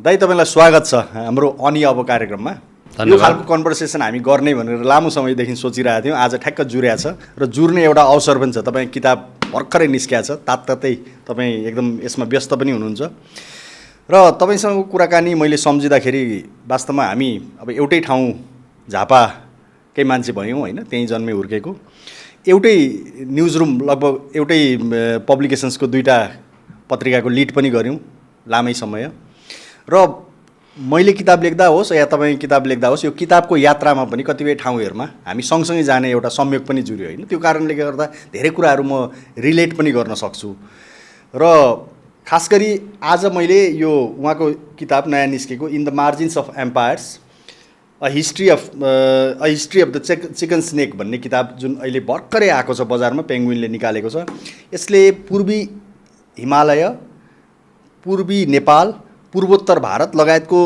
दाइ तपाईँलाई स्वागत छ हाम्रो अनि अब कार्यक्रममा। यो खालको कन्भर्सेसन हामी गर्ने भनेर लामो समयदेखि सोचिरहेको थियौँ। आज ठ्याक्क जुर्या छ र जुर्ने एउटा अवसर पनि छ। तपाईँ किताब भर्खरै निस्किया छ, तात्तातै तपाईँ एकदम यसमा व्यस्त पनि हुनुहुन्छ र तपाईँसँग कुराकानी मैले सम्झिँदाखेरि वास्तवमा हामी अब एउटै ठाउँ झापाकै मान्छे भयौँ होइन, त्यहीँ जन्मे हुर्केको, एउटै न्युज रुम लगभग एउटै पब्लिकेसन्सको दुईवटा पत्रिकाको लिड पनि गऱ्यौँ लामै समय र मैले किताब लेख्दा होस् या तपाईँ किताब लेख्दा होस्, यो किताबको यात्रामा पनि कतिपय ठाउँहरूमा हामी सँगसँगै जाने एउटा संयोग पनि जुर्यो होइन। त्यो कारणले गर्दा धेरै कुराहरू म रिलेट पनि गर्न सक्छु र खास गरी आज मैले यो उहाँको किताब नयाँ निस्केको in the margins of empires a history of the chicken's neck भन्ने किताब जुन अहिले भर्खरै आएको छ बजारमा, पेङ्गुइनले निकालेको छ। यसले पूर्वी हिमालय, पूर्वी नेपाल, पूर्वोत्तर भारत लगायतको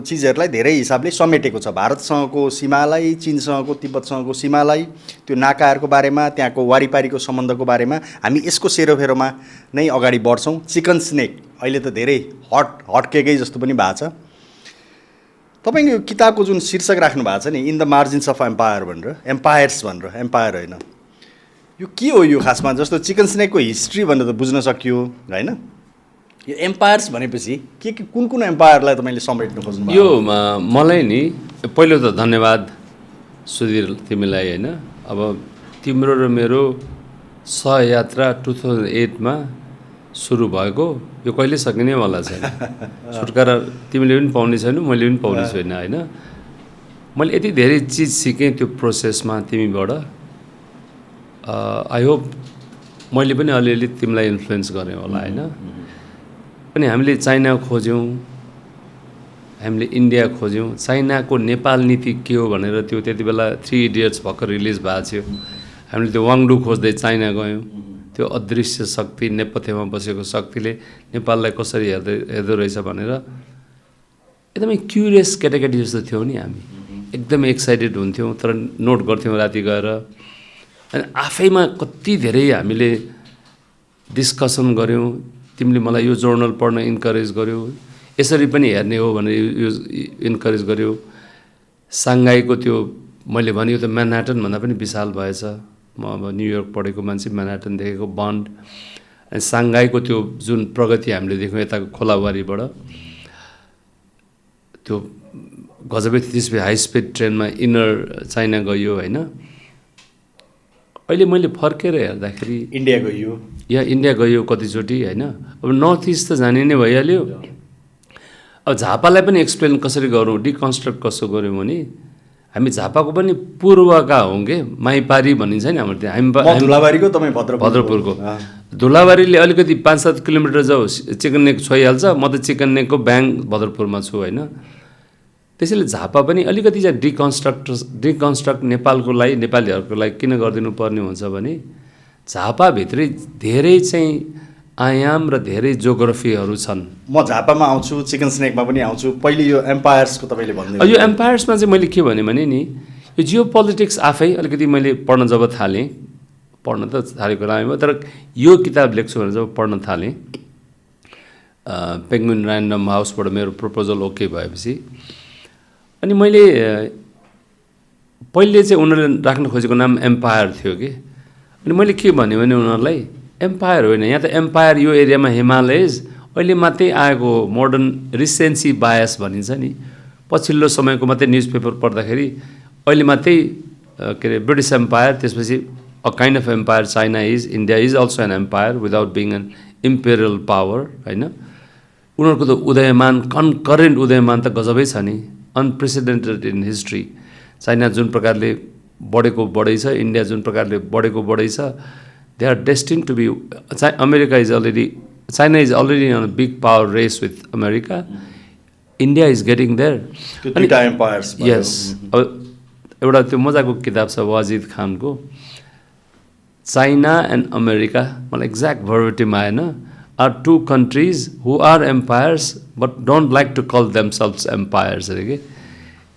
चिजहरूलाई धेरै हिसाबले समेटेको छ। भारतसँगको सीमालाई, चीनसँगको, तिब्बतसँगको सीमालाई, त्यो नाकाहरूको बारेमा, त्यहाँको वारिपारीको सम्बन्धको बारेमा हामी यसको सेरोफेरोमा नै अगाडि बढ्छौँ। चिकन स्नेक अहिले त धेरै हट केकै जस्तो पनि भएको छ। तपाईँको यो किताबको जुन शीर्षक राख्नु भएको छ नि, in the margins of empire भनेर, एम्पायर्स भनेर, एम्पायर होइन, यो के हो? यो खासमा जस्तो चिकन स्नेकको हिस्ट्री भनेर त बुझ्न सकियो होइन, यो एम्पायर्स भनेपछि के कुन कुन एम्पायरलाई तपाईँले समेट्नु खोज्नु? यो मलाई नि पहिलो त धन्यवाद सुधीर तिमीलाई होइन। अब तिम्रो र मेरो सहयात्रा 2008मा सुरु भएको, यो कहिले सकिनेवाला छैन। छुटकारा तिमीले पनि पाउने छैन, मैले पनि पाउने छैन होइन। मैले यति धेरै चिज सिकेँ त्यो प्रोसेसमा तिमीबाट। आई होप मैले पनि अलिअलि तिमीलाई इन्फ्लुएन्स गरेँ होला होइन। अनि हामीले चाइना खोज्यौँ, हामीले इन्डिया खोज्यौँ। चाइनाको नेपाल नीति के हो भनेर त्यो त्यति बेला 3 इडियट्स भर्खर रिलिज भएको थियो। हामीले त्यो वाङडु खोज्दै चाइना गयौँ। त्यो अदृश्य शक्ति, नेपथ्यमा बसेको शक्तिले नेपाललाई कसरी हेर्दो रहेछ भनेर एकदमै क्युरियस केटाकेटी जस्तो थियौँ नि हामी। एकदमै एक्साइटेड हुन्थ्यौँ, तर नोट गर्थ्यौँ राति गएर। अनि आफैमा कति धेरै हामीले डिस्कसन गऱ्यौँ। तिमीले मलाई यो जर्नल पढ्न इन्करेज गर्यो, यसरी पनि हेर्ने हो भनेर यो इन्करेज गर्यो। साङ्घाईको त्यो मैले भने यो त म्यानहाटनभन्दा पनि विशाल भएछ। म अब न्युयोर्क पढेको मान्छे, म्यानहाटन देखेको, बन्ड। अनि साङ्घाईको त्यो जुन प्रगति हामीले देख्यौँ यताको खोलाबारीबाट, त्यो गजबै त्यसपछि हाई स्पिड ट्रेनमा इनर चाइना गयो होइन। अहिले मैले फर्केर हेर्दाखेरि इन्डिया गयो, इन्डिया गयो कतिचोटि होइन। अब नर्थ इस्ट त जाने नै भइहाल्यो। अब झापालाई पनि एक्सप्लेन कसरी गरौँ, डिकन्स्ट्रक्ट कसो गऱ्यौँ भने हामी झापाको पनि पूर्वका हौँ के, माइपारी भनिन्छ नि हाम्रो त्यहाँ। हामी धुलाबारीको, तपाईँ भद्रपुरको। धुलाबारीले अलिकति 5-7 किलोमिटर जाऊ चिकन नेक छोइहाल्छ। म त चिकन नेकको ब्याङ भद्रपुरमा छु होइन। त्यसैले झापा पनि अलिकति चाहिँ डिकन्स्ट्रक्ट नेपालको लागि, नेपालीहरूको लागि किन गरिदिनु पर्ने हुन्छ भने झापाभित्रै धेरै चाहिँ आयाम र धेरै जोग्राफीहरू छन्। म झापामा आउँछु, चिकन स्नेकमा पनि आउँछु। पहिले यो एम्पायर्सको तपाईँले भन्दै, यो एम्पायर्समा चाहिँ मैले के भने नि, यो जियो पोलिटिक्स आफै अलिकति मैले पढ्न जब थालेँ, पढ्न त थालेको राम्रै, तर यो किताब लेख्छु भनेर जब पढ्न थालेँ, पेङ्गुइन ऱ्यान्डम हाउसबाट मेरो प्रपोजल ओके भएपछि, अनि मैले पहिले चाहिँ उनीहरूले राख्न खोजेको नाम एम्पायर थियो कि। अनि मैले के भने उनीहरूलाई एम्पायर होइन, यहाँ त एम्पायर यो एरियामा हिमालयज अहिले मात्रै आएको मोडर्न रिसेन्सी बायस भनिन्छ नि। पछिल्लो समयको मात्रै न्युज पेपर पढ्दाखेरि अहिले मात्रै के अरे ब्रिटिस एम्पायर, त्यसपछि a kind of empire China is, India is also an empire without being an imperial power होइन। उनीहरूको त उदयमान, करेन्ट उदयमान त गजबै छ नि, अनप्रेसिडेन्टेड इन हिस्ट्री। चाइना जुन प्रकारले बढेको बढै छ, इन्डिया जुन प्रकारले बढेको बढै छ, they are destined to be. China is already on a big power race with America. India is getting there. Yes. अब एउटा त्यो मजाको किताब छ वाजिद खानको, चाइना एन्ड अमेरिका, मलाई एक्ज्याक्ट भर्बेटिम आएन, are 2 countries who are empires but don't like to call themselves empires अरे के।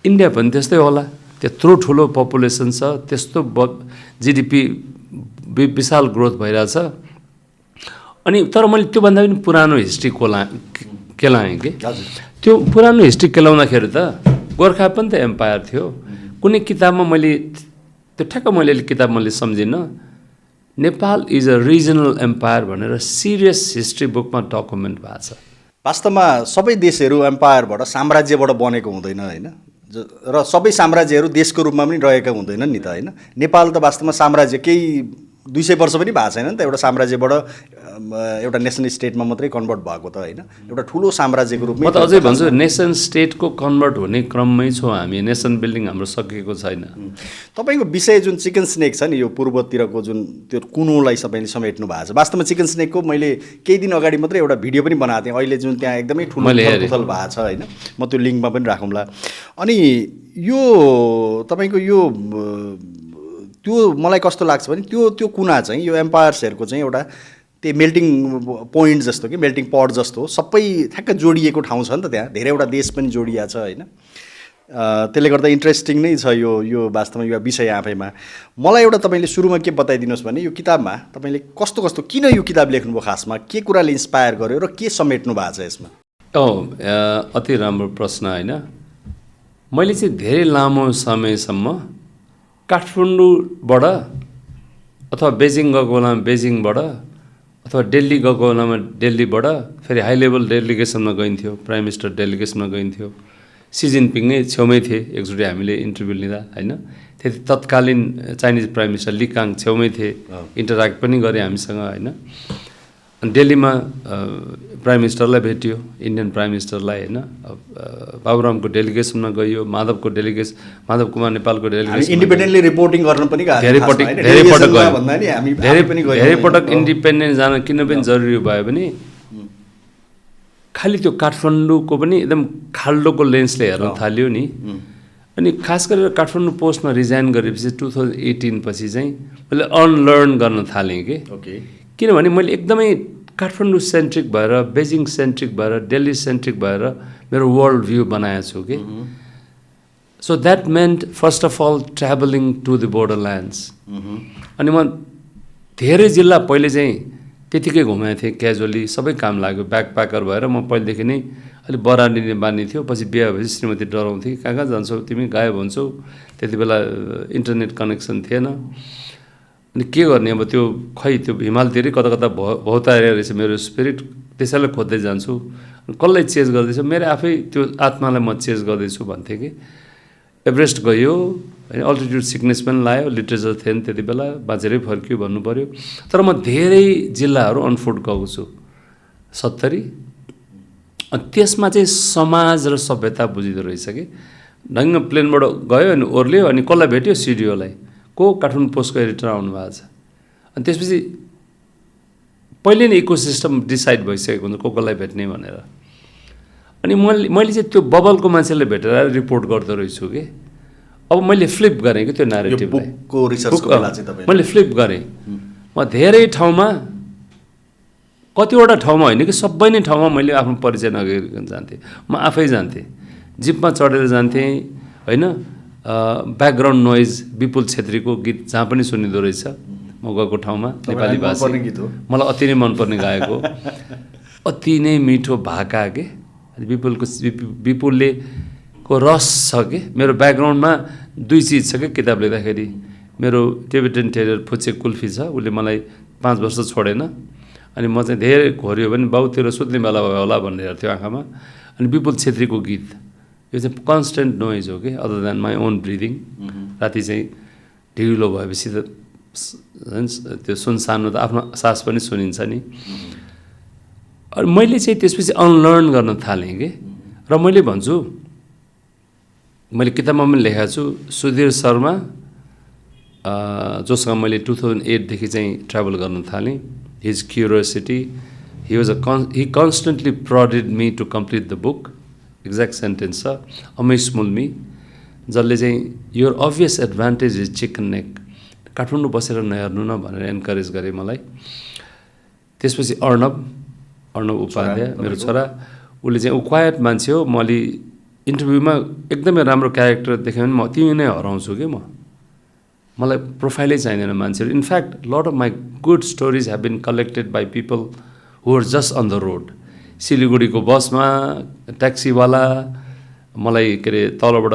इन्डिया पनि त्यस्तै होला, त्यत्रो ठुलो पपुलेसन छ, त्यस्तो जिडिपी विशाल ग्रोथ भइरहेछ। अनि तर मैले त्योभन्दा पनि पुरानो हिस्ट्री केलाएँ कि त्यो पुरानो हिस्ट्री केलाउँदाखेरि त गोर्खा पनि त एम्पायर थियो। कुनै किताबमा मैले त्यो ठ्याक्क मैले किताब मैले सम्झिनँ, Nepal is a regional empire भनेर सिरियस हिस्ट्री बुकमा डकुमेन्ट भएको छ। वास्तवमा सबै देशहरू एम्पायरबाट साम्राज्यबाट बनेको हुँदैन होइन, र सबै साम्राज्यहरू देशको रूपमा पनि रहेका हुँदैनन् नि त होइन। नेपाल त वास्तवमा साम्राज्य केही 200 वर्ष पनि भएको छैन नि त, एउटा साम्राज्यबाट एउटा नेसन स्टेटमा मात्रै कन्भर्ट भएको त होइन, एउटा ठुलो साम्राज्यको रूपमा। म त अझै भन्छु नेसन स्टेटको कन्भर्ट हुने क्रममै छौँ हामी, नेसन बिल्डिङ हाम्रो सकिएको छैन। तपाईँको विषय जुन चिकन स्नेक छ नि, यो पूर्वतिरको जुन त्यो कुनोलाई तपाईँले समेट्नु भएको छ, वास्तवमा चिकन स्नेकको मैले केही दिन अगाडि मात्रै एउटा भिडियो पनि बनाएको थिएँ, अहिले जुन त्यहाँ एकदमै ठुलो उथल भएको छ होइन, म त्यो लिङ्कमा पनि राखौँला। अनि यो तपाईँको यो त्यो मलाई कस्तो लाग्छ भने त्यो कुना चाहिँ यो एम्पायर्सहरूको चाहिँ एउटा त्यो मेल्टिङ पोइन्ट जस्तो कि मेल्टिङ पट जस्तो सबै ठ्याक्क जोडिएको ठाउँ छ नि त, त्यहाँ धेरैवटा देश पनि जोडिया छ होइन। त्यसले गर्दा इन्ट्रेस्टिङ नै छ यो वास्तवमा यो विषय आफैमा। मलाई एउटा तपाईँले सुरुमा के बताइदिनुहोस् भने यो किताबमा तपाईँले कस्तो कस्तो किन यो किताब लेख्नुभयो, खासमा के कुराले इन्सपायर गर्यो र के समेट्नु भएको छ यसमा? अति राम्रो प्रश्न होइन। मैले चाहिँ धेरै लामो समयसम्म काठमाडौँबाट अथवा बेजिङ गएको बेलामा बेजिङबाट अथवा दिल्ली गएको बेलामा दिल्लीबाट फेरि हाई लेभल डेलिगेसनमा गइन्थ्यो, प्राइम मिनिस्टर डेलिगेसनमा गइन्थ्यो। सी जिनपिङ नै छेउमै थिए, एकचोटि हामीले इन्टरभ्यू लिँदा होइन, त्यति तत्कालीन चाइनिज प्राइम मिनिस्टर ली काङ छेउमै थिए, इन्टरेक्ट पनि गरे हामीसँग होइन। अनि दिल्लीमा प्राइम मिनिस्टरलाई भेटियो, इन्डियन प्राइम मिनिस्टरलाई होइन, बाबुरामको डेलिगेसनमा गइयो, माधव कुमार नेपालको डेलिगेसन, इन्डिपेन्डेन्टली रिपोर्टिङ गर्न पनि धेरै पटक इन्डिपेन्डेन्ट जान किन पनि जरुरी भयो भने खालि त्यो काठमाडौँको पनि एकदम खाल्डोको लेन्सले हेर्न थाल्यो नि। अनि खास गरेर काठमाडौँ पोस्टमा रिजाइन गरेपछि 2018 पछि चाहिँ मैले अनलर्न गर्न थालेँ कि, किनभने मैले एकदमै काठमाडौँ सेन्ट्रिक भएर, बेजिङ सेन्ट्रिक भएर, दिल्ली सेन्ट्रिक भएर मेरो वर्ल्ड भ्यू बनाएको छु कि। So that meant first of all travelling to the borderlands. अनि म धेरै जिल्ला पहिले चाहिँ त्यतिकै घुमाएको थिएँ क्याजुअली, सबै काम लाग्यो, ब्याकप्याकर भएर म पहिलेदेखि नै अलिक बरानी बानी थियो। पछि बिहा भएपछि श्रीमती डराउँथे, कहाँ कहाँ जान्छौ तिमी, गायब हुन्छौ। त्यति बेला इन्टरनेट कनेक्सन थिएन। अनि के गर्ने अब, त्यो खै त्यो हिमालतिरै कता कता भौतारिरहेको रहेछ मेरो स्पिरिट, त्यसैलाई खोज्दै जान्छु, कसलाई चेज गर्दैछ, मेरो आफै त्यो आत्मालाई म चेज गर्दैछु भन्थेँ कि। एभरेस्ट गयो होइन, अल्टिट्युड सिकनेस पनि लाग्यो, लिटरेचर थिएन त्यति बेला, बाँचेरै फर्कियो भन्नु पऱ्यो। तर म धेरै जिल्लाहरू अनफुट गएको छु, 70। अनि त्यसमा चाहिँ समाज र सभ्यता बुझिँदो रहेछ कि। ढङ्ग प्लेनबाट गयो अनि ओर्ल्यो, अनि कसलाई भेट्यो, सिडिओलाई, को काठमाडौँ पोस्टको एडिटर आउनुभएको छ। अनि त्यसपछि पहिले नै इकोसिस्टम डिसाइड भइसकेको हुन्छ कसलाई भेट्ने भनेर। अनि मैले चाहिँ त्यो बबलको मान्छेलाई भेटेर रिपोर्ट गर्दो रहेछु कि। अब मैले फ्लिप गरेँ कि त्यो न्यारेटिभलाई, मैले फ्लिप गरेँ। म धेरै ठाउँमा, कतिवटा ठाउँमा होइन कि सबै नै ठाउँमा मैले आफ्नो परिचय नगरिकन जान्थेँ, म आफै जान्थेँ, जिपमा चढेर जान्थेँ होइन। ब्याकग्राउन्ड नोइज विपुल छेत्रीको गीत जहाँ पनि सुनिँदो रहेछ म गएको ठाउँमा, नेपाली भाषा मलाई अति नै मनपर्ने गाएको, अति नै मिठो भाका के। विपुलले को रस छ कि। मेरो ब्याकग्राउन्डमा दुई चिज छ कि किताब लेख्दाखेरि, मेरो टिबेटन टेरियर फुच्चे कुल्फी छ, उसले मलाई 5 वर्ष छोडेन। अनि म चाहिँ धेरै घोरियो भने बाउतिर सुत्ने बेला भयो होला भनेर हेर्थ्यो आँखामा। अनि विपुल छेत्रीको गीत, यो चाहिँ कन्सटेन्ट नोइज हो कि, other than my own breathing. राति चाहिँ ढिलो भएपछि त त्यो सुनसानो त आफ्नो सास पनि सुनिन्छ नि। अनि मैले चाहिँ त्यसपछि अनलर्न गर्न थालेँ कि। र मैले भन्छु, मैले किताबमा पनि लेखेको छु, सुधीर शर्मा जोसँग मैले 2008 देखि चाहिँ ट्राभल गर्न थालेँ, his curiosity, he constantly prodded me to complete the book, exact sentence छ, अमेश मुल्मी, जसले चाहिँ your obvious advantage is chicken neck, Kathmandu बसेर नहेर्नु न भनेर एन्करेज गरे मलाई। त्यसपछि अर्णव उपाध्याय मेरो छोरा, उसले चाहिँ ऊ क्वाइट मान्छे हो, म अलि इन्टरभ्यूमा एकदमै राम्रो क्यारेक्टर देख्यो भने म तिमी नै हराउँछु कि। मलाई प्रोफाइलै चाहिँदैन मान्छेहरू। In fact lot of my good stories have been collected by people who are just on the road. सिलगढीको बसमा ट्याक्सीवाला मलाई के अरे तलबाट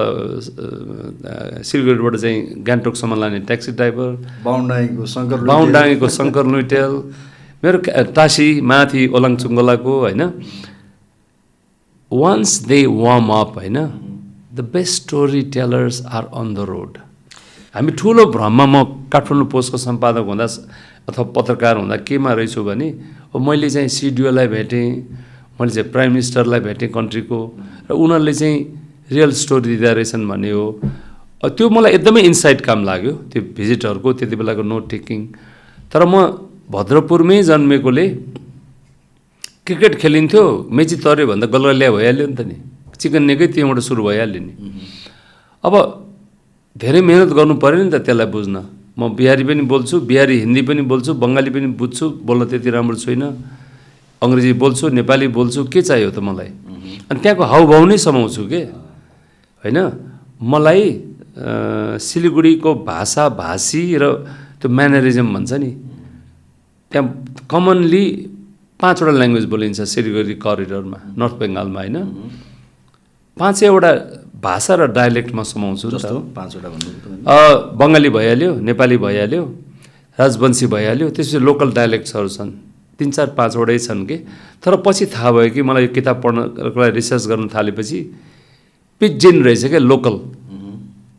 सिलगढीबाट चाहिँ गान्तोकसम्म लाने ट्याक्सी ड्राइभर, बाहुनडाँगीको शङ्कर लुइटेल, मेरो टासी माथि ओलाङचुङ्गोलाको होइन। वान्स दे वार्म अप होइन, the best story tellers are on the road. हामी ठुलो भ्रममा, म काठमाडौँ पोस्टको सम्पादक हुँदा अथवा पत्रकार हुँदा केमा रहेछु भने मैले चाहिँ सिडिओलाई भेटेँ, मैले चाहिँ प्राइम मिनिस्टरलाई भेटेँ कन्ट्रीको, र उनीहरूले चाहिँ रियल स्टोरी दिँदा रहेछन् भन्ने हो। त्यो मलाई एकदमै इन्साइट काम लाग्यो त्यो भिजिटहरूको त्यति बेलाको नोट टेकिङ। तर म भद्रपुरमै जन्मेकोले क्रिकेट खेलिन्थ्यो, मेची तर्यो भन्दा गलगलिया भइहाल्यो नि त नि, चिकन नेकै त्यहीँबाट सुरु भइहाल्यो नि। अब धेरै मेहनत गर्नु पऱ्यो नि त त्यसलाई बुझ्न। म बिहारी पनि बोल्छु, बिहारी हिन्दी पनि बोल्छु, बङ्गाली पनि बुझ्छु, बोल्न त्यति राम्रो छुइनँ, अङ्ग्रेजी बोल्छु, नेपाली बोल्छु, के चाहियो त मलाई। अनि त्यहाँको हाउभाउ नै समाउँछु के होइन। मलाई सिलगढीको भाषा भाषी र त्यो म्यानरिजम भन्छ नि, त्यहाँ कमनली 5वटा ल्याङ्ग्वेज बोलिन्छ सिलगढी करिडोरमा, नर्थ बेङ्गालमा होइन। 5-6वटा भाषा र डायलेक्टमा समाउँछु। जस्तो 5वटा भन्नु, बङ्गाली भइहाल्यो, नेपाली भइहाल्यो, राजवंशी भइहाल्यो, त्यसपछि लोकल डायलेक्ट्सहरू छन् 3-4-5वटै छन् कि। तर पछि थाहा भयो कि मलाई किताब पढ्नको लागि रिसर्च गर्न थालेपछि पिजिन रहेछ क्या लोकल।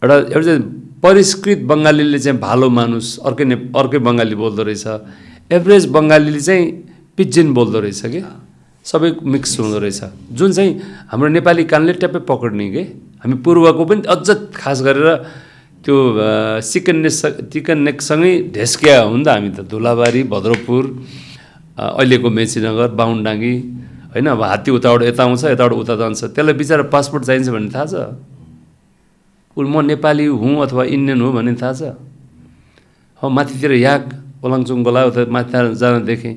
एउटा चाहिँ परिष्कृत बङ्गालीले चाहिँ भालो मानुस अर्कै बङ्गाली बोल्दो रहेछ, एभरेज बङ्गालीले चाहिँ पिजिन बोल्दो रहेछ कि, सबै मिक्स हुँदो रहेछ, जुन चाहिँ हाम्रो नेपाली कानले ट्याप्पै पक्रिने के। हामी पूर्वको पनि अझ खास गरेर त्यो चिकन नेकसँगै ढेस्किया हो नि त हामी त। धुलाबारी, भद्रपुर, अहिलेको मेचीनगर, बाहुनडाँगी होइन। अब हात्ती उताबाट यता आउँछ, यताबाट उता जान्छ, त्यसलाई बिचरा पासपोर्ट चाहिन्छ भन्ने थाहा छ? म नेपाली हुँ अथवा इन्डियन हो भन्ने थाहा छ? माथितिर याक ओलाङचुङ्गोला उता माथि जान देखेँ,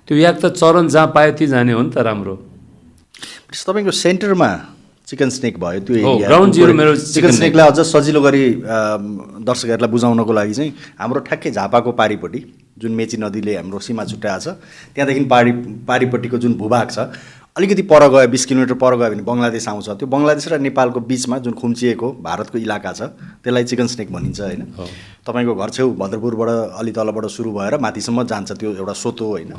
त्यो याक त चरन जहाँ पायो त्यही जाने हो नि त राम्रो। तपाईँको सेन्टरमा चिकन स्नेक भयो त्यो एरिया, ग्राउन्ड जिरो मेरो चिकन स्नेकलाई अझ सजिलो गरी दर्शकहरूलाई बुझाउनको लागि चाहिँ हाम्रो ठ्याक्कै झापाको पारिपट्टि जुन मेची नदीले हाम्रो सीमा छुट्याएको छ, त्यहाँदेखि पारिपट्टिको जुन भूभाग छ, अलिकति पर गयो 20 किलोमिटर पर गयो भने बङ्गलादेश आउँछ। त्यो बङ्गलादेश र नेपालको बिचमा जुन खुम्चिएको भारतको इलाका छ त्यसलाई चिकन स्नेक भनिन्छ होइन। तपाईँको घर छेउ भद्रपुरबाट अलि तलबाट सुरु भएर माथिसम्म जान्छ त्यो एउटा सोतो होइन।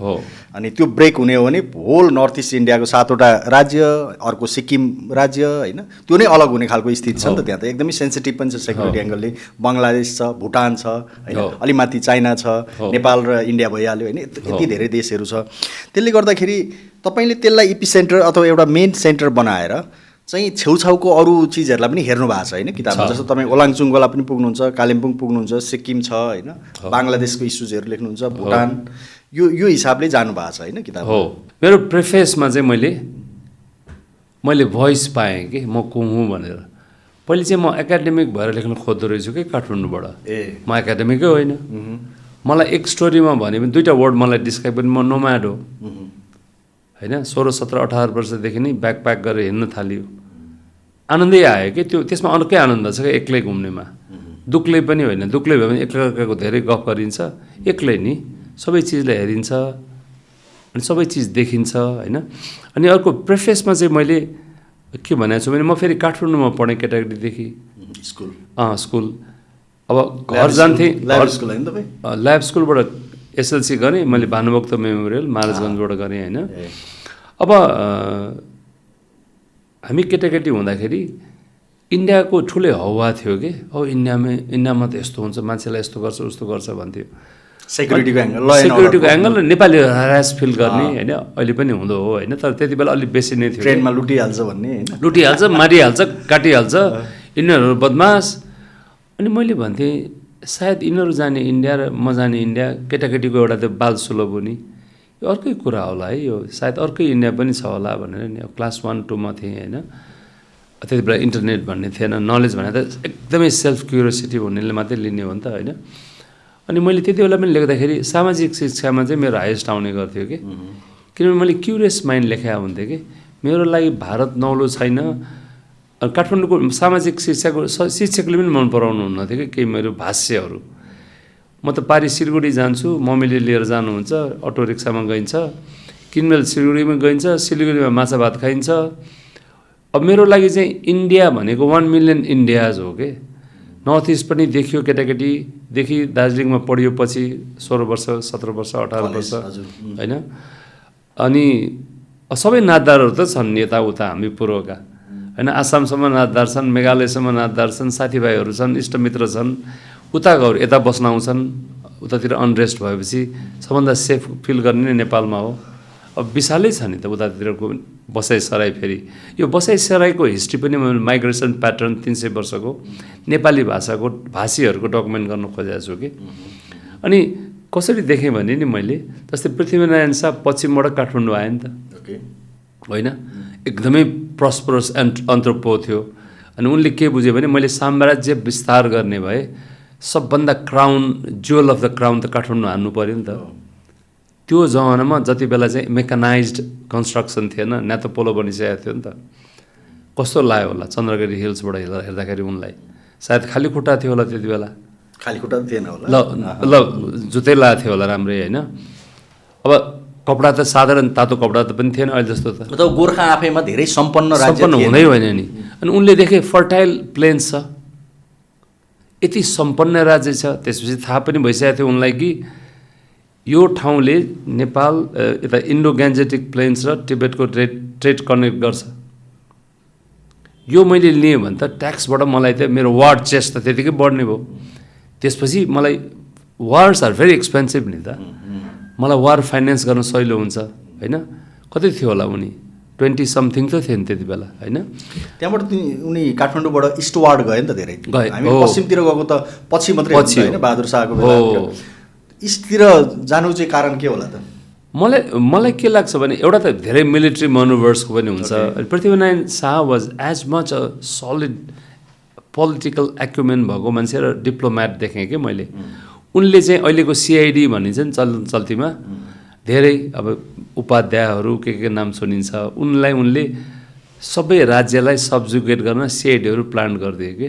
अनि त्यो ब्रेक हुने हो भने होल नर्थ इस्ट इन्डियाको 7वटा राज्य, अर्को सिक्किम राज्य होइन, त्यो नै अलग हुने खालको स्थिति छ नि त। त्यहाँ त एकदमै सेन्सिटिभ पनि छ सेक्युरिटी एङ्गलले। बङ्गलादेश छ, भुटान छ होइन, अलि माथि चाइना छ, नेपाल र इन्डिया भइहाल्यो होइन, यति धेरै देशहरू छ। त्यसले गर्दाखेरि तपाईँले त्यसलाई इपिसेन्टर अथवा एउटा मेन सेन्टर बनाएर चाहिँ छेउछाउको अरू चिजहरूलाई पनि हेर्नु भएको छ होइन किताबमा। जस्तो तपाईँ ओलाङचुङ्गोला पनि पुग्नुहुन्छ, कालिम्पोङ पुग्नुहुन्छ, सिक्किम छ होइन, बङ्गलादेशको इस्युजहरू लेख्नुहुन्छ, भुटान, यो हिसाबले जानु भएको छ होइन किताब। हो, मेरो प्रेफेसमा चाहिँ मैले भोइस पाएँ कि म को हुँ भनेर। पहिले चाहिँ म एकाडेमिक भएर लेख्न खोज्दो रहेछु कि काठमाडौँबाट। म एकाडेमिकै होइन। मलाई एक स्टोरीमा भने पनि 2टा वर्ड मलाई डिस्क्राइब गर्ने, म नोम्याड हो होइन। 16, 17, 18 वर्षदेखि नै ब्याकप्याक गरेर हिँड्न थाल्यो। आनन्दै आयो कि त्यो, त्यसमा अर्कै आनन्द छ क्या एक्लै घुम्नेमा। दुक्लै पनि होइन, दुक्लै भयो भने एक्लै धेरै गफ गरिन्छ, एक्लै नि सबै चिजलाई हेरिन्छ अनि सबै चिज देखिन्छ होइन। अनि अर्को प्रेफेसमा चाहिँ मैले के भनेको छु भने म फेरि काठमाडौँमा पढेँ केटाकेटीदेखि स्कुल। अब घर जान्थेँ, ल्याब स्कुलबाट एसएलसी गरेँ मैले, भानुभक्त मेमोरियल महाराजगञ्जबाट गरेँ होइन। अब हामी केटाकेटी हुँदाखेरि इन्डियाको ठुलै हवा थियो कि, इन्डियामा त यस्तो हुन्छ, मान्छेलाई यस्तो गर्छ उस्तो गर्छ भन्थ्यो। सेक्युरिटीको एङ्गल र नेपाली ह्यारास फिल गर्ने होइन, अहिले पनि हुँदो हो होइन। तर त्यति बेला अलिक बेसी नै थियो। ट्रेनमा लुटिहाल्छ भन्ने, लुटिहाल्छ, मारिहाल्छ, काटिहाल्छ, यिनीहरू बदमास। अनि मैले भन्थेँ सायद यिनीहरू जाने इन्डिया र म जाने इन्डिया केटाकेटीको एउटा त्यो बाल सुलभ हो नि, यो अर्कै कुरा होला है, यो सायद अर्कै इन्डिया पनि छ होला भनेर नि। क्लास 1-2मा थिएँ होइन। त्यति बेला इन्टरनेट भन्ने थिएन, नलेज भने त एकदमै सेल्फ क्युरियोसिटी भन्नेले मात्रै लिने हो नि त होइन। अनि मैले त्यति बेला पनि लेख्दाखेरि सामाजिक शिक्षामा चाहिँ मेरो हाइएस्ट आउने गर्थ्यो कि, किनभने मैले क्युरियस माइन्ड लेखेको हुन्थेँ कि। मेरो लागि भारत नौलो छैन। काठमाडौँको सामाजिक शिक्षकले पनि मन पराउनु हुन्न थियो कि केही मेरो भाष्यहरू। म त सिलगढी जान्छु, मम्मीले लिएर जानुहुन्छ, अटो रिक्सामा गइन्छ, किनमेल सिलगढीमा गइन्छ, सिलगढीमा माछा भात खाइन्छ। अब मेरो लागि चाहिँ इन्डिया भनेको 1 मिलियन इन्डियाज हो के। नर्थ इस्ट पनि देखियो, केटाकेटीदेखि दार्जिलिङमा पढियो, पछि 16 वर्ष 17 वर्ष 18 वर्ष होइन। अनि सबै नाचदारहरू त छन् यताउता हामी पूर्वका होइन। आसामसम्म नाचदार छन्, मेघालयसम्म नाचदार छन्, साथीभाइहरू छन्, इष्टमित्र छन्। उता गएर यता बस्न आउँछन्। उतातिर अनरेस्ट भएपछि सबभन्दा सेफ फिल गर्ने नै नेपालमा हो। अब विशालै छ नि त उतातिरको बसाइसराई। फेरि यो बसाइसराईको हिस्ट्री पनि माइग्रेसन प्याटर्न 300 वर्षको नेपाली भाषाको भाषीहरूको डकुमेन्ट गर्न खोजेको छु कि। अनि कसरी देखेँ भने नि मैले, जस्तै पृथ्वीनारायण शाह पश्चिमबाट काठमाडौँ आयो नि त होइन। एकदमै प्रस्परस एन्थ्रोपो थियो। अनि उनले के बुझ्यो भने मैले साम्राज्य विस्तार गर्ने भए सबभन्दा crown, jewel of the crown त काठमाडौँ हान्नु पऱ्यो नि त। त्यो जमानामा जति बेला चाहिँ मेकानाइज्ड कन्स्ट्रक्सन थिएन, न त पोलो बनिसकेको थियो नि त। कस्तो लाग्यो होला चन्द्रगिरी हिल्सबाट हेर्दाखेरि उनलाई। सायद खाली खुट्टा थियो होला त्यति बेला, खाली खुट्टा थिएन होला, ल जुत्तै लगाएको थियो होला राम्रै होइन। अब कपडा त साधारण तातो कपडा त पनि थिएन अहिले जस्तो त। मतलब गोर्खा आफैमा धेरै सम्पन्न राज्य हुँदै होइन नि। अनि उनले देखे फर्टाइल प्लेन्स छ, यति सम्पन्न राज्य छ। त्यसपछि थाहा पनि भइसकेको थियो उनलाई कि यो ठाउँले नेपाल यता इन्डो ग्यान्जेटिक प्लेन्स र तिब्बतको ट्रेड कनेक्ट गर्छ। यो मैले लिएँ भने त ट्याक्सबाट मलाई त मेरो वार चेस्ट त त्यतिकै बढ्ने भयो। त्यसपछि मलाई वार्स आर भेरी एक्सपेन्सिभ नि त। मलाई वार फाइनेन्स गर्न सहिलो हुन्छ होइन। कति थियो होला उनी 20 समथिङ त थियो नि त्यति बेला होइन। त्यहाँबाट उनी काठमाडौँबाट इस्टवार्ड गए नि त धेरै। हामी पश्चिमतिर गएको त पछि मात्रै होइन, बहादुर शाहको बेला। इस्टतिर जानु चाहिँ कारण के होला त? मलाई के लाग्छ भने एउटा त धेरै मिलिट्री मनोभर्सको पनि हुन्छ। Prithvinarayan Shah was as much a solid political acumen भएको मान्छे र डिप्लोमेट देखेँ कि मैले। उनले चाहिँ अहिलेको सिआइडी भनिन्छ नि चल्तीमा, धेरै अब उपाध्यायहरू के नाम सुनिन्छ, उनले सबै राज्यलाई सब्जुगेट गर्न सिआइडीहरू प्लान गरिदियो कि।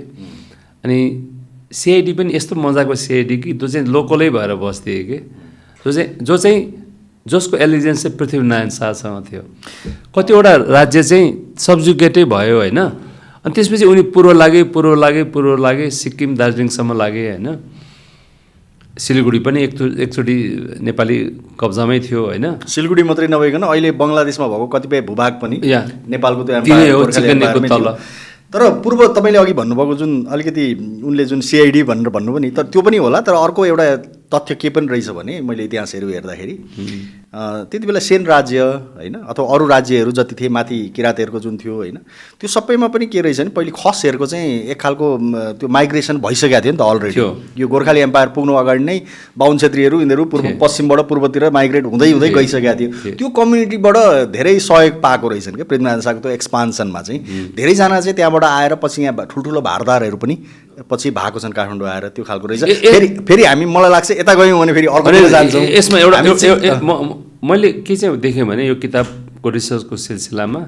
अनि सिआइडी पनि यस्तो मजाको सिआइडी कि जो चाहिँ लोकलै भएर बस्थ्यो कि, जो चाहिँ जसको एलिजेन्स चाहिँ पृथ्वीनारायण शाहसँग थियो। कतिवटा राज्य चाहिँ सब्जुगेटै भयो होइन। अनि त्यसपछि उनी पूर्व लागे सिक्किम दार्जिलिङसम्म लागे होइन। सिलगढी पनि एकचोटि नेपाली कब्जामै थियो होइन। सिलगढी मात्रै नभइकन अहिले बङ्गलादेशमा भएको कतिपय भूभाग पनि नेपालको त्यो तल। तर पूर्व तपाईँले अघि भन्नुभएको जुन अलिकति उनले जुन सिआइडी भनेर भन्नुभयो नि, तर त्यो पनि होला। तर अर्को एउटा तथ्य के पनि रहेछ भने मैले इतिहासहरू हेर्दाखेरि त्यति बेला सेन राज्य होइन अथवा अरू राज्यहरू जति थिए माथि किराँतहरूको जुन थियो होइन, त्यो सबैमा पनि के रहेछ भने पहिले खसहरूको चाहिँ एक खालको त्यो माइग्रेसन भइसकेको थियो नि त अलरेडी। यो गोर्खाली एम्पायर पुग्नु अगाडि नै बाहुन क्षेत्रीहरू यिनीहरू पश्चिमबाट पूर्वतिर माइग्रेट हुँदै गइसकेका थियो। त्यो कम्युनिटीबाट धेरै सहयोग पाएको रहेछन् क्या पृथ्वीनारायण शाहको त्यो एक्सपान्सनमा चाहिँ। धेरैजना चाहिँ त्यहाँबाट आएर पछि यहाँ ठुल्ठुलो भारदारहरू पनि पछि भएको छन् काठमाडौँ आएर, त्यो खालको रहेछ। फेरि हामी मलाई लाग्छ यता गयौँ भने फेरि अर्को जान्छौँ। यसमा एउटा मैले के चाहिँ देखेँ भने यो किताबको रिसर्चको सिलसिलामा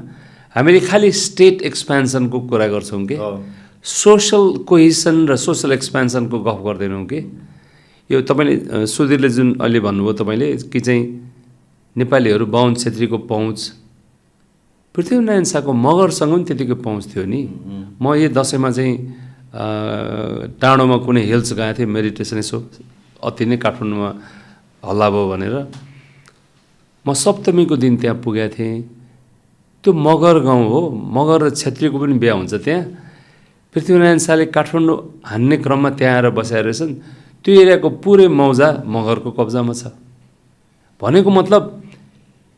हामीले खालि स्टेट एक्सपेन्सनको कुरा गर्छौँ कि सोसल कोहिसन र सोसल एक्सपेन्सनको गफ गर्दैनौँ कि। यो तपाईँले सुधीरले जुन अहिले भन्नुभयो तपाईँले कि चाहिँ नेपालीहरू बाहुन छेत्रीको पहुँच, पृथ्वीनारायण शाहको मगरसँग पनि त्यतिकै पहुँच थियो नि। म यो दसैँमा चाहिँ टाढोमा कुनै हिल्स गएको थिएँ मेडिटेसन, यसो अति नै काठमाडौँमा हल्ला भयो भनेर म सप्तमीको दिन त्यहाँ पुगेको थिएँ। त्यो मगर गाउँ हो, मगर र छेत्रीको पनि बिहा हुन्छ त्यहाँ। पृथ्वीनारायण शाहले काठमाडौँ हान्ने क्रममा त्यहाँ आएर बसेर रहेछन्। त्यो एरियाको पुरै मौजा मगरको कब्जामा छ। भनेको मतलब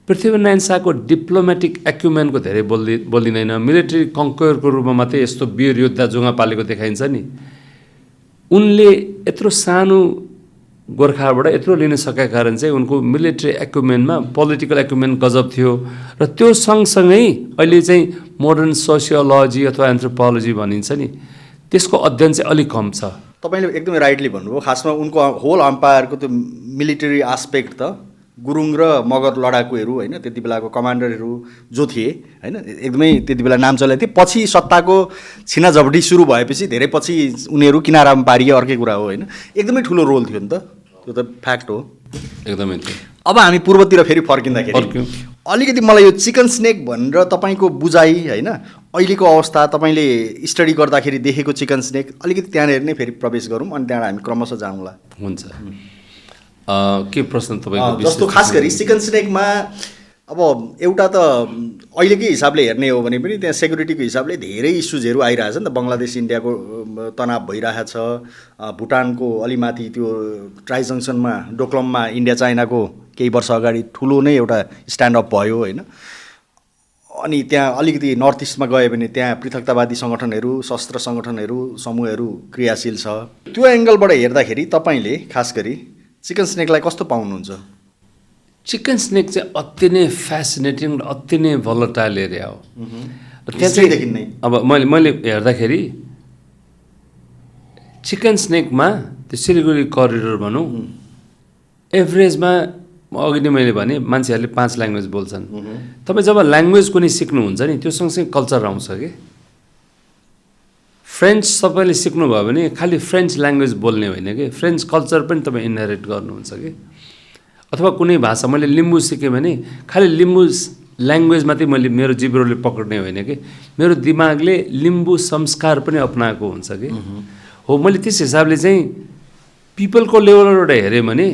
पृथ्वीनारायण शाहको डिप्लोमेटिक एक्युमेनको धेरै बोलिँदैन, मिलिट्री कङ्करको रूपमा मात्रै यस्तो वीर योद्धा जुङ्गा पालेको देखाइन्छ नि। उनले यत्रो सानो गोर्खाबाट यत्रो लिन सकेका कारण चाहिँ उनको मिलिट्री एक्युमेनमा पोलिटिकल एक्युमेन गजब थियो। र त्यो सँगसँगै अहिले चाहिँ मोडर्न सोसियोलोजी अथवा एन्थ्रोपोलोजी भनिन्छ नि, त्यसको अध्ययन चाहिँ अलिक कम छ। तपाईँले एकदमै राइटली भन्नुभयो। खासमा उनको होल अम्पायरको त्यो मिलिटरी आस्पेक्ट त गुरुङ र मगर लडाकुहरू होइन त्यति बेलाको कमान्डरहरू जो थिए होइन एकदमै त्यति बेला नाम चलेको थिए। पछि सत्ताको छिनाझपटी सुरु भएपछि धेरै पछि उनीहरू किनारामा पारिए अर्कै कुरा हो होइन। एकदमै ठुलो रोल थियो नि त, त्यो त फ्याक्ट हो। एकदमै अब हामी पूर्वतिर फेरि फर्किँदाखेरि फर्क्यौँ। अलिकति मलाई यो चिकन स्नेक भनेर तपाईँको बुझाइ होइन अहिलेको अवस्था तपाईँले स्टडी गर्दाखेरि देखेको चिकन स्नेक अलिकति त्यहाँनिर नै फेरि प्रवेश गरौँ अनि त्यहाँबाट हामी क्रमशः जाउँला। हुन्छ। के प्रश्न तपाईँको जस्तो खास गरी चिकन स्नेकमा अब एउटा त अहिलेकै हिसाबले हेर्ने हो भने पनि त्यहाँ सेक्युरिटीको हिसाबले धेरै इस्युजहरू आइरहेछ नि त। बङ्गलादेश इन्डियाको तनाव भइरहेछ, भुटानको अलिमाथि त्यो ट्राई जङ्सनमा डोक्लममा इन्डिया चाइनाको केही वर्ष अगाडि ठुलो नै एउटा स्ट्यान्ड अप भयो होइन। अनि त्यहाँ अलिकति नर्थ इस्टमा गयो भने त्यहाँ पृथकतावादी सङ्गठनहरू, शस्त्र सङ्गठनहरू, समूहहरू क्रियाशील छ। त्यो एङ्गलबाट हेर्दाखेरि तपाईँले खास गरी चिकन स्नेकलाई कस्तो पाउनुहुन्छ? चिकन स्नेक चाहिँ अति नै फेसिनेटिङ र अति नै भलटाइल एरिया हो। त्यहाँ हिस्ट्रीदेखि नै अब मैले हेर्दाखेरि चिकन स्नेकमा त्यो सिलगढी करिडोर भनौँ एभरेजमा अघि नै मैले भने मान्छेहरूले 5 ल्याङ्ग्वेज बोल्छन्। तपाईँ जब ल्याङ्ग्वेज कुनै सिक्नुहुन्छ नि त्यो सँगसँगै कल्चर आउँछ कि। फ्रेन्च सबैले सिक्नुभयो भने खालि फ्रेन्च ल्याङ्ग्वेज बोल्ने होइन कि, फ्रेन्च कल्चर पनि तपाईँ इनहेरिट गर्नुहुन्छ कि। अथवा कुनै भाषा मैले लिम्बू सिकेँ भने खालि लिम्बू ल्याङ्ग्वेज मात्रै मैले मेरो जिब्रोले पक्रिने होइन कि, मेरो दिमागले लिम्बू संस्कार पनि अपनाएको हुन्छ कि। हो मैले त्यस हिसाबले चाहिँ पिपलको लेभलबाट हेरेँ भने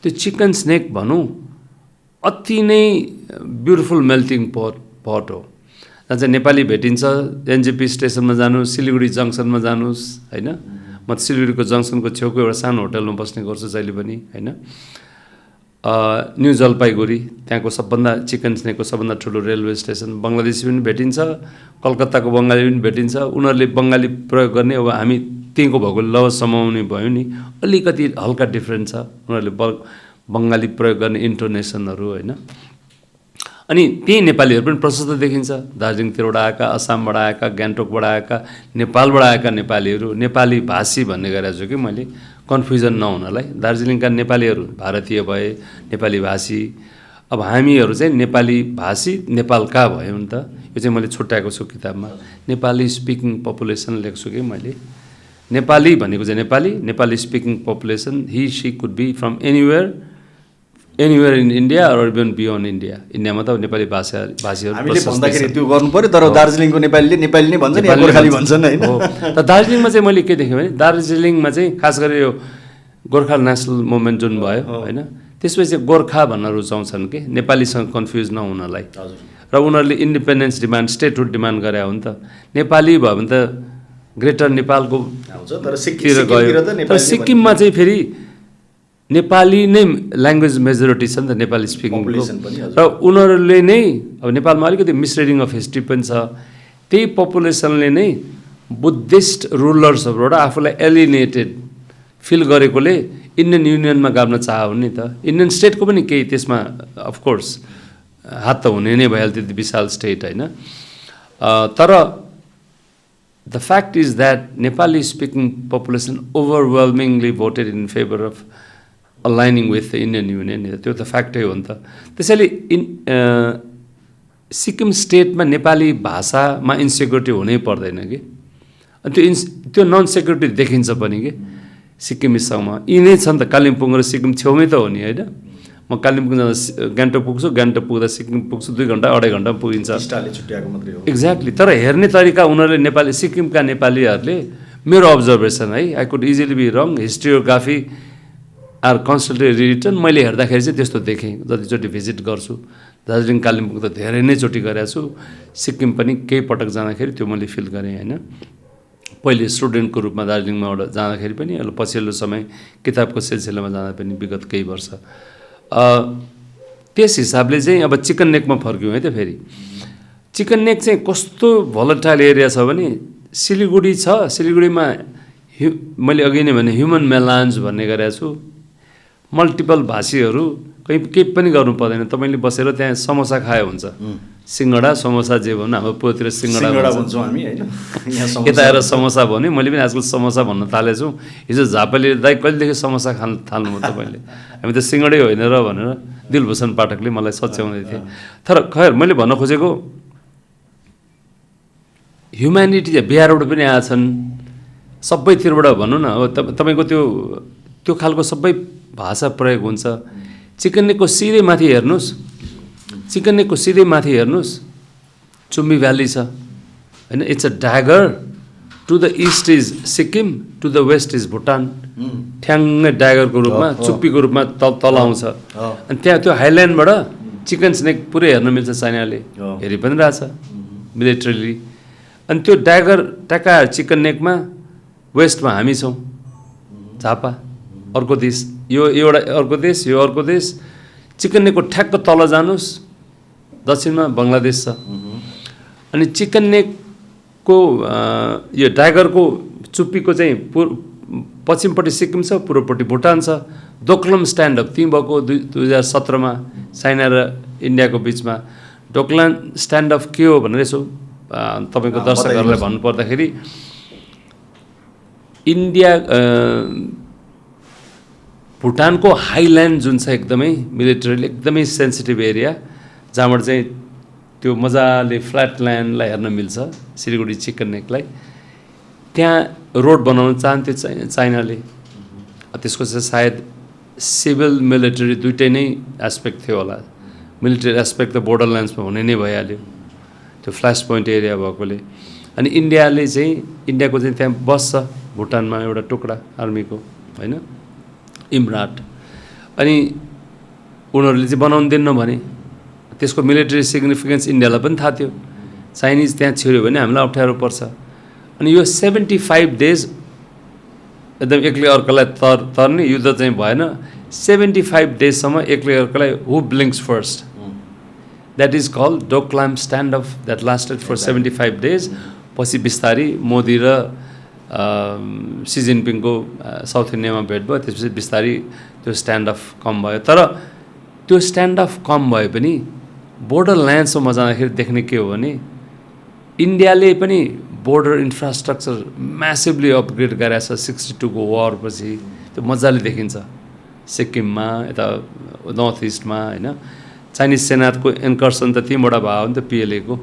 त्यो चिकन स्नेक भनौँ अति नै ब्युटिफुल मेल्टिङ पट हो। जहाँ चाहिँ नेपाली भेटिन्छ, एनजेपी स्टेसनमा जानुहोस्, सिलगढी जङ्सनमा जानुहोस् होइन। म सिलगढीको जङ्सनको छेउको एउटा सानो होटलमा बस्ने गर्छु जहिले पनि होइन। न्यू जलपाइगुडी त्यहाँको सबभन्दा चिकन स्नेकको सबभन्दा ठुलो रेलवे स्टेसन, बङ्गलादेशी पनि भेटिन्छ, कलकत्ताको बङ्गाली पनि भेटिन्छ। उनीहरूले बङ्गाली प्रयोग गर्ने, अब हामी त्यहीँको भएको लव समाउने भयो नि अलिकति हल्का डिफ्रेन्ट छ। उनीहरूले बङ्गाली प्रयोग गर्ने इन्टोनेसनहरू होइन। अनि त्यही नेपालीहरू पनि प्रशस्त देखिन्छ, दार्जिलिङतिरबाट आएका, असमबाट आएका, गान्तोकबाट आएका, नेपालबाट आएका नेपालीहरू, नेपाली भाषी भन्ने गरेको छु कि मैले कन्फ्युजन नहुनलाई। दार्जिलिङका नेपालीहरू भारतीय भए, नेपाली भाषी। अब हामीहरू चाहिँ नेपाली भाषी नेपालका भयौँ नि त। यो चाहिँ मैले छुट्याएको छु किताबमा, नेपाली स्पिकिङ पपुलेसन लेख्छु कि मैले। नेपाली भनेको चाहिँ Nepali speaking population, he she could be from anywhere in India or even beyond India. इन्डियामा त नेपाली भाषीहरू हामीले भन्दाखेरि त्यो गर्नु पर्यो, तर दार्जिलिङको नेपालीले नेपाली नै भन्छ नि, गोर्खाली भन्छन् होइन। त दार्जिलिङमा चाहिँ मैले के देखेँ भने दार्जिलिङमा चाहिँ खास गरी यो गोर्खा नेसनल मुभमेन्ट जुन भयो होइन, त्यसपछि गोर्खा भन्न रुचाउँछन् कि नेपालीसँग कन्फ्युज नहुनलाई। र उनीहरूले इन्डिपेन्डेन्स डिमान्ड, स्टेटहुड डिमान्ड गरे हो नि त। नेपाली भयो भने त ग्रेटर नेपालको तिर गयो, तर सिक्किममा चाहिँ फेरि नेपाली नै ल्याङ्ग्वेज मेजोरिटी छ नि त, नेपाली स्पिकिङ। र उनीहरूले नै अब नेपालमा अलिकति मिसरिडिङ अफ हिस्ट्री पनि छ। त्यही पपुलेसनले नै बुद्धिस्ट रुलर्सहरूबाट आफूलाई एलिनेटेड फिल गरेकोले इन्डियन युनियनमा गाड्न चाह्यो नि त। इन्डियन स्टेटको पनि केही त्यसमा अफकोर्स हात त हुने नै भइहाल्थ्यो, त्यति विशाल स्टेट होइन। तर the fact is that Nepali speaking population overwhelmingly voted in favour of aligning with the Indian union. त्यो त फ्याक्टै हो नि त। त्यसैले सिक्किम स्टेटमा नेपाली भाषामा इन्सेक्युरिटी हुनै पर्दैन कि। अनि त्यो नन सेक्युरिटी देखिन्छ पनि कि सिक्किमिसमा। यी नै छ नि त, कालिम्पोङ र सिक्किम छेउमै त हो नि होइन। म कालिम्पोङ जाँदा गान्तोक पुग्छु, गान्तोक पुग्दा सिक्किम पुग्छु, 2 घन्टा 2.5 घन्टामा पुगिन्छ। एक्ज्याक्टली। तर हेर्ने तरिका उनीहरूले नेपाली सिक्किमका नेपालीहरूले, मेरो अब्जर्भेसन है, I could easily be wrong, historiography are consulted return मैले हेर्दाखेरि चाहिँ त्यस्तो देखेँ जतिचोटि भिजिट गर्छु। दार्जिलिङ कालिम्पोङ त धेरै नै चोटि गरेको छु, सिक्किम पनि केही पटक जाँदाखेरि त्यो मैले फिल गरेँ होइन। पहिले स्टुडेन्टको रूपमा दार्जिलिङमा एउटा जाँदाखेरि पनि, अहिले पछिल्लो समय किताबको सिलसिलामा जाँदा पनि विगत केही वर्ष। त्यस हिसाबले चाहिँ अब चिकन नेकमा फर्क्यौँ है त। फेरि चिकन नेक चाहिँ कस्तो भलटाइल एरिया छ भने सिलगढी छ, सिलगढीमा मैले अघि नै भने ह्युमन मेलान्ज भन्ने गरेको छु। मल्टिपल भाषीहरू कहीँ केही पनि गर्नु पर्दैन, तपाईँले बसेर त्यहाँ समोसा खायो हुन्छ, सिङ्गडा समोसा जे भन्नु, हाम्रो पूर्वतिर सिङ्गडा भन्छौँ हामी होइन, यता आएर समोसा भन्यो। मैले पनि आजकल समोसा भन्न थालेको छु। हिजो झापाले दाइ कहिलेदेखि समोसा खान थाल्नुभयो तपाईँले, हामी त सिङ्गडै होइन र भनेर दिलभूषण पाठकले मलाई सच्याउँदै थिए। तर खैर मैले भन्न खोजेको ह्युम्यानिटी बिहारबाट पनि आएछन्, सबैतिरबाट भनौँ न। अब तपाईँको त्यो खालको सबै भाषा प्रयोग हुन्छ। चिकन नेकको सिधै माथि हेर्नुहोस्, चिकन नेकको सिधै माथि हेर्नुहोस्, चुम्बी भ्याली छ होइन। It's a dagger, to the east is Sikkim, to the west is Bhutan. ठ्याङ्गै ड्यागरको रूपमा चुप्पीको रूपमा तल आउँछ। अनि त्यहाँ त्यो हाइल्यान्डबाट चिकन स्नेक पुरै हेर्न मिल्छ। चाइनाले हेरि पनि रहेछ मिलिट्रीली। अनि त्यो ड्यागर ट्याक्का चिकन नेकमा वेस्टमा हामी छौँ, झापा अर्को देश, यो एउटा अर्को देश, यो अर्को देश। चिकन नेकको ठ्याक्क तल जानुहोस्, दक्षिणमा बङ्गलादेश छ। अनि चिकन नेकको यो ड्यागरको चुप्पीको चाहिँ पश्चिमपट्टि सिक्किम छ, पूर्वपट्टि भुटान छ। डोक्लाम स्ट्यान्ड अप त्यहीँ भएको 2017मा चाइना र इन्डियाको बिचमा। डोक्लाम स्ट्यान्ड अप के हो भनेर यसो तपाईँको दर्शकहरूलाई भन्नुपर्दाखेरि इन्डिया भुटानको हाइल्यान्ड जुन छ एकदमै मिलिटरीले एकदमै सेन्सिटिभ एरिया, जहाँबाट चाहिँ त्यो मजाले फ्ल्याट ल्यान्डलाई हेर्न मिल्छ सिलगढी चिकन नेकलाई। त्यहाँ रोड बनाउन चाहन्थ्यो चाइनाले। त्यसको चाहिँ सायद सिभिल मिलिटरी दुइटै नै एस्पेक्ट थियो होला। मिलिटरी एस्पेक्ट त बोर्डर ल्यान्ड्समा हुने नै भइहाल्यो त्यो फ्ल्यास पोइन्ट एरिया भएकोले। अनि इन्डियाले चाहिँ इन्डियाको चाहिँ त्यहाँ बस्छ भुटानमा एउटा टुक्रा आर्मीको होइन, इमराट। अनि उनीहरूले चाहिँ बनाउनु दिन्न भने त्यसको मिलिट्री सिग्निफिकेन्स इन्डियालाई पनि थाहा थियो। चाइनिज त्यहाँ छिर्यो भने हामीलाई अप्ठ्यारो पर्छ। अनि यो 75 डेज एकदम एक्लै अर्कालाई तर्ने युद्ध चाहिँ भएन। 75 डेजसम्म एक्लै अर्कालाई who blinks first, that is called Doklam standoff, that lasted for 75 days. पछि बिस्तारै मोदी र सी जिनपिङको साउथ इन्डियामा भेट भयो, त्यसपछि बिस्तारै त्यो स्ट्यान्ड अफ कम भयो। तर त्यो स्ट्यान्ड अफ कम भए पनि बोर्डर ल्यान्ड्समा जाँदाखेरि देख्ने के हो भने इन्डियाले पनि बोर्डर इन्फ्रास्ट्रक्चर म्यासिभली अपग्रेड गरेको छ 62 को वार पछि। त्यो मजाले देखिन्छ सिक्किममा, यता नर्थ इस्टमा होइन। चाइनिज सेनाको इन्कर्सन त त्यहीँबाट भयो नि त, पिएलए को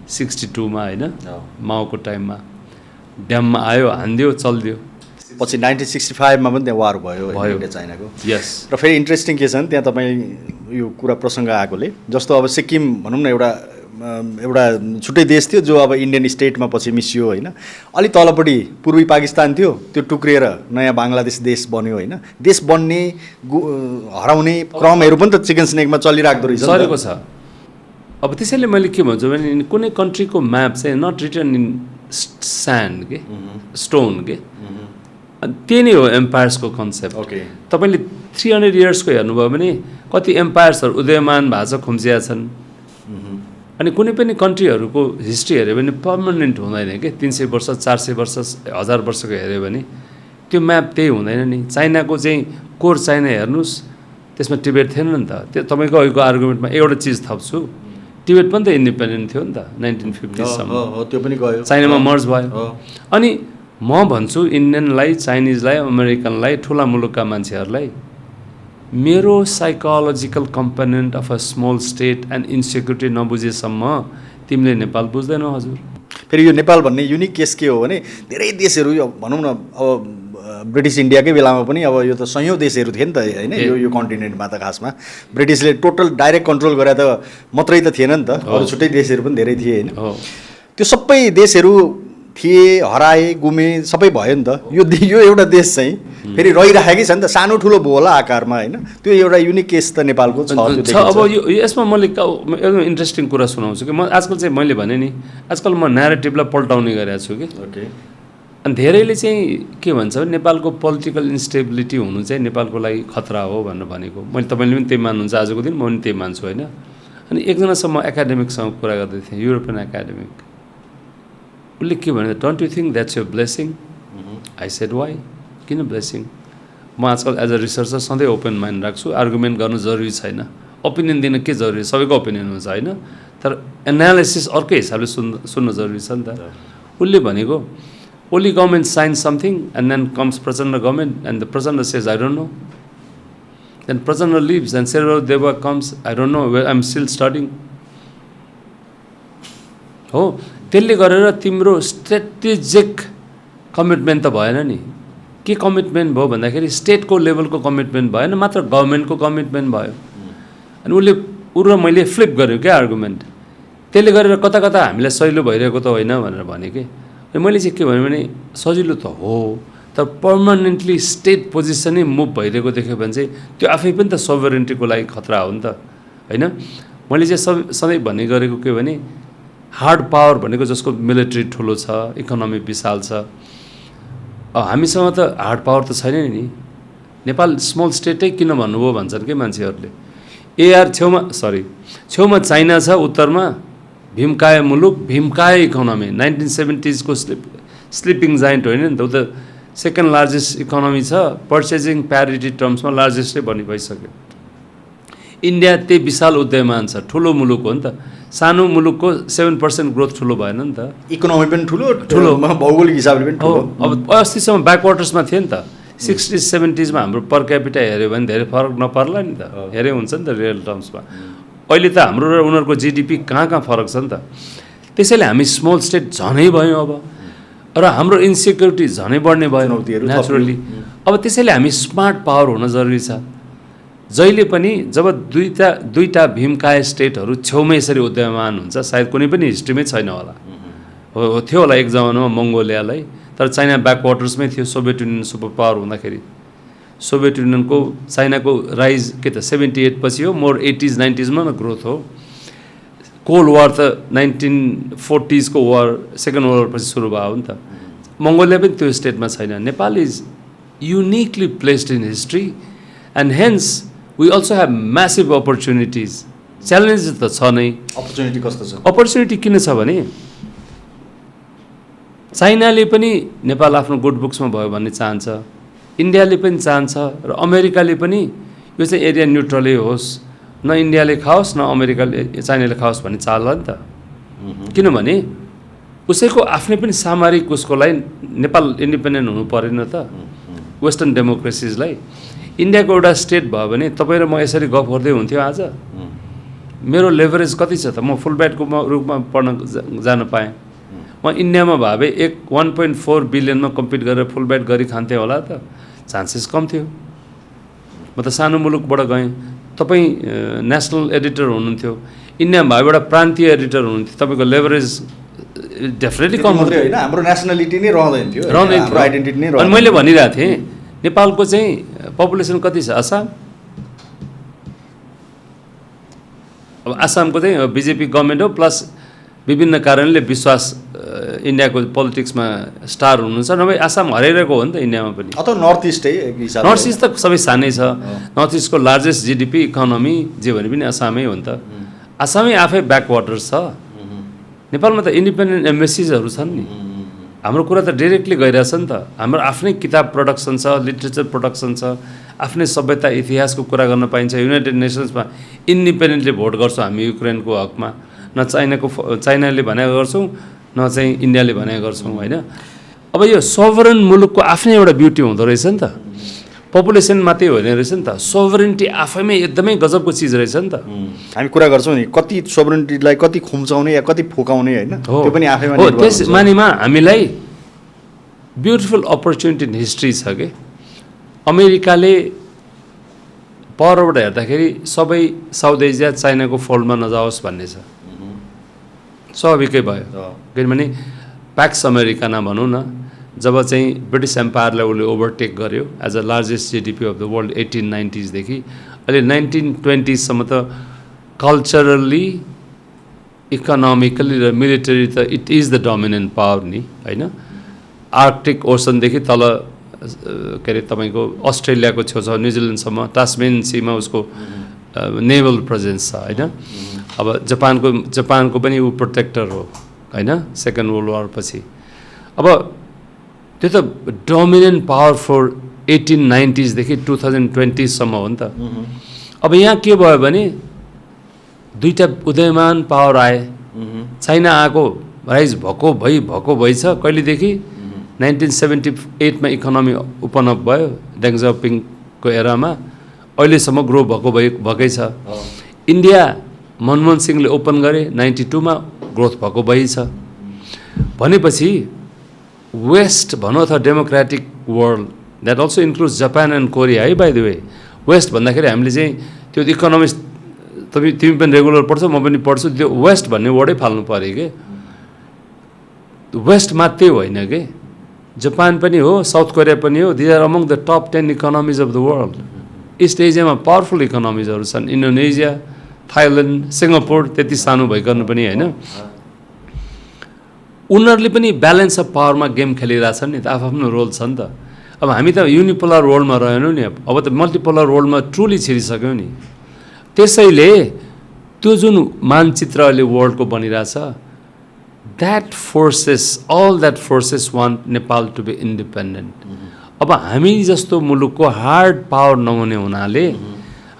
62मा होइन, माओको टाइममा ड्याममा आयो, हानिदियो, चलिदियो। पछि 1965मा पनि त्यहाँ वार भयो चाइनाको। यस। र फेरि इन्ट्रेस्टिङ के छ भने त्यहाँ तपाईँ यो कुरा प्रसङ्ग आएकोले, जस्तो अब सिक्किम भनौँ न एउटा छुट्टै देश थियो जो अब इन्डियन स्टेटमा पछि मिसियो होइन। अलि तलपट्टि पूर्वी पाकिस्तान थियो, त्यो टुक्रिएर नयाँ बङ्गलादेश देश बन्यो होइन। देश बन्ने हराउने क्रमहरू पनि त चिकन स्नेकमा चलिरहेको रहेछ, सरेको छ। अब त्यसैले मैले के भन्छु भने कुनै कन्ट्रीको म्याप चाहिँ नट रिटन इन स्यान्ड के, स्टोन के। अनि त्यही नै हो एम्पायर्सको कन्सेप्ट। तपाईँले 300 इयर्सको हेर्नुभयो भने कति एम्पायर्सहरू उदयमान भएको छ, खुम्चिया छन्। अनि कुनै पनि कन्ट्रीहरूको हिस्ट्री हेऱ्यो भने पर्मानेन्ट हुँदैन के, 300 वर्ष 400 वर्ष 1000 वर्षको हेऱ्यो भने त्यो म्याप त्यही हुँदैन नि। चाइनाको चाहिँ कोर चाइना हेर्नुहोस्, त्यसमा टिबेट थिएन नि त। त्यो तपाईँको अहिलेको आर्गुमेन्टमा एउटा चिज थप्छु, टिबेट पनि त इन्डिपेन्डेन्ट थियो नि त 1950सम्म, त्यो पनि गयो, चाइनामा मर्ज भयो। अनि म भन्छु इन्डियनलाई, चाइनिजलाई, अमेरिकनलाई, ठुला मुलुकका मान्छेहरूलाई, मेरो psychological component of a small state and insecurity नबुझेसम्म तिमीले नेपाल बुझ्दैनौ हजुर। फेरि यो नेपाल भन्ने युनिक केस के हो भने धेरै देशहरू भनौँ न अब ब्रिटिस इन्डियाकै बेलामा पनि अब यो त सयौँ देशहरू थिए नि त होइन, यो कन्टिनेन्टमा त खासमा ब्रिटिसले टोटल डाइरेक्ट कन्ट्रोल गरे त मात्रै त थिएन नि त, अरू छुट्टै देशहरू पनि धेरै थिए होइन। त्यो सबै देशहरू थिए, हराए, गुमे, सबै भयो नि त। यो एउटा देश चाहिँ फेरि रहिराखेकै छ नि त, सानो ठुलो भयो होला आकारमा होइन। त्यो एउटा युनिक केस त नेपालको छ। अब यसमा मैले एकदम इन्ट्रेस्टिङ कुरा सुनाउँछु कि म आजकल चाहिँ मैले भने नि, आजकल म न्यारेटिभलाई पल्टाउने गरेको छु कि। अनि धेरैले चाहिँ के भन्छ भने नेपालको पोलिटिकल इन्स्टेबिलिटी हुनु चाहिँ नेपालको लागि खतरा हो भनेर भनेको। मैले तपाईँले पनि त्यही मान्नुहुन्छ आजको दिन, म पनि त्यही मान्छु होइन। अनि एकजनासँग म एकाडेमिकसँग कुरा गर्दै थिएँ, युरोपियन एकाडेमिक। उसले के भने, don't you think that's your blessing? I said why, किन ब्लेसिङ? म आजकल एज अ रिसर्चर सधैँ ओपन माइन्ड राख्छु, आर्गुमेन्ट गर्नु जरुरी छैन, ओपिनियन दिन के जरुरी, सबैको ओपिनियन हुन्छ होइन, तर एनालिसिस अर्कै हिसाबले सुन्न जरुरी छ नि त। उसले भनेको, only government sign something and then comes Prachanda government and the Prachanda says I don't know, then Prachanda leaves and Sherbahadur Deuba comes, I don't know, I am still studying. हो, त्यसले गरेर तिम्रो स्ट्रेटेजिक कमिटमेन्ट त भएन नि। के कमिटमेन्ट भयो भन्दाखेरि स्टेटको लेभलको कमिटमेन्ट भएन, मात्र गभर्मेन्टको कमिटमेन्ट भयो। अनि ऊ र मैले फ्लिप गऱ्यो क्या आर्गुमेन्ट। त्यसले गरेर कता कता हामीलाई सजिलो भइरहेको त होइन भनेर भने कि मैले चाहिँ के भने सजिलो त हो, तर पर्मानेन्टली स्टेट पोजिसनै मुभ भइरहेको देख्यो भने चाहिँ त्यो आफै पनि त सोभरेन्टीको लागि खतरा हो नि त होइन। मैले चाहिँ सधैँ भन्ने गरेको के भने हार्ड पावर भनेको जसको मिलिट्री ठुलो छ, इकोनोमी विशाल छ, हामीसँग त हार्ड पावर त छैन नि। नेपाल स्मल स्टेटै किन भन्नुभयो भन्छन् कि मान्छेहरूले। छेउमा चाइना छ, उत्तरमा भीमकाय मुलुक, भीमकाय इकोनोमी, 1970s को स्लिपिङ जाइन्ट होइन नि त, ऊ त सेकेन्ड लार्जेस्ट इकोनोमी छ, पर्चेजिङ प्यारिटी टर्म्समा लार्जेस्टै बनी भइसक्यो। इन्डिया त्यही विशाल उदयमान छ, ठुलो मुलुक हो नि त। सानो मुलुकको 7% ग्रोथ ठुलो भएन नि त। इकोनोमी पनि ठुलो भौगोलिक हिसाबले पनि ठुलो। अब अस्तिसम्म ब्याकवाटर्समा थियो नि त। 60s 70s मा हाम्रो पर क्यापिटा हेऱ्यो भने धेरै फरक नपर्ला नि त, हेऱ्यो हुन्छ नि त रियल टर्म्समा। अहिले त हाम्रो र उनीहरूको जिडिपी कहाँ फरक छ नि त। त्यसैले हामी स्मल स्टेट झनै भयौँ अब, र हाम्रो इन्सेक्युरिटी झनै बढ्ने भयो नेचुरली। अब त्यसैले हामी स्मार्ट पावर हुन जरुरी छ। जहिले पनि जब दुईटा भीमकाय स्टेटहरू छेउमै यसरी उदयमान हुन्छ, सायद कुनै पनि हिस्ट्रीमै छैन होला, हो थियो होला एक जमानामा मङ्गोलियालाई, तर चाइना ब्याकवाटर्समै थियो। सोभियत युनियन सुपर पावर हुँदाखेरि सोभियत युनियनको चाइनाको राइज के त 78 पछि हो, मोर 80s 90s मा ग्रोथ हो। कोल्ड वार त 1940s को वार, सेकेन्ड वर्ल्ड वार पछि सुरु भयो हो नि त। मङ्गोलिया पनि त्यो स्टेटमा छैन। Nepal is uniquely placed in history and hence we also have massive opportunities. Challenge त छ नै। अपर्च्युनिटी कस्तो छ? अपर्च्युनिटी किन छ भने चाइनाले पनि नेपाल आफ्नो गुड बुक्समा भयो भन्ने चाहन्छ, इन्डियाले पनि चाहन्छ, र अमेरिकाले पनि यो चाहिँ एरिया न्युट्रलै होस्, न इन्डियाले खाओस् न चाइनाले खाओस् भन्ने चाहला नि त। किनभने उसैको आफ्नै पनि सामरिक उसको लागि नेपाल इन्डिपेन्डेन्ट हुनु परेन त वेस्टर्न डेमोक्रेसिजलाई। इन्डियाको एउटा स्टेट भयो भने तपाईँ र म यसरी गफ गर्दै हुन्थ्यो आज। मेरो लेभरेज कति छ त, म फुल ब्राइटको रूपमा पढ्न जान पाएँ। म इन्डियामा भए 1.4 बिलियनमा कम्पिट गरेर फुल ब्राइट गरी खान्थेँ होला त, चान्सेस कम थियो। म त सानो मुलुकबाट गएँ, तपाईँ नेसनल एडिटर हुनुहुन्थ्यो, इन्डियामा भए एउटा प्रान्तीय एडिटर हुनुहुन्थ्यो, तपाईँको लेभरेज डेफिनेटली कम मात्रै होइन, हाम्रो नेसनलिटी नै रहँदैन थियो, आइडेन्टिटी नै रहँदैन। अनि मैले भनिरहेको थिएँ नेपालको चाहिँ पपुलेसन कति छ? आसाम, अब आसामको चाहिँ बिजेपी गभर्मेन्ट हो, प्लस विभिन्न कारणले विश्वास इन्डियाको पोलिटिक्समा स्टार हुनुहुन्छ, नभए आसाम हराइरहेको हो नि त इन्डियामा पनि। अथवा नर्थ इस्टै हिसाबले, नर्थ इस्ट त सबै सानै छ। नर्थ इस्टको लार्जेस्ट जिडिपी इकोनोमी जे भने पनि आसामै हो नि त। आसामै आफै ब्याकवाटर्स छ। नेपालमा त इन्डिपेन्डेन्ट एम्बेसिजहरू छन् नि। हाम्रो कुरा त डाइरेक्टली गइरहेछ नि त। हाम्रो आफ्नै किताब प्रोडक्सन छ, लिट्रेचर प्रोडक्सन छ, आफ्नै सभ्यता इतिहासको कुरा गर्न पाइन्छ। युनाइटेड नेसन्समा इन्डिपेन्डेन्टली भोट गर्छौँ हामी युक्रेनको हकमा, न चाइनाले भनेको गर्छौँ न चाहिँ इन्डियाले भनेको गर्छौँ होइन। अब यो सोभरेन मुलुकको आफ्नै एउटा ब्युटी हुँदो रहेछ नि त। पपुलेसन मात्रै होइन रहेछ नि त, सोभरेन्टी आफैमै एकदमै गजबको चिज रहेछ नि त। हामी कुरा गर्छौँ नि कति सोभरेन्टीलाई कति खुम्चाउने या कति फुकाउने होइन, त्यो पनि आफैमा हो। त्यस मानिमा हामीलाई ब्युटिफुल अपर्च्युनिटी इन हिस्ट्री छ कि अमेरिकाले परबाट हेर्दाखेरि सबै साउथ एसिया चाइनाको फोल्डमा नजाओस् भन्ने छ। स्वाभाविकै भयो, किनभने प्याक्स अमेरिकाना भनौँ न, जब चाहिँ ब्रिटिस एम्पायरलाई उसले ओभरटेक गर्यो as a largest GDP of the world 1890s देखि अहिले 1920s सम्म त कल्चरली, इकोनोमिकली र मिलिटरी त it is the dominant power नि होइन। आर्कटिक ओसनदेखि तल के अरे तपाईँको अस्ट्रेलियाको छेउछाउ न्युजिल्यान्डसम्म, टास्मेन सीमा उसको नेभल प्रेजेन्स छ होइन। अब जापानको पनि ऊ प्रोटेक्टर हो होइन सेकेन्ड वर्ल्ड वार पछि। अब त्यो त डोमिनेन्ट पावर फर 1890s देखि 2020 सम्म हो नि त। अब यहाँ के भयो भने दुईटा उदयमान पावर आए। चाइना आएको राइज भएको भइ छ कहिलेदेखि 1978 मा इकोनोमी ओपन अप भयो डेङ जाओपिङको एरामा, अहिलेसम्म ग्रो भएकै छ। इन्डिया मनमोहन सिंहले ओपन गरे 92 मा, ग्रोथ भएको भइ छ। भनेपछि वेस्ट भनौँ अथवा democratic world that also includes Japan and Korea है बाई द वे। वेस्ट भन्दाखेरि हामीले चाहिँ त्यो इकोनोमिक्स तिमी पनि रेगुलर पढ्छौ म पनि पढ्छु, त्यो वेस्ट भन्ने वर्डै फाल्नु पऱ्यो कि। वेस्ट मात्रै होइन कि, जापान पनि हो, साउथ कोरिया पनि हो, these are among the top 10 economies of the world. East एसियामा पावरफुल इकोनोमिजहरू छन्, इन्डोनेसिया, थाइल्यान्ड, सिङ्गापुर त्यति सानो भइकन पनि होइन। उनीहरूले पनि ब्यालेन्स अफ पावरमा गेम खेलिरहेछन् नि त, आफ्नो रोल छ नि त। अब हामी त युनिपोलर वर्ल्डमा रहेनौँ नि, अब त मल्टिपोलर वर्ल्डमा ट्रुली छिरिसक्यौँ नि। त्यसैले त्यो जुन मानचित्र अहिले वर्ल्डको बनिरहेछ, all that forces want Nepal to be independent. अब हामी जस्तो मुलुकको हार्ड पावर नहुने हुनाले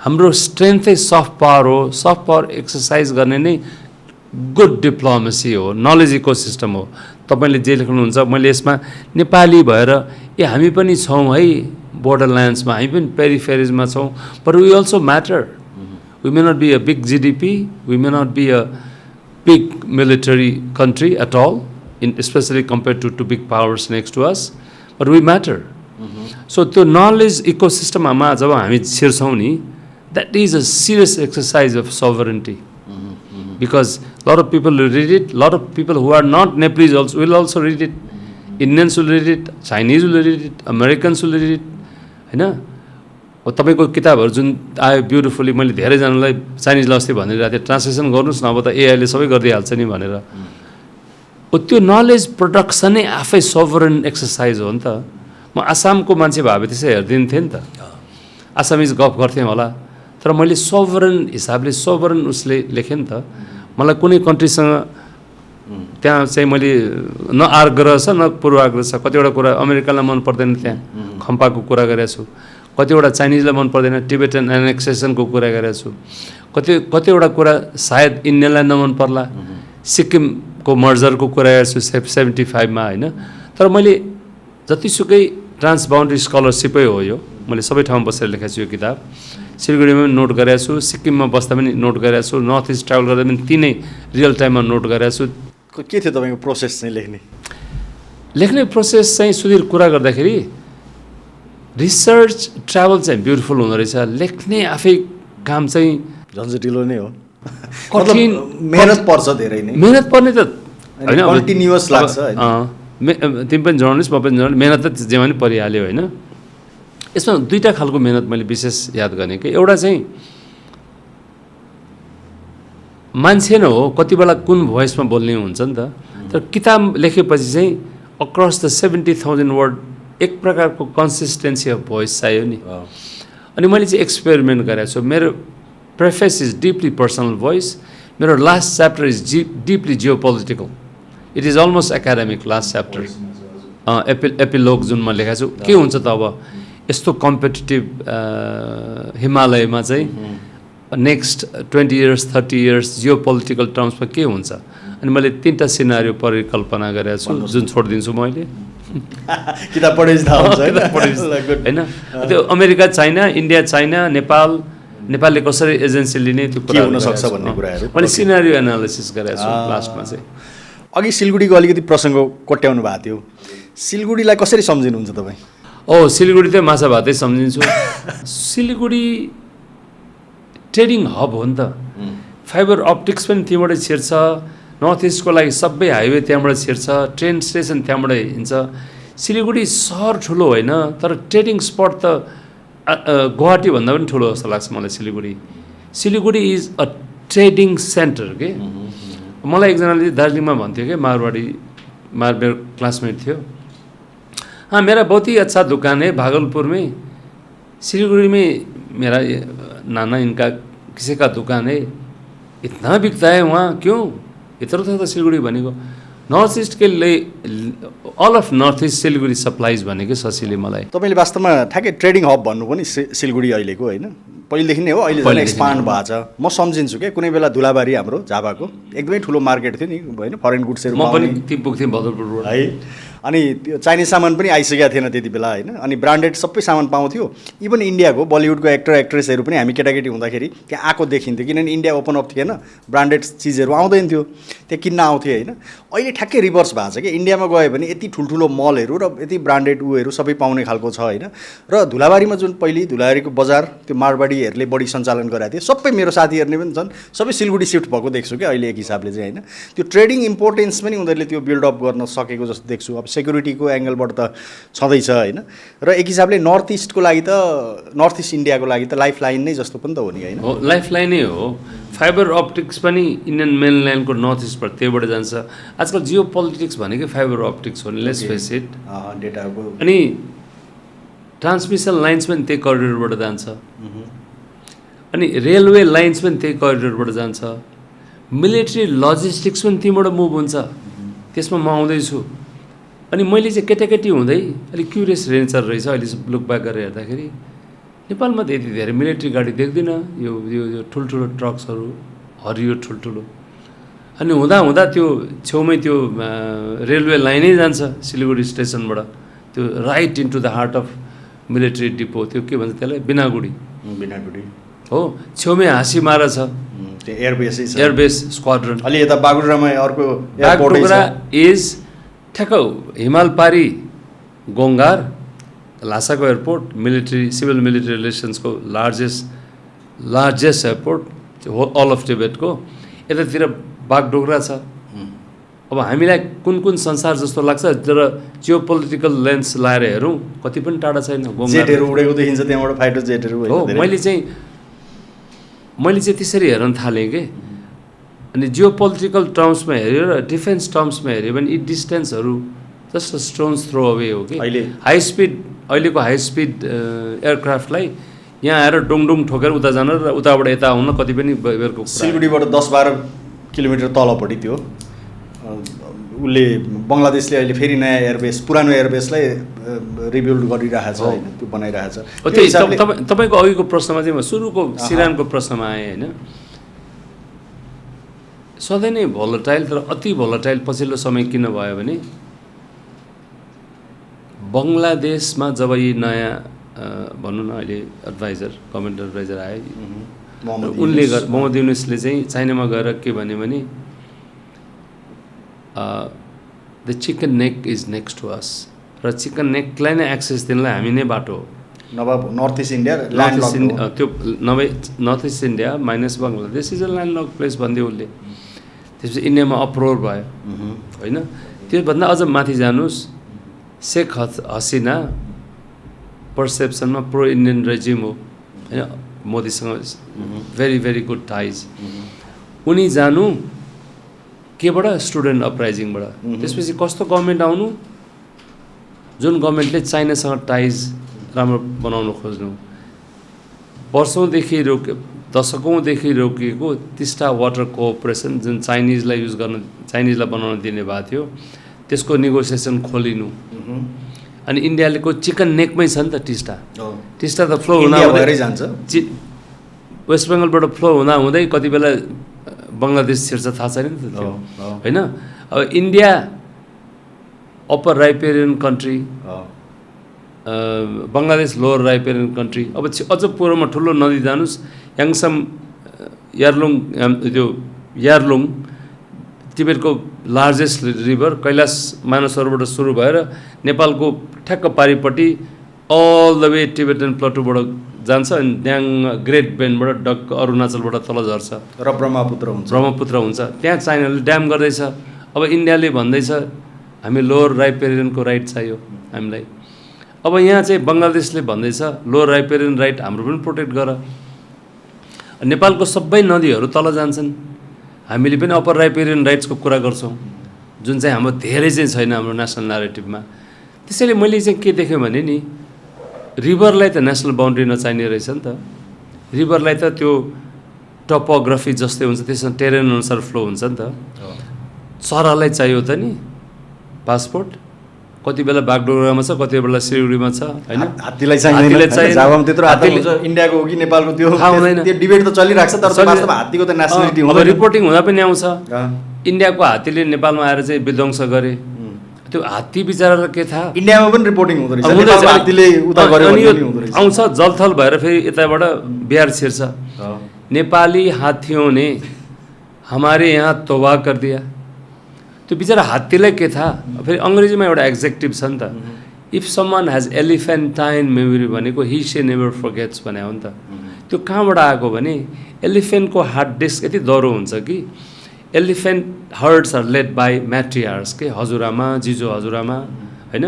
हाम्रो स्ट्रेन्थै सफ्ट पावर हो। सफ्ट पावर एक्सर्साइज गर्ने नै गुड डिप्लोमेसी हो, नलेज इकोसिस्टम हो। तपाईँले जे लेख्नुहुन्छ मैले यसमा नेपाली भएर हामी पनि छौँ है बोर्डर ल्यान्ड्समा, हामी पनि पेरिफेरिजमा छौँ, but we also matter. We may not be a big GDP, we may not be a big military country at all, especially compared to big powers next to us, but we matter. So the knowledge ecosystem ma jab hami chhirsau ni, that is a serious exercise of sovereignty. Because a lot of people will read it, a lot of people who are not Nepalese will also read it. Indians will read it, Chinese will read it, Americans will read it, हैन। अब तपाईँको किताबहरू जुन आयो beautifully, मैले धेरैजनालाई चाइनिजलाई अस्ति भनिरहेको थिएँ ट्रान्सलेसन गर्नुहोस् न, अब त एआईले सबै गरिदिइहाल्छ नि भनेर। त्यो नलेज प्रडक्सनै आफै सोभरेन एक्सर्साइज हो नि त। म आसामको मान्छे भए त्यसै हेरिदिन्थेँ नि त, आसामिज गफ गर्थेँ होला, तर मैले सोभरेन हिसाबले सोभरेन उसले लेखेँ नि त। मलाई कुनै कन्ट्रीसँग त्यहाँ चाहिँ मैले न आग्रह छ न पूर्वाग्रह छ। कतिवटा कुरा अमेरिकालाई मन पर्दैन, त्यहाँ खम्पाको कुरा गरेको छु। कतिवटा चाइनिजलाई मन पर्दैन, टिबेटन एनेक्सेसनको कुरा गरेको छु। कतिवटा कुरा सायद इन्डियनलाई नमन पर्ला, सिक्किमको मर्जरको कुरा गरेको छु 75 होइन। तर मैले जतिसुकै ट्रान्स बाउन्ड्री स्कलरसिपै हो यो, मैले सबै ठाउँमा बसेर लेखेको छु यो किताब। सिलगढीमा पनि नोट गरेको छु, सिक्किममा बस्दा पनि नोट गरेको छु, नर्थ इस्ट ट्राभल गर्दा पनि तिनै रियल टाइममा नोट गरेको छु। के थियो तपाईँको प्रोसेस चाहिँ लेख्ने प्रोसेस चाहिँ सुधीर कुरा गर्दाखेरि रिसर्च ट्राभल चाहिँ ब्युटिफुल हुँदो रहेछ, लेख्ने आफै काम चाहिँ झन्झटिलो नै हो, कठिन, मेहनत पर्छ धेरै नै। मेहनत पर्ने त होइन, कन्टिन्युअस लाग्छ। तिमी पनि जर्नलिस्ट, म पनि जर्नलिस्ट, मेहनत त जेमा पनि परिहाल्यो होइन। यसमा दुईवटा खालको मेहनत मैले विशेष याद गर्ने कि एउटा चाहिँ मान्छे न हो, कति बेला कुन भोइसमा बोल्ने हुन्छ नि त। तर किताब लेखेपछि चाहिँ अक्रस द 70,000 वर्ड एक प्रकारको कन्सिस्टेन्सी अफ भोइस चाहियो नि। अनि मैले चाहिँ एक्सपेरिमेन्ट गरेको छु। मेरो preface is deeply personal voice, मेरो last chapter is deeply geopolitical, it is almost academic last chapter. Epilogue जुन म लेखाएको छु, के हुन्छ त अब यस्तो कम्पिटिटिभ हिमालयमा चाहिँ next 20 years 30 years geopolitical टर्म्समा के हुन्छ। अनि मैले 3टा सिनारियो परिकल्पना गरेको छु, जुन छोडिदिन्छु मैले। किताब पढेपछि थाहा हुन्छ होइन। त्यो अमेरिका, चाइना, इन्डिया, चाइना, नेपालले कसरी एजेन्सी लिने, त्यो के हुन सक्छ भन्ने कुराहरू मैले सिनारियो एनालिसिस गरेको छु लास्टमा चाहिँ। अघि सिलगढीको अलिकति प्रसङ्ग कोट्याउनु भएको थियो, सिलगढीलाई कसरी सम्झिनुहुन्छ तपाईँ? सिलगढी त माछा भातै सम्झिन्छु। सिलगढी ट्रेडिङ हब हो नि त, फाइबर अप्टिक्स पनि त्यहीँबाटै छिर्छ, नर्थ इस्टको लागि सबै हाइवे त्यहाँबाट छिर्छ, ट्रेन स्टेसन त्यहाँबाट हिँड्छ। सिलगढी सहर ठुलो होइन, तर ट्रेडिङ स्पट त गुवाहाटीभन्दा पनि ठुलो जस्तो लाग्छ मलाई Siliguri. Siliguri is a trading centre के। मलाई एकजनाले दार्जिलिङमा भन्थ्यो कि मारवाडी, मेरो क्लासमेट थियो, हाँ मेरा बहुत ही अच्छा दुकान है भागलपुर में, सिलगुड़ी में मेरा नाना इनका किसी का दुकान है, इतना बिकता है वहाँ, क्यों यत्रो त सिलगढी भनेको। नर्थ इस्ट के all of North East Siliguri supplies भनेको ससिले मलाई। तपाईँले वास्तवमा ठ्याक्कै ट्रेडिङ हब भन्नु पनि सिलगढी अहिलेको होइन, पहिलेदेखि नै हो, अहिले झन् एक्सपान्ड भएको छ। म सम्झिन्छु क्या, कुनै बेला धुलाबारी हाम्रो झापाको एकदमै ठुलो मार्केट थियो नि होइन, फरेन गुड्सहरू म पनि पुग्थेँ भदलपुर रोड है। अनि त्यो चाइनिज सामान पनि आइसकेको थिएन त्यति बेला होइन, अनि ब्रान्डेड सबै सामान पाउँथ्यो। इभन इन्डियाको बलिउडको एक्टर एक्ट्रेसहरू पनि हामी केटाकेटी हुँदाखेरि त्यहाँ आएको देखिन्थ्यो, किनभने इन्डिया ओपन अप थिएन, ब्रान्डेड चिजहरू आउँदैन थियो, त्यहाँ किन्न आउँथ्यो होइन। अहिले ठ्याक्कै रिभर्स भएको छ कि इन्डियामा गयो भने यति ठुल्ठुलो मलहरू र यति ब्रान्डेड उयोहरू सबै पाउने खालको छ होइन। र धुलाबारीमा जुन पहिले धुलाबारीको बजार त्यो मारवाडीहरूले बढी सञ्चालन गराएको थियो, सबै मेरो साथीहरूले पनि छन् सबै सिलगढी सिफ्ट भएको देख्छु क्या अहिले एक हिसाबले चाहिँ होइन। त्यो ट्रेडिङ इम्पोर्टेन्स पनि उनीहरूले त्यो बिल्डअप गर्न सकेको जस्तो देख्छु। अब सेक्युरिटीको एङ्गलबाट त छँदैछ होइन, र एक हिसाबले नर्थ इस्टको लागि त नर्थ इस्ट इन्डियाको लागि त लाइफ लाइन नै जस्तो पनि त हो नि होइन। हो, लाइफ लाइनै हो। फाइबर अप्टिक्स पनि इन्डियन मेनल्यान्डको नर्थ इस्टबाट त्यहीबाट जान्छ। आजकल जियो पोलिटिक्स भनेकै फाइबर अप्टिक्स हो नि, लेट्स फेस इट। डेटाको अनि ट्रान्समिसन लाइन्स पनि त्यही करिडोरबाट जान्छ, अनि रेलवे लाइन्स पनि त्यही करिडोरबाट जान्छ, मिलिट्री लजिस्टिक्स पनि त्यहीँबाट मुभ हुन्छ। त्यसमा म आउँदैछु। अनि मैले चाहिँ केटाकेटी हुँदै अलिक क्युरियस रेन्चर रहेछ अहिले लुक ब्याक गरेर हेर्दाखेरि, नेपालमा त यति धेरै मिलिट्री गाडी देख्दिनँ, यो यो यो ठुल्ठुलो ट्रक्सहरू हरियो ठुल्ठुलो। अनि हुँदा हुँदा त्यो छेउमै त्यो रेलवे लाइनै जान्छ सिलगढी स्टेसनबाट, त्यो right into the heart of military depot, त्यो के भन्छ त्यसलाई, बिनागुडी हो, छेउमै हाँसीमारा छ, त्यो एयरबेसै छ, एयरबेस स्क्वाड्रन। अलि यता बागडोग्रामा अर्को बागडोग्रा इज ठ्याक्क हिमाल पारी गोङ्गार ल्हासाको एयरपोर्ट, मिलिट्री सिभिल मिलिट्री रिलेसन्सको लार्जेस्ट एयरपोर्ट अल अफ टिबेटको। यतातिर बागडोग्रा छ। अब हामीलाई कुन कुन संसार जस्तो लाग्छ, तर जियो पोलिटिकल लेन्स लाएर हेरौँ कति पनि टाढा छैन। जेटहरू उडेको देखिन्छ त्यहाँबाट, फाइटर जेटहरू हो। मैले चाहिँ त्यसरी हेर्न थालेँ कि। अनि जियो पोलिटिकल टर्म्समा हेऱ्यो र डिफेन्स टर्म्समा हेऱ्यो भने यी डिस्टेन्सहरू जस्ट स्टोन्स थ्रो अवे हो कि। अहिलेको हाई स्पिड एयरक्राफ्टलाई यहाँ आएर डुङडुङ ठोकेर उता जान र उताबाट यता आउन कति पनि बेरको। सिलगढीबाट 10-12 किलोमिटर तलपट्टि त्यो उसले बङ्गलादेशले अहिले फेरि नयाँ एयरबेस, पुरानो एयरबेसलाई रिबिल्ड गरिरहेको छ होइन, त्यो बनाइरहेको छ। तपाईँको अघिको प्रश्नमा चाहिँ म सुरुको सिरानको प्रश्नमा आएँ होइन। सधैँ नै भोलटाइल, तर अति भोलटाइल पछिल्लो समय किन भयो भने बङ्गलादेशमा जब यी नयाँ भनौँ न अहिले एडभाइजर, गभर्मेन्ट एडभाइजर आयो, उनले मोहम्मद युनुसले चाहिँ चाइनामा गएर के भन्यो भने the chicken neck is next to us, र चिकन नेकलाई नै एक्सेस दिनलाई हामी नै बाटो हो। नभए नर्थ इस्ट इन्डिया त्यो नभए north east India minus Bangladesh is a land lock place भन्दै उसले। त्यसपछि इन्डियामा अप्रोर भयो होइन। त्योभन्दा अझ माथि जानुहोस्, शेख हसिना पर्सेप्सनमा प्रो इन्डियन रेजिम हो होइन, मोदीसँग भेरी भेरी गुड टाइज। उनी जानु केबाट, स्टुडेन्ट अपराइजिङबाट। त्यसपछि कस्तो गभर्मेन्ट आउनु, जुन गभर्मेन्टले चाइनासँग टाइज राम्रो बनाउन खोज्नु। वर्षौँदेखि दशकौँदेखि रोकिएको टिस्टा वाटर कोअपरेसन जुन चाइनिजलाई बनाउन दिने भएको थियो, त्यसको नेगोसिएसन खोलिनु। अनि इन्डियाको चिकन नेकमै छ नि त टिस्टा त फ्लो हुँदा जान्छ, वेस्ट बेङ्गलबाट फ्लो हुँदा हुँदै कति बेला बङ्गलादेश छिर्छ थाहा छैन नि त त्यो होइन। अब India upper riparian country, Bangladesh lower riparian country. अब अझ पूर्वमा ठुलो नदी जानुहोस्, याङसम यार्लुङ तिब्बतको लार्जेस्ट रिभर, कैलाश मानसरोवरबाट सुरु भएर नेपालको ठ्याक्क पारिपट्टि अल द वे टिबेटन प्लेटोबाट जान्छ, अनि ड्याङ ग्रेट बेन्डबाट डक्क अरुणाचलबाट तल झर्छ र ब्रह्मपुत्र हुन्छ। त्यहाँ चाइनाले ड्याम गर्दैछ। अब इन्डियाले भन्दैछ हामी लोवर राइपेरियनको राइट चाहियो हामीलाई। अब यहाँ चाहिँ बङ्गलादेशले भन्दैछ लोवर राइपेरियन राइट हाम्रो पनि प्रोटेक्ट गर। नेपालको सबै नदीहरू तल जान्छन्, हामीले पनि अप्पर राइपेरियन राइट्सको कुरा गर्छौँ, जुन चाहिँ हाम्रो धेरै चाहिँ छैन हाम्रो नेसनल न्यारेटिभमा। त्यसैले मैले चाहिँ के देखेँ भने नि, रिभरलाई त नेसनल बााउन्ड्री नचाहिने रहेछ नि त। रिभरलाई त त्यो टपोग्राफी जस्तै हुन्छ, त्यसमा टेरेन अनुसार फ्लो हुन्छ नि त। चरालाई चाहियो त नि पासपोर्ट, कति बेला बागडोग्रामा छ, कति बेला सिलगढीमा छ होइन। हात्तीलाई चाहिँदैन, त्यत्रो हात्ती हुन्छ इन्डियाको हो कि नेपालको त्यो थाहा हुँदैन। त्यो डिबेट त चलिरहेको छ, तर वास्तवमा हात्तीको त नेसनलिटी हुँदैन। रिपोर्टिङ हुँदा पनि आउँछ इन्डियाको हात्तीले नेपालमा आएर चाहिँ विध्वंस गरे, त्यो हात्ती बिचरा के थाहा इन्डियामा पनि रिपोर्टिङ हुँदो रहेछ हुँदैछ। नेपालमा हात्तीले उता गर्यो अनि भन्ने यो पनि हुँदो रहेछ आउँछ जलथल भएर फेरि यताबाट बिहार छिर्छ नेपाली हात्तीयों ने हमारे यहाँ तोबा कर दिया त्यो बिचरा हात्तीलाई के थाहा फेरि अङ्ग्रेजीमा एउटा एक्जेक्टिभ छ नि त इफ समन हेज एलिफेन्टाइन मेमोरी भनेको हि से नेभर फर्गेट्स भने हो नि त त्यो कहाँबाट आएको भने एलिफेन्टको हार्ड डिस्क यति दह्रो हुन्छ कि elephant herds are led by matriarchs के हजुरआमा जिजो हजुरआमा होइन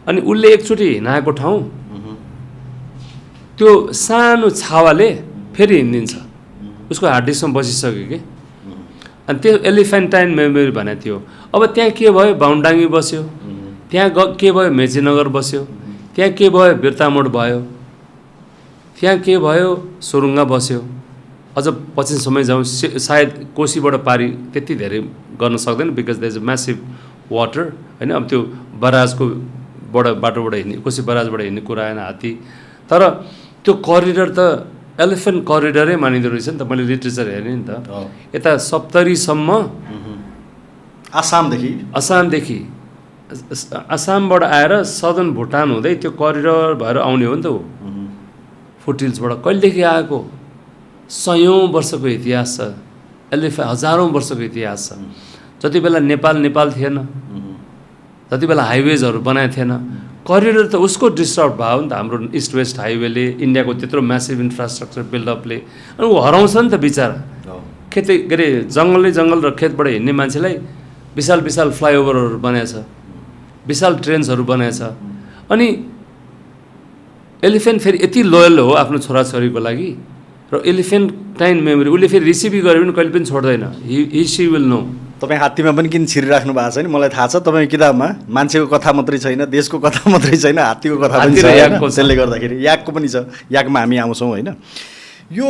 अनि उसले एकचोटि हिँडाएको ठाउँ त्यो सानो छावाले फेरि हिँडिदिन्छ उसको हार्ड डिस्कमा बसिसक्यो कि अनि त्यो एलिफेन्टाइन मेमोरी भनेको थियो अब त्यहाँ के भयो बाहुनडाङ्गी बस्यो त्यहाँ के भयो मेचीनगर बस्यो त्यहाँ के भयो बिर्तामोड भयो त्यहाँ के भयो सोरुङ्गा बस्यो अझ पछिसम्म जाउँ सायद कोसीबाट पारी त्यति धेरै गर्न सक्दैन because there is a massive water होइन अब त्यो बराजको बाटोबाट हिँड्ने कोसी बराजबाट हिँड्ने कुरा आएन हात्ती तर त्यो करिडर त एलिफेन्ट करिडरै मानिँदो रहेछ नि त मैले लिटरेचर हेरेँ नि त यता सप्तरीसम्म आसामदेखि आसामबाट आएर सदर्न भुटान हुँदै त्यो करिडर भएर आउने हो नि त ऊ फुटहिल्सबाट कहिलेदेखि आएको 100औं वर्षको इतिहास छ हजारौँ वर्षको इतिहास छ जति बेला नेपाल थिएन जति बेला हाइवेजहरू बनाएको थिएन करिडर त उसको डिस्टर्ब भयो नि त हाम्रो इस्ट वेस्ट हाइवेले इन्डियाको त्यत्रो म्यासिभ इन्फ्रास्ट्रक्चर बिल्डअपले अनि ऊ हराउँछ नि त बिचरा खेत के अरे जङ्गल र खेतबाट हिँड्ने मान्छेलाई विशाल फ्लाइओभरहरू बनाएछ विशाल ट्रेन्सहरू बनाएछ अनि एलिफेन्ट फेरि यति लोयल हो आफ्नो छोराछोरीको लागि र एलिफेन्टाइन मेमोरी उसले फेरि रिसिभ गरे पनि कहिले पनि छोड्दैन हि सी विल नो तपाईँ हात्तीमा पनि किन छिरिराख्नु भएको छ नि मलाई थाहा छ तपाईँ किताबमा मान्छेको कथा मात्रै छैन देशको कथा मात्रै छैन हात्तीको कथा पनि छ त्यसले गर्दाखेरि याकको पनि छ याकमा हामी आउँछौँ होइन यो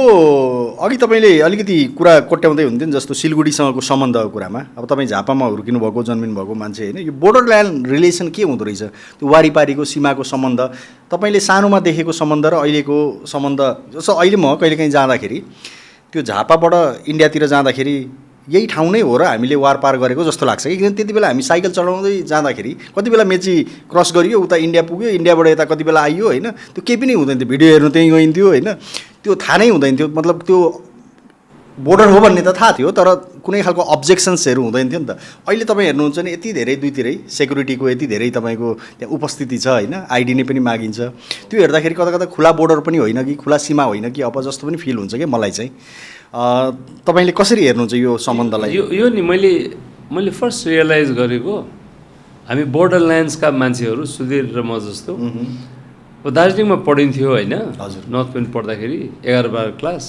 अघि तपाईँले अलिकति कुरा कोट्याउँदै हुन्थ्यो नि जस्तो सिलगढीसँगको सम्बन्धको कुरामा अब तपाईँ झापामा हुर्किनु भएको जन्मिनु भएको मान्छे होइन यो बोर्डरल्यान्ड रिलेसन के हुँदो रहेछ त्यो वारिपारीको सीमाको सम्बन्ध तपाईँले सानोमा देखेको सम्बन्ध र अहिलेको सम्बन्ध जस्तो अहिले म कहिलेकाहीँ जाँदाखेरि त्यो झापाबाट इन्डियातिर जाँदाखेरि यही ठाउँ नै हो र हामीले वार पार गरेको जस्तो लाग्छ कि किनभने त्यति बेला हामी साइकल चलाउँदै जाँदाखेरि कति बेला मेची क्रस गरियो उता इन्डिया पुग्यो इन्डियाबाट यता कति बेला आइयो होइन त्यो केही पनि हुँदैन थियो भिडियो हेर्नु त्यहीँ गइन्थ्यो होइन त्यो थाहा नै हुँदैन थियो मतलब त्यो बोर्डर हो भन्ने त थाहा थियो तर कुनै खालको अब्जेक्सन्सहरू हुँदैन थियो नि त अहिले तपाईँ हेर्नुहुन्छ भने यति धेरै दुईतिरै सेक्युरिटीको यति धेरै तपाईँको त्यहाँ उपस्थिति छ होइन आइडी नै पनि मागिन्छ त्यो हेर्दाखेरि कता खुला बोर्डर पनि होइन कि खुला सीमा होइन कि अब जस्तो पनि फिल हुन्छ कि मलाई चाहिँ तपाईँले कसरी हेर्नुहुन्छ यो सम्बन्धलाई यो नि मैले फर्स्ट रियलाइज गरेको हामी बोर्डरल्यान्ड्सका मान्छेहरू सुधीर र म जस्तो अब दार्जिलिङमा पढिन्थ्यो होइन हजुर नर्थ पोइन्ट पढ्दाखेरि 11-12 क्लास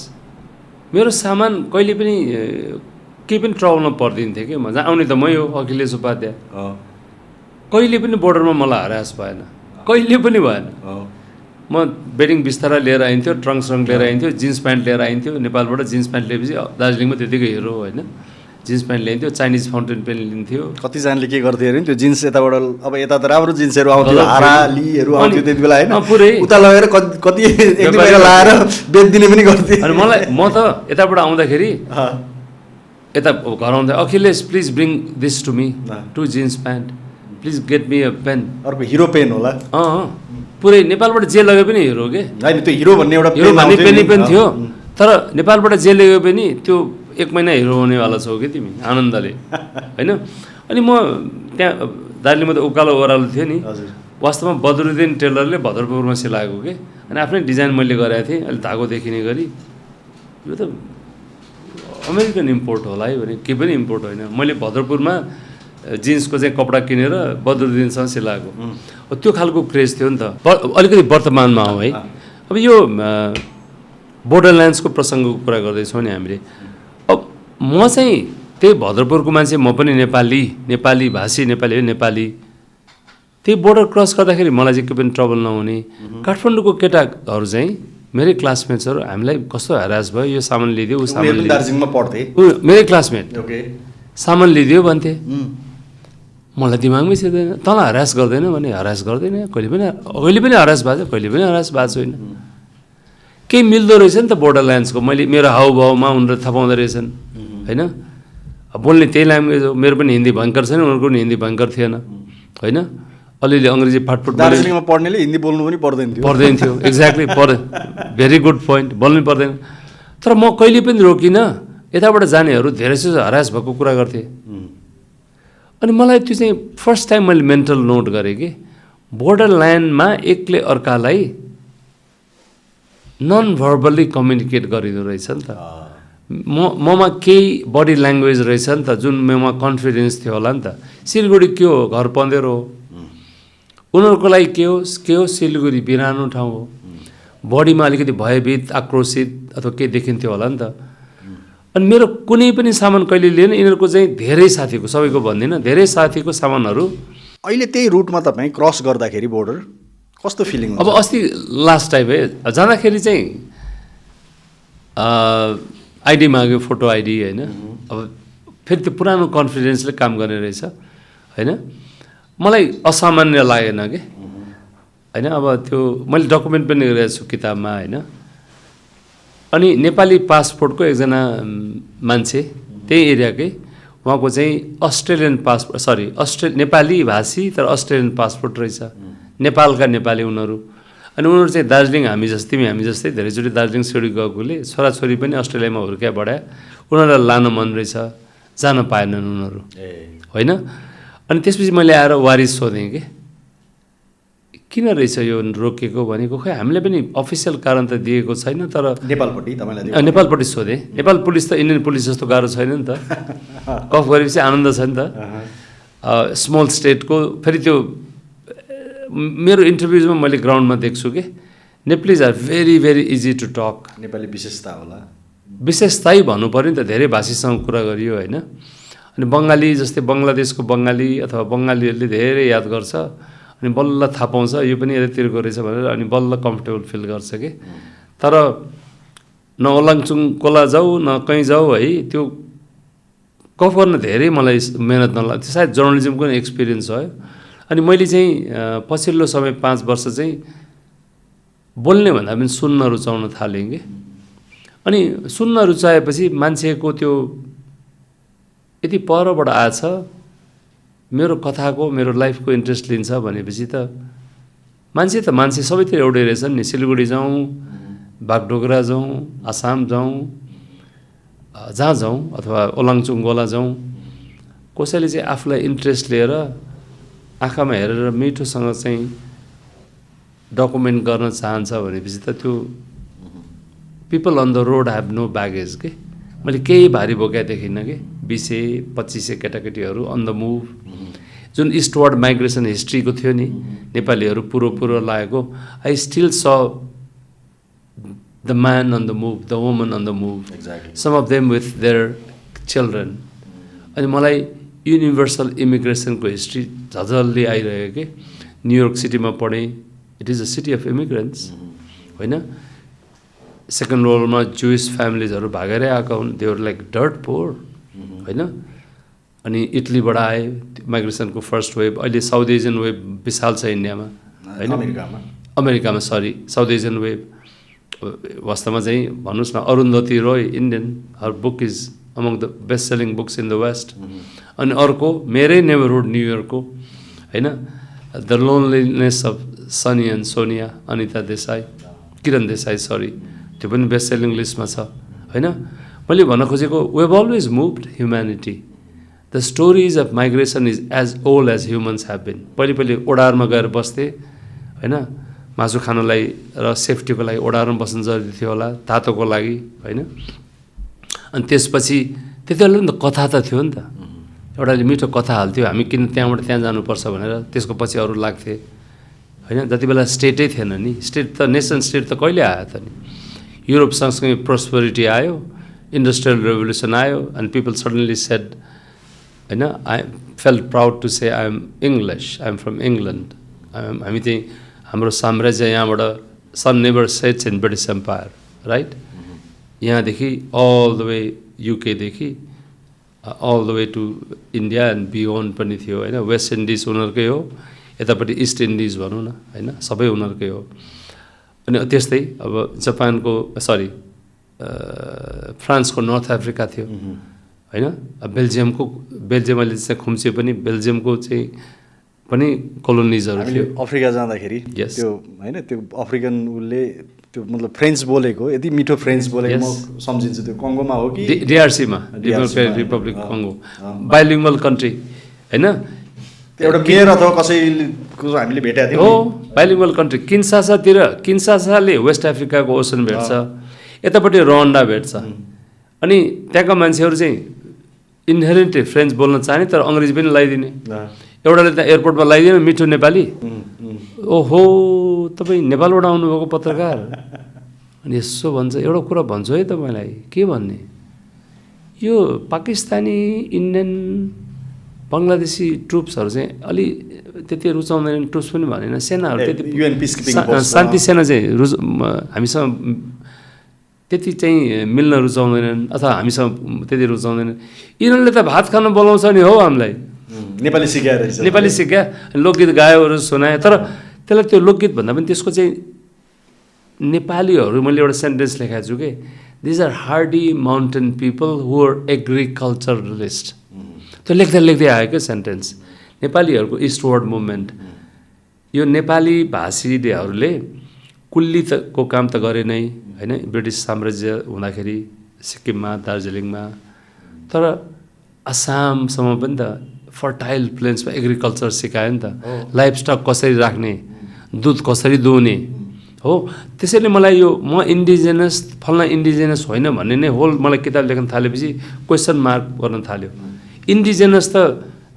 मेरो सामान कहिले पनि केही पनि ट्रबलमा पर्दिन्थ्यो कि म जहाँ आउने त मै हो अखिलेश उपाध्याय कहिले पनि बोर्डरमा मलाई हरास भएन कहिले पनि भएन म बेडिङ बिस्तारा लिएर आइन्थ्यो ट्रङ्क लिएर आइन्थ्यो जिन्स प्यान्ट लिएर आइन्थ्यो नेपालबाट जिन्स प्यान्ट लिएपछि दार्जिलिङमा त्यतिकै हिरो होइन जिन्स प्यान्ट ल्याइन्थ्यो चाइनिज फाउन्टेन पेन लिन्थ्यो कतिजनाले के गर्थ्यो अरे त्यो जिन्स यताबाट अब यता त राम्रो जिन्सहरू आउँथ्यो हारालीहरू आउँथ्यो त्यति बेला होइन पुरै उता लगेर कति एक दुई महिना लाएर बेचिदिने पनि गर्थेँ अनि म त यताबाट आउँदाखेरि यता घर आउँदा Akhilesh please bring this to me 2 jeans pant please get me a pen अर्को हिरो पेन होला पुरै नेपालबाट जे लगे पनि हिरो के होइन त्यो हिरो भन्ने एउटा हिरो भन्ने पेनी पनि थियो तर नेपालबाट जे लगे पनि त्यो 1 महिना हिरो हुनेवाला छौ कि तिमी आनन्दले होइन अनि म त्यहाँ दार्जिलिङमा त उकालो ओह्रालो थियो नि वास्तवमा बदरुद्दिन टेलरले भद्रपुरमा सिलाएको के अनि आफ्नै डिजाइन मैले गरेको थिएँ अहिले धागो देखिने गरी यो त अमेरिकन इम्पोर्ट होला है भने के पनि इम्पोर्ट होइन मैले भद्रपुरमा जिन्सको चाहिँ कपडा किनेर बदरुद्दिनसँग सिलाएको त्यो खालको क्रेज थियो नि त अलिकति वर्तमानमा हो है अब यो बोर्डरल्यान्ड्सको प्रसङ्गको कुरा गर्दैछौँ नि हामीले अब म चाहिँ त्यही भद्रपुरको मान्छे म पनि नेपाली भाषी नेपाली त्यही बोर्डर क्रस गर्दाखेरि मलाई चाहिँ के पनि ट्रबल नहुने काठमाडौँको केटाहरू चाहिँ मेरै क्लासमेट्सहरू हामीलाई कस्तो हरास भयो यो सामान लिइदियो ऊ सामान लिइदियो दार्जिलिङमा पढ्थे मेरै क्लासमेट सामान लिइदियो भन्थे मलाई दिमागमै छिर्दैन तँलाई हरास गर्दैन भने हरास गर्दैन कहिले पनि हरास भएको छ कहिले पनि हरास भएको छैन केही मिल्दो रहेछ नि त बोर्डरल्यान्ड्सको मैले मेरो हाउभावमा उनीहरू थाहा पाउँदो रहेछन् होइन बोल्ने त्यही ल्याङ्ग्वेज हो मेरो पनि हिन्दी भयङ्कर छैन उनीहरूको पनि हिन्दी भयङ्कर थिएन होइन अलिअलि अङ्ग्रेजी फाटफुट दार्जिलिङमा पढ्नेले हिन्दी बोल्नु पनि पर्दैन थियो एक्ज्याक्टली भेरी गुड पोइन्ट बोल्नै पर्दैन। तर म कहिले पनि रोकिनँ, यताबाट जानेहरू धेरै जसो हरास भएको कुरा गर्थे। अनि मलाई त्यो चाहिँ फर्स्ट टाइम मैले मेन्टल नोट गरेँ कि बोर्डर ल्यान्डमा एकले अर्कालाई नन भर्बल्ली कम्युनिकेट गरिँदो रहेछ नि त। ममा केही बडी ल्याङ्ग्वेज रहेछ नि त, जुन ममा कन्फिडेन्स थियो होला नि त। सिलगढी के हो, घर पँधेरो हो, उनीहरूको लागि के हो सिलगढी बिरानो ठाउँ हो। बडीमा अलिकति भयभीत आक्रोशित अथवा केही देखिन्थ्यो होला नि त। अनि मेरो कुनै पनि सामान कहिले लिएन, यिनीहरूको चाहिँ धेरै साथीको, सबैको भन्दिनँ, धेरै साथीको सामानहरू। अहिले त्यही रुटमा तपाईँ क्रस गर्दाखेरि बोर्डर कस्तो फिलिङ हुन्छ? अब अस्ति लास्ट टाइम है जाँदाखेरि चाहिँ आइडी माग्यो, फोटो आइडी होइन। अब फेरि त्यो पुरानो कन्फिडेन्सले काम गर्ने रहेछ होइन। मलाई असामान्य लागेन कि होइन। अब त्यो मैले डकुमेन्ट पनि गरेको छु किताबमा होइन। अनि नेपाली पासपोर्टको एकजना मान्छे त्यही एरियाकै, उहाँको चाहिँ अस्ट्रेलियन पासपोर्ट नेपाली भाषी तर अस्ट्रेलियन पासपोर्ट रहेछ, नेपालका नेपाली उनीहरू। अनि उनीहरू चाहिँ दार्जिलिङ हामी जस्तै धेरैचोटि दार्जिलिङ सिलगढी गएकोले छोराछोरी पनि अस्ट्रेलियामा हुर्क्या बढाए, उनीहरूलाई लान मन रहेछ, जान पाएनन् उनीहरू होइन। अनि त्यसपछि मैले आएर वारिस सोधेँ कि किन रहेछ यो रोकेको भनेको, खै हामीले पनि अफिसियल कारण त दिएको छैन। तर नेपालपट्टि सोधेँ, नेपाल पुलिस त इन्डियन पुलिस जस्तो गाह्रो छैन नि त। कफ गरेपछि आनन्द छ नि त। स्मल स्टेटको फेरि त्यो मेरो इन्टरभ्युजमा मैले ग्राउन्डमा देख्छु कि Nepalis are very very easy to talk. Nepali विशेषता होला, विशेषतै भन्नु पऱ्यो नि त, धेरै भाषीसँग कुरा गरियो होइन। अनि बङ्गाली जस्तै बङ्गलादेशको बङ्गाली अथवा बङ्गालीहरूले धेरै याद गर्छ, अनि बल्ल थाहा पाउँछ यो पनि यतातिरको रहेछ भनेर, अनि बल्ल कम्फर्टेबल फिल गर्छ कि। तर न ओलाङचुङ कोला जाऊ न कहीँ जाऊ है, त्यो कफ गर्न धेरै मलाई मेहनत नलाग्छ। त्यो सायद जर्नलिजमको नै एक्सपिरियन्स हो। अनि मैले चाहिँ पछिल्लो समय 5 वर्ष चाहिँ बोल्ने भन्दा पनि सुन्न रुचाउन थालेँ कि। अनि सुन्न रुचाएपछि मान्छेको त्यो यति परबाट आएछ, मेरो कथाको मेरो लाइफको इन्ट्रेस्ट लिन्छ भनेपछि त मान्छे सबैतिर एउटै रहेछन् नि। सिलगढी जाउँ, बागडोगरा जाउँ, आसाम जाउँ, जहाँ जाउँ अथवा ओलाङचुङ गोला जाउँ, कसैले चाहिँ आफूलाई इन्ट्रेस्ट लिएर आँखामा हेरेर मिठोसँग चाहिँ डकुमेन्ट गर्न चाहन्छ भनेपछि त त्यो people on the road have no baggage के। मैले केही भारी बोकेको देखिनँ कि 20-25 केटाकेटीहरू अन द मुभ, जुन इस्टवर्ड माइग्रेसन हिस्ट्रीको थियो नि, नेपालीहरू पूर्व लागेको। I still saw the man on the move, the woman on the move, some of them with their children. अनि मलाई युनिभर्सल इमिग्रेसनको हिस्ट्री झझल्ली आइरह्यो कि। न्युयोर्क सिटीमा पढेँ, it is a city of immigrants होइन। सेकेन्ड वर्ल्डमा जुइस फ्यामिलीजहरू भागेरै आएका हुन्, देवर लाइक डर्ट पोर होइन। अनि इटलीबाट आए माइग्रेसनको फर्स्ट वेभ। अहिले साउथ एसियन वेभ विशाल छ इन्डियामा होइन, अमेरिकामा साउथ एसियन वेभ। वास्तवमा चाहिँ भन्नुहोस् न, Arundhati Roy Indian, her book is among the best selling books in the west. अनि अर्को मेरै नेबरहुड न्युयोर्कको होइन, the loneliness of Sunny and Sonia, Anita Desai, Kiran Desai त्यो पनि बेस्ट सेलिङ लिस्टमा छ होइन। मैले भन्न खोजेको we have always moved humanity, the stories of migration is as old as humans have been. पहिले ओडारमा गएर बस्थे होइन, मासु खानलाई र सेफ्टीको लागि ओडारमा बस्नु जरुरी थियो होला, तातोको लागि होइन। अनि त्यसपछि त्यति बेला नि त कथा त थियो नि त, एउटाले मिठो कथा हाल्थ्यो, हामी किन त्यहाँबाट त्यहाँ जानुपर्छ भनेर, त्यसको पछि अरू लाग्थे होइन। जति बेला स्टेटै थिएन नि, स्टेट त नेसन स्टेट त कहिले आयो त नि। युरोप सँगसँगै प्रोस्पेरिटी आयो, इन्डस्ट्रियल रेभोल्युसन आयो, एन्ड पिपल सडनली सेड होइन, I felt proud to say I am English, I am from England. हामी चाहिँ हाम्रो साम्राज्य यहाँबाट sun never sets in British empire right. यहाँदेखि अल द वे युकेदेखि all the way to India and beyond पनि थियो होइन। वेस्ट इन्डिज उनीहरूकै हो, यतापट्टि इस्ट इन्डिज भनौँ न होइन, सबै उनीहरूकै हो। अनि त्यस्तै अब जापानको फ्रान्सको नर्थ अफ्रिका थियो होइन। बेल्जियमले चाहिँ खुम्च्यो पनि, बेल्जियमको चाहिँ पनि कोलोनिजहरू हामीले थियो। अफ्रिका जाँदाखेरि Yes. त्यो होइन त्यो अफ्रिकन उसले त्यो मतलब फ्रेन्च बोलेको यति मिठो फ्रेन्च बोलेको म सम्झिन्छु त्यो कङ्गोमा हो कि डिआरसीमा डेमोक्रेटिक रिपब्लिक कङ्गो बाइलिङ्गुअल कन्ट्री होइन एउटा मेयर अथवा कसैको हामीले भेटेका थियौँ हो बाइलिङ्गुअल कन्ट्री किन्सासाले वेस्ट अफ्रिकाको ओसन भेट्छ यतापट्टि रवान्डा भेट्छ अनि त्यहाँका मान्छेहरू चाहिँ इन्हेरेन्टली फ्रेन्च बोल्न चाहने तर अङ्ग्रेजी पनि लगाइदिने एउटाले त एयरपोर्टमा लगाइदिने मिठो नेपाली ओहो तपाईँ नेपालबाट आउनुभएको पत्रकार अनि यसो भन्छ एउटा कुरा भन्छु है तपाईँलाई के भन्ने यो पाकिस्तानी इन्डियन बङ्गलादेशी ट्रुप्सहरू चाहिँ अलि त्यति रुचाउँदैनन् ट्रुप्स पनि भनेन सेनाहरू त्यति UN peacekeeping force, शान्ति सेना चाहिँ हामीसँग त्यति चाहिँ मिल्न रुचाउँदैनन् अथवा हामीसँग त्यति रुचाउँदैनन् यिनीहरूले त भात खान बोलाउँछ नि हौ हामीलाई नेपाली सिकाएर नेपाली सिक्या लोकगीत गायोहरू सुनाए तर त्यसलाई त्यो लोकगीत भन्दा पनि त्यसको चाहिँ नेपालीहरू मैले एउटा सेन्टेन्स लेखाएको छु कि these are hardy mountain people who are agriculturalist त्यो लेख्दै लेख्दै आयो क्या सेन्टेन्स नेपालीहरूको इस्टवर्ड मुभमेन्ट यो नेपाली भाषीहरूले कुल्लीको काम त गरे नै होइन ब्रिटिस साम्राज्य हुँदाखेरि सिक्किममा दार्जिलिङमा तर आसामसम्म पनि त फर्टाइल प्लेन्समा एग्रिकल्चर सिकायो नि त लाइफ स्टक कसरी राख्ने दुध कसरी दुहुने हो त्यसैले मलाई यो म इन्डिजिनस फल्ना इन्डिजिनस होइन भन्ने नै होल मलाई किताब लेख्न थालेपछि क्वेसन मार्क गर्न थाल्यो इन्डिजिनस त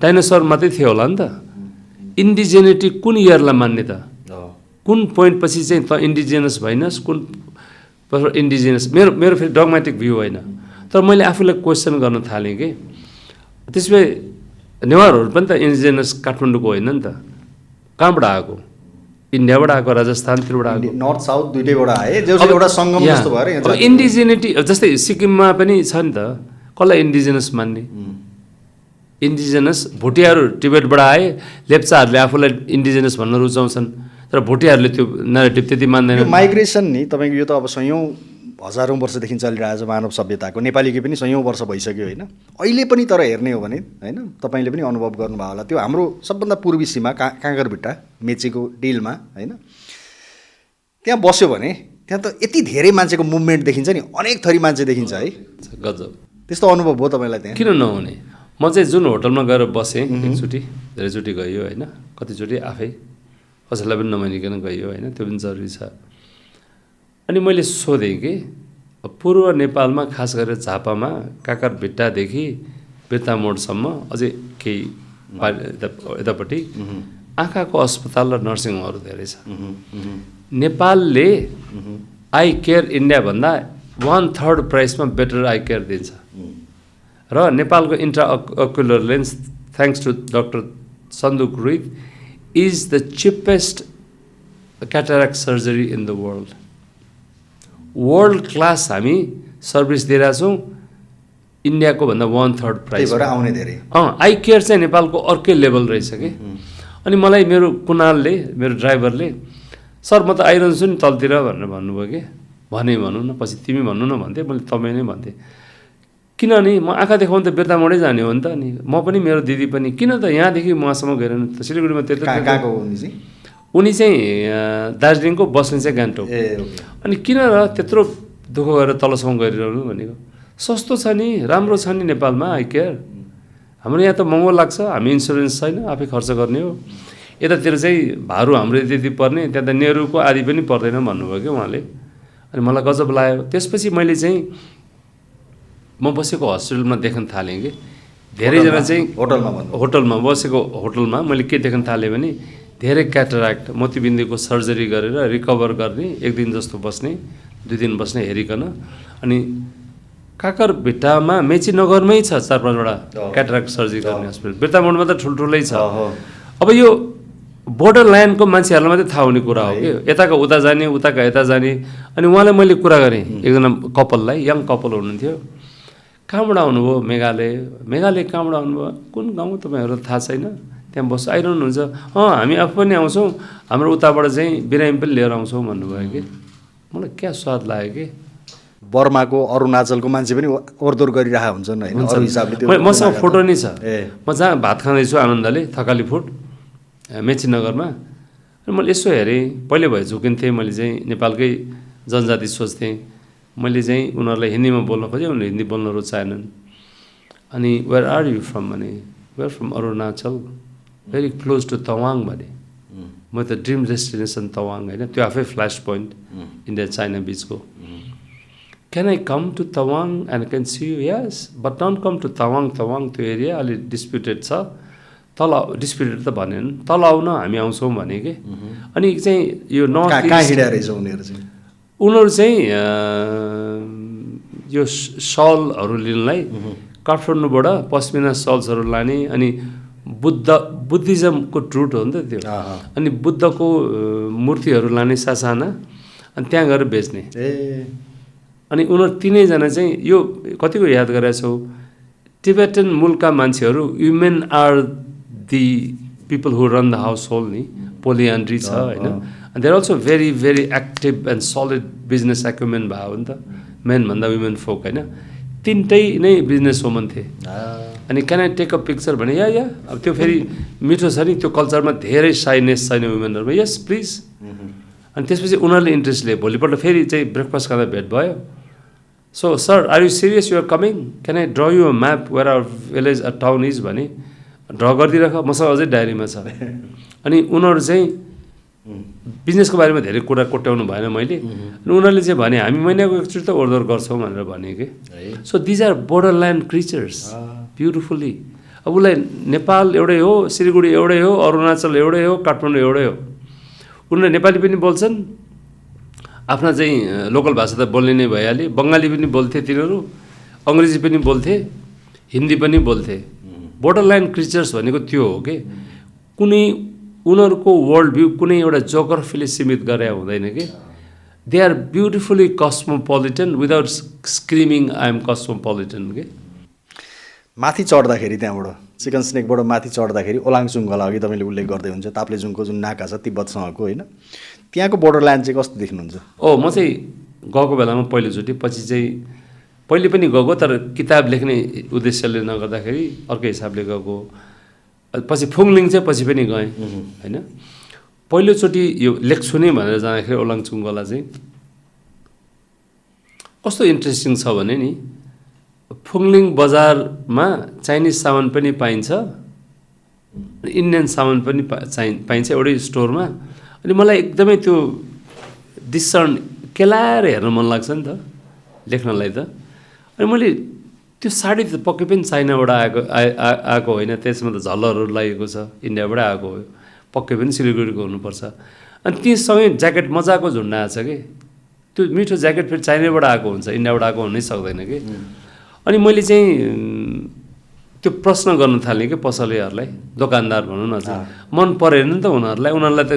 डाइनोसर मात्रै थियो होला नि त इन्डिजेनिटी कुन इयरलाई मान्ने त कुन पोइन्ट पछि चाहिँ त इन्डिजिनस भइनस् कुन इन्डिजिनस मेरो मेरो फेरि डगमेटिक भ्यू होइन तर मैले आफूलाई क्वेसन गर्न थालेँ कि त्यसमा नेवारहरू पनि त इन्डिजिनस काठमाडौँको होइन नि त कहाँबाट आएको इन्डियाबाट आएको राजस्थानतिरबाट आएको नर्थ साउथ दुइटैबाट आए एउटा सङ्गम जस्तो भएर अब इन्डिजिनिटी जस्तै सिक्किममा पनि छ नि त कसलाई इन्डिजिनस मान्ने इन्डिजिनस भोटियाहरू टिबेटबाट आए लेप्चाहरूले आफूलाई इन्डिजिनस भन्न रुचाउँछन् तर भोटियाहरूले त्यो नरेटिभ त्यति मान्दैन माइग्रेसन नि तपाईँको यो त अब सयौँ हजारौँ वर्षदेखि चलिरहेको छ मानव सभ्यताको नेपालीको पनि सयौँ वर्ष भइसक्यो होइन अहिले पनि तर हेर्ने हो भने होइन तपाईँले पनि अनुभव गर्नुभयो होला त्यो हाम्रो सबभन्दा पूर्वी सीमा काँगरभिट्टा मेचीको डिलमा होइन त्यहाँ बस्यो भने त्यहाँ त यति धेरै मान्छेको मुभमेन्ट देखिन्छ नि अनेक थरी मान्छे देखिन्छ है गजब त्यस्तो अनुभव भयो तपाईँलाई त्यहाँ किन नहुने म चाहिँ जुन होटलमा गएर बसेँ एकचोटि धेरैचोटि गइयो होइन कतिचोटि आफै कसैलाई पनि नमानिकन गइयो होइन त्यो पनि जरुरी छ अनि मैले सोधेँ कि पूर्व नेपालमा खास गरेर झापामा काकरभिट्टादेखि बिर्तामोडसम्म अझै केही यतापट्टि आँखाको अस्पताल र नर्सिङ होमहरू धेरै छ नेपालले आई केयर इन्डियाभन्दा 1/3 प्राइसमा बेटर आई केयर दिन्छ र नेपालको intraocular lens thanks to doctor Sanduk Ruit is the cheapest cataract surgery in the world class हामी सर्भिस दिइरहेको छौँ इन्डियाको भन्दा 1/3 प्राइस आउने धेरै आई केयर चाहिँ नेपालको अर्कै लेभल रहेछ कि अनि मलाई मेरो कुनालले मेरो ड्राइभरले सर म त आइरहन्छु नि तलतिर भनेर भन्नुभयो कि भनौँ न पछि तिमी भन्नु न भन्थेँ मैले तपाईँ नै भन्थेँ किनभने म आँखा देखाउनु त बिर्तामोडै जाने हो नि त अनि म पनि मेरो दिदी पनि किन त यहाँदेखि उहाँसम्म गएर त सिलगढीमा त्यत्रो उनी चाहिँ दार्जिलिङको बस्ने चाहिँ गान्तोक अनि किन र त्यत्रो दुःख गरेर तलसम्म गरिरहनु भनेको सस्तो छ नि राम्रो छ नि नेपालमा आई केयर हाम्रो यहाँ त महँगो लाग्छ हामी इन्सुरेन्स छैन आफै खर्च गर्ने हो यतातिर चाहिँ भारू हाम्रो त्यति पर्ने त्यहाँ त नेहरूको आदि पनि पर्दैन भन्नुभयो क्या उहाँले अनि मलाई गजब लाग्यो त्यसपछि मैले चाहिँ म बसेको हस्पिटलमा देख्न थालेँ कि धेरैजना चाहिँ होटलमा बसेको होटलमा मैले के देख्न थालेँ भने धेरै क्याटराक्ट मोतीबिन्दुको सर्जरी गरेर रिकभर गर्ने एक दिन जस्तो बस्ने 2 दिन बस्ने हेरिकन अनि काकरभिट्टामा मेची नगरमै छ 4-5वटा क्याटराक्ट सर्जरी गर्ने हस्पिटल बिर्तामोडमा त ठुल्ठुलै छ अब यो बोर्डर लाइनको मान्छेहरूलाई मात्रै थाहा हुने कुरा हो कि यताका उता जाने उताका यता जाने अनि उहाँलाई मैले कुरा गरेँ एकजना कपाललाई यङ कपाल हुनुहुन्थ्यो कहाँबाट आउनुभयो मेघालय कहाँबाट आउनुभयो कुन गाउँ तपाईँहरू थाहा छैन त्यहाँ बस्छ आइरहनुहुन्छ हामी आफू पनि आउँछौँ हाम्रो उताबाट चाहिँ बिरामी पनि लिएर आउँछौँ भन्नुभयो कि मलाई क्या स्वाद लाग्यो कि बर्माको अरुणाचलको मान्छे पनि ओरदोर गरिरहेका हुन्छन् होइन मसँग फोटो नै छ म जहाँ भात खाँदैछु आनन्दले थकाली फुड मेचीनगरमा। र मैले यसो हेरेँ, पहिले भए झुकिन्थेँ, मैले चाहिँ नेपालकै जनजाति सोच्थेँ। मैले चाहिँ उनीहरूलाई हिन्दीमा बोल्न खोजेँ, उनीहरूले हिन्दी बोल्न रुचाएनन्। अनि वेयर आर यु फ्रम भने, where from Arunachal, very close to Tawang भने। म त ड्रिम डेस्टिनेसन तवाङ होइन, त्यो आफै फ्ल्यास पोइन्ट इन्डिया चाइना बिचको। Can I come to Tawang and can see you? Yes, but don't come to Tawang. Tawang त्यो एरिया अलिक डिस्प्युटेड छ, तल डिस्प्युटेड त भनेन, तल आउन हामी आउँछौँ भने कि। अनि चाहिँ यो नर्थ उनीहरू चाहिँ यो सलहरू लिनलाई काठमाडौँबाट पस्मिना सल्सहरू लाने, अनि बुद्धिज्मको ट्रुट हो नि त त्यो। अनि बुद्धको मूर्तिहरू लाने सासाना, अनि त्यहाँ गएर बेच्ने। अनि उनीहरू तिनैजना चाहिँ यो कतिको याद गरेका छौ, टिबेटन मूलका मान्छेहरू women are the people who run the household नि, पोलियान्ड्री छ होइन। They are also very very active and solid business acumen भयो नि त, मेनभन्दा वुमेन फोक होइन। तिनटै नै बिजनेस वुमन थिए। अनि can I take a picture भने या अब त्यो फेरि मिठो छ नि, त्यो कल्चरमा धेरै साइनेस छैन वुमेनहरूमा, यस प्लिज। अनि त्यसपछि उनीहरूले इन्ट्रेस्ट लिए। भोलिपल्ट फेरि चाहिँ ब्रेकफास्ट खाँदा भेट भयो। So sir, are you serious, you are coming, can I draw you a map where our village a town is भने ड्र गरिदिइराख, मसँग अझै डायरीमा छ। अनि उनीहरू चाहिँ बिजनेसको बारेमा धेरै कुरा कोट्याउनु भएन मैले। अनि उनीहरूले चाहिँ भने हामी महिनाको एकचोटि त ओहोरदोहोर गर्छौँ भनेर भने कि। So these are borderland creatures beautifully. अब उसलाई नेपाल एउटै हो, सिलगढी एउटै हो, अरुणाचल एउटै हो, काठमाडौँ एउटै हो। उनीहरूले नेपाली पनि बोल्छन्, आफ्ना चाहिँ लोकल भाषा त बोल्ने नै भइहाल्यो। बङ्गाली पनि बोल्थे तिनीहरू, अङ्ग्रेजी पनि बोल्थे, हिन्दी पनि बोल्थे। बोर्डरल्यान्ड क्रिचर्स भनेको त्यो हो कि कुनै उनीहरूको वर्ल्ड भ्यू कुनै एउटा जोग्राफीले सीमित गरे हुँदैन कि। They are beautifully cosmopolitan without screaming I am cosmopolitan के। माथि चढ्दाखेरि त्यहाँबाट चिकन स्नेकबाट माथि चढ्दाखेरि ओलाङचुङ गला अघि तपाईँले उल्लेख गर्दै हुन्छ, ताप्लेजुङको जुन नाका छ तिब्बतसँगको होइन, त्यहाँको बोर्डरल्यान्ड चाहिँ कस्तो देख्नुहुन्छ? म चाहिँ गएको बेलामा पहिलोचोटि, पछि चाहिँ पहिले पनि गएको तर किताब लेख्ने उद्देश्यले नगर्दाखेरि अर्कै हिसाबले गएको। पछि फुङलिङ चाहिँ पछि पनि गएँ होइन। पहिलोचोटि यो लेख्छु नै भनेर जाँदाखेरि ओलाङचुङ गला चाहिँ कस्तो इन्ट्रेस्टिङ छ भने नि, फुङलिङ बजारमा चाइनिज सामान पनि पाइन्छ, इन्डियन सामान पनि पाइन्छ एउटै स्टोरमा। अनि मलाई एकदमै त्यो डिसर्न केलाएर हेर्न मन लाग्छ नि त लेख्नलाई त। अनि मैले त्यो साडी त पक्कै पनि चाइनाबाट आएको होइन, त्यसमा त झलरहरू लागेको छ, इन्डियाबाटै आएको हो, पक्कै पनि सिलगढीको हुनुपर्छ। अनि तीसँगै ज्याकेट मजाको झुन्डा आएको छ कि, त्यो मिठो ज्याकेट फेरि चाइनाबाट आएको हुन्छ, इन्डियाबाट आएको हुनै सक्दैन कि। अनि मैले चाहिँ त्यो प्रश्न गर्न थालेँ कि पसलेहरूलाई, दोकानदार भनौँ न, मन परेन नि त उनीहरूलाई त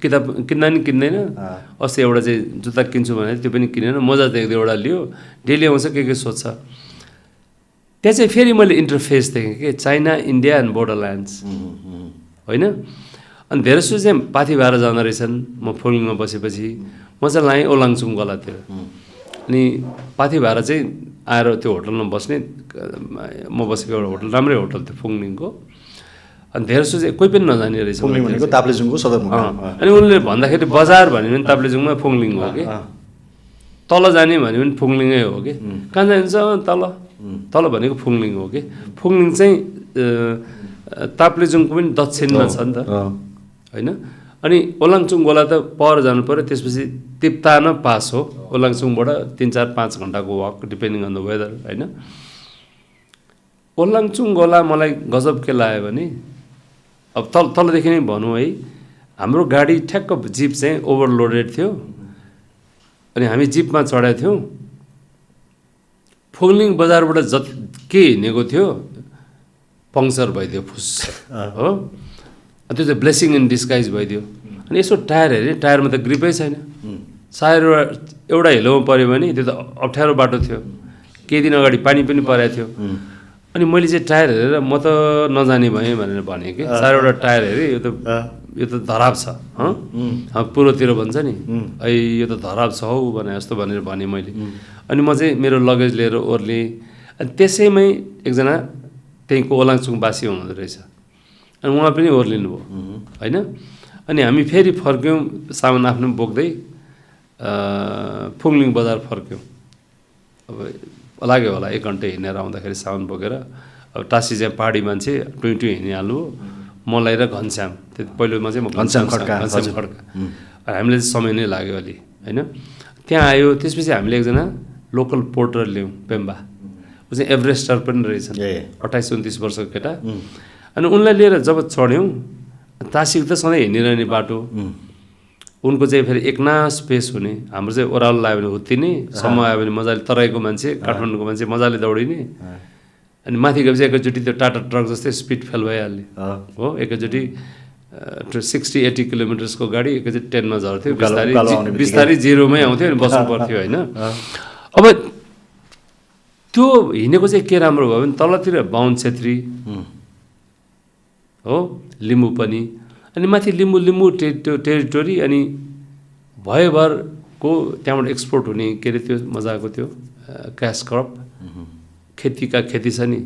किताब किन्दा नि किन्दैन। अस्ति एउटा चाहिँ जुत्ता किन्छु भने त्यो पनि किनेन, मजा देख्दै एउटा लियो, डेली आउँछ के सोध्छ। त्यहाँ चाहिँ फेरि मैले इन्टरफेस देखेँ कि चाइना इन्डिया एन्ड बोर्डरल्यान्ड्स होइन। अनि धेरै जस्तो चाहिँ पाथी भएर जाँदो रहेछन्। म फुङलिङमा बसेपछि म चाहिँ लाएँ ओलाङचुङ गलातिर। अनि पाथी भएर चाहिँ आएर त्यो होटलमा बस्ने, म बसेको एउटा होटल राम्रै होटल थियो फुङलिङको। अनि धेरै जस्तो चाहिँ कोही पनि नजाने रहेछ भनेको ताप्लेजुङको सदरमुकाम। अनि उनले भन्दाखेरि बजार भन्यो भने ताप्लेजुङमा फुङलिङ हो कि, तल जाने भन्यो भने फुङलिङै हो कि। कहाँ जान्छ तल भनेको फुङलिङ हो कि। फुङलिङ चाहिँ ताप्लेजुङको पनि दक्षिणमा छ नि त होइन। अनि ओलाङचुङ गोला त पर जानु पऱ्यो, त्यसपछि तिप्ता न पास हो। ओलाङचुङबाट 3-4-5 घन्टाको walk depending on the weather होइन। ओलाङचुङ गोला मलाई गजब के लाग्यो भने, अब तलदेखि नै भनौँ है, हाम्रो गाडी ठ्याक्क जिप चाहिँ ओभरलोडेड थियो। अनि हामी जिपमा चढेका थियौँ, फुङलिङ बजारबाट के हिँडेको थियो पङ्क्चर भइदियो फुस हो। त्यो चाहिँ ब्लेसिङ इन डिस्गाइज भइदियो। अनि यसो टायर हेरेँ, टायरमा त ग्रिपै छैन। सायद एउटा हिलोमा पऱ्यो भने त्यो त अप्ठ्यारो बाटो थियो, केही दिन अगाडि पानी पनि परेको थियो। अनि मैले चाहिँ टायर हेरेर म त नजाने भएँ भनेर भनेँ कि, 4वटा टायर हेरेँ, यो त धराब छ पुरोतिर भन्छ नि, यो त धराब छ हौ भने जस्तो भनेर भनेँ मैले। अनि म चाहिँ मेरो लगेज लिएर ओर्लेँ। अनि त्यसैमै एकजना त्यहीँको ओलाङचुङवासी हुनुहुँदो रहेछ। अनि उहाँ पनि ओर्लिनु भयो होइन। अनि हामी फेरि फर्क्यौँ सामान आफ्नो बोक्दै फुङलिङ बजार फर्क्यौँ। अब लाग्यो होला 1 घन्टा हिँडेर आउँदाखेरि सामान बोकेर। अब टासी चाहिँ पहाडी मान्छे टुइ हिँडिहाल्नु हो, मलाई र घनश्याम, त्यो पहिलोमा चाहिँ म घनश्याम खड्का। हामीले चाहिँ समय नै लाग्यो अलि होइन। त्यहाँ आयो, त्यसपछि हामीले एकजना लोकल पोर्टर ल्यायौँ पेम्बा, ऊ चाहिँ एभरेस्टर पनि रहेछन्, 28-29 वर्षको केटा। अनि उनलाई लिएर जब चढ्यौँ, टासीको त सधैँ हिँडिरहने बाटो, उनको चाहिँ फेरि एकनास पेस हुने, हाम्रो चाहिँ ओह्रालो लाग्यो भने हुत्तिने, सम्म आयो भने मजाले तराईको मान्छे, काठमाडौँको मान्छे मजाले दौडिने। अनि माथि गएपछि एकैचोटि त्यो टाटा ट्रक जस्तै स्पिड फेल भइहाल्ने हो। एकैचोटि 60-80 किलोमिटर्सको गाडी एकैचोटि 10मा झर्थ्यो, बिस्तारै 0मै आउँथ्यो अनि बस्नु पर्थ्यो होइन। अब त्यो हिँडेको चाहिँ के राम्रो भयो भने तलतिर बाहुन छेत्री हो, लिम्बू पनि, अनि माथि लिम्बू त्यो टेरिटोरी, अनि भयभरको त्यहाँबाट एक्सपोर्ट हुने के अरे त्यो मजाको त्यो क्यास क्रप, खेतीका खेती छ नि,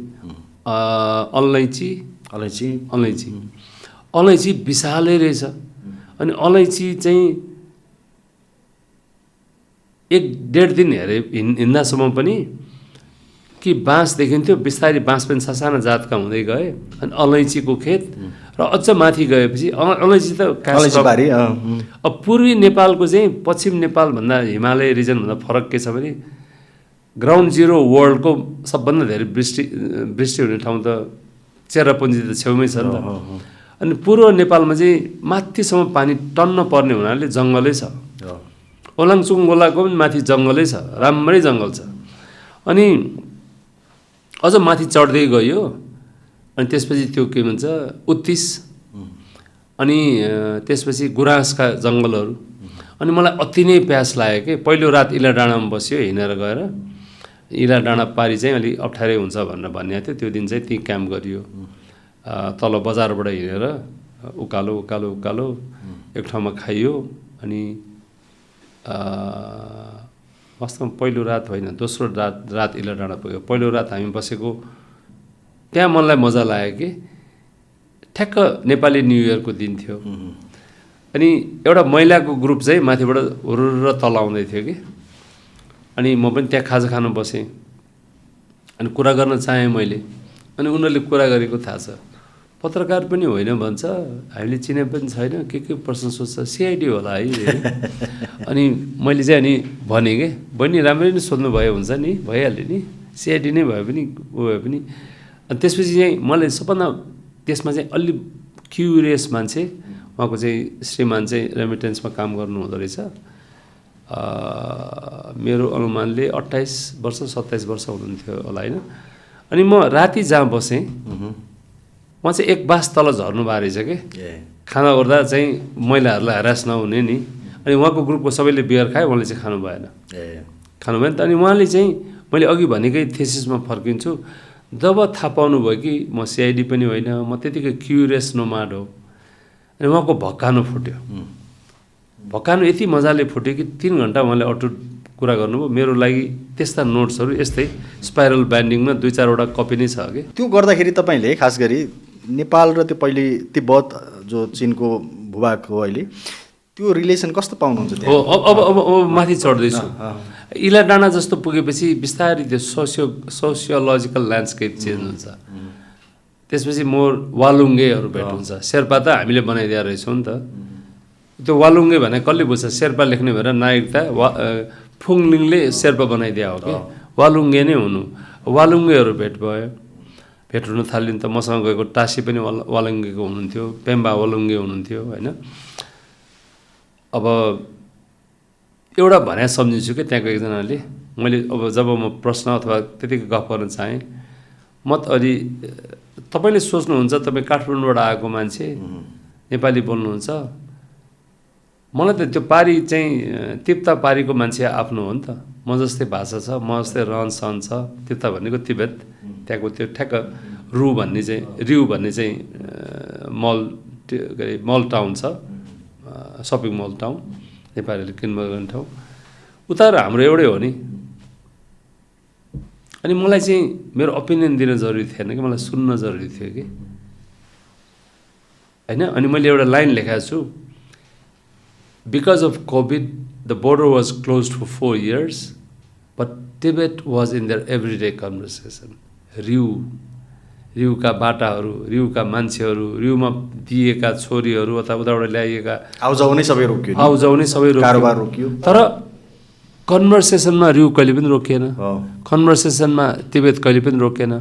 अलैँची विशालै रहेछ। अनि अलैँची चाहिँ 1-1.5 दिन हेरे हिँड्दासम्म पनि कि बाँस देखिन्थ्यो, बिस्तारै बाँस पनि सासाना जातका हुँदै गए। अनि अलैँचीको खेत र अझ माथि गएपछि अलैँची त अब पूर्वी नेपालको चाहिँ पश्चिम नेपालभन्दा हिमालय रिजनभन्दा फरक के छ भने ग्राउन्ड जिरो वर्ल्डको सबभन्दा धेरै वृष्टि हुने ठाउँ त चेरापुन्जी त छेउमै छ नि त। अनि पूर्व नेपालमा चाहिँ माथिसम्म पानी टन्न पर्ने हुनाले जङ्गलै छ। ओलाङचुङ गोलाको पनि माथि जङ्गलै छ, राम्रै जङ्गल छ। अनि अझ माथि चढ्दै गयो, अनि त्यसपछि त्यो के भन्छ उत्तिस, अनि त्यसपछि गुराँसका जङ्गलहरू। अनि मलाई अति नै प्यास लाग्यो कि पहिलो रात इला डाँडामा बस्यो, हिँडेर गएर इला डाँडा पारी चाहिँ अलि अप्ठ्यारै हुन्छ भनेर भनिएको थियो। त्यो दिन चाहिँ त्यहीँ क्याम्प गरियो, तल बजारबाट हिँडेर उकालो एक ठाउँमा खाइयो। अनि वास्तवमा पहिलो रात होइन, दोस्रो रात इला डाँडा पुग्यो। पहिलो रात हामी बसेको त्यहाँ मलाई मजा लाग्यो कि ठ्याक्क नेपाली न्यु इयरको दिन थियो। अनि एउटा महिलाको ग्रुप चाहिँ माथिबाट हुरुर तल आउँदै थियो कि, अनि म पनि त्यहाँ खाजा खान बसेँ। अनि कुरा गर्न चाहेँ मैले, अनि उनीहरूले कुरा गरेको थाहा छ, पत्रकार पनि होइन भन्छ, हामीले चिने पनि छैन, के प्रश्न सोध्छ, सिआइडी होला है। अनि मैले चाहिँ अनि भनेँ कि बहिनी राम्रै नै सोध्नुभयो हुन्छ नि, भइहाल्यो नि, सिआइडी नै भए पनि ऊ भए पनि। अनि त्यसपछि चाहिँ मलाई सबभन्दा त्यसमा चाहिँ अलि क्युरियस मान्छे, उहाँको चाहिँ श्रीमान चाहिँ रेमिटेन्समा काम गर्नु हुँदो रहेछ। मेरो अनुमानले 27 वर्ष हुनुहुन्थ्यो होला होइन। अनि म राति जहाँ बसेँ उहाँ चाहिँ एक बास तल झर्नु भएको रहेछ कि, खाना ओर्दा चाहिँ महिलाहरूलाई हरास नहुने नि। अनि उहाँको ग्रुपको सबैले बियर खायो, उहाँले चाहिँ खानु भएन। त अनि उहाँले चाहिँ मैले अघि भनेकै थेसिसमा फर्किन्छु, जब थाहा पाउनु भयो कि म सिआइडी पनि होइन, म त्यतिकै क्युरियस नोमाड हो। अनि उहाँको भक्कानो फुट्यो, भक्कानो यति मजाले फुट्यो कि 3 घन्टा उहाँले अटुट कुरा गर्नुभयो। मेरो लागि त्यस्ता नोट्सहरू यस्तै स्पाइरल बाइन्डिङमा 2-4वटा कपी नै छ कि। त्यो गर्दाखेरि तपाईँले खास गरी नेपाल र त्यो पहिले तिब्बत जो चिनको भूभाग हो अहिले, त्यो रिलेसन कस्तो पाउनुहुन्छ त्यहाँ? अब माथि चढ्दैछु। इला डाँडा जस्तो पुगेपछि बिस्तारै त्यो सोसियोलोजिकल ल्यान्डस्केप चेन्ज हुन्छ। त्यसपछि मोर वालुङ्गेहरू भेट हुन्छ। शेर्पा त हामीले बनाइदिएर रहेछौँ नि त। त्यो वालुङ्गे भने कसले बुझ्छ? शेर्पा लेख्ने भएर नागरिकता फुङलिङले शेर्पा बनाइदिया हो कि, वालुङ्गे नै हुनु। वालुङ्गेहरू भेट भयो, भेट हुन थाल्यो नि त। मसँग गएको टासी पनि वालुङ्गेको हुनुहुन्थ्यो, पेम्बा वालुङ्गे हुनुहुन्थ्यो होइन। अब एउटा भने सम्झिन्छु कि त्यहाँको एकजनाले, मैले अब जब म प्रश्न अथवा त्यतिकै गफ गर्न चाहेँ, म त अलि तपाईँले सोच्नुहुन्छ तपाईँ काठमाडौँबाट आएको मान्छे नेपाली बोल्नुहुन्छ, मलाई त त्यो पारी चाहिँ तिब्ता पारीको मान्छे आफ्नो हो नि त। म जस्तै भाषा छ, म जस्तै रहन सहन छ। तिब्ता भनेको तिब्बत, त्यहाँको त्यो ठ्याक्क रिउ भन्ने चाहिँ मल टाउन छ, सपिङ मल टाउन, नेपालीहरूले किन्नु गर्ने ठाउँ। उता र हाम्रो एउटै हो नि। अनि मलाई चाहिँ मेरो ओपिनियन दिन जरुरी थिएन कि, मलाई सुन्न जरुरी थियो कि। हैन। अनि मैले एउटा लाइन लेखेको छु, because of COVID the border was close for 4 years but Tibet was in their everyday conversation. रिउका बाटाहरू, रिउका मान्छेहरू, रिउमा दिएका छोरीहरू अथवा उताबाट ल्याइएका आउजाउ नै सबै रोकियो, आउजाउ नै सबै रोकियो, कारोबार रोकियो। तर कन्भर्सेसनमा रिउ कहिले पनि रोकिएन, कन्भर्सेसनमा तिब्बत कहिले पनि रोकिएन।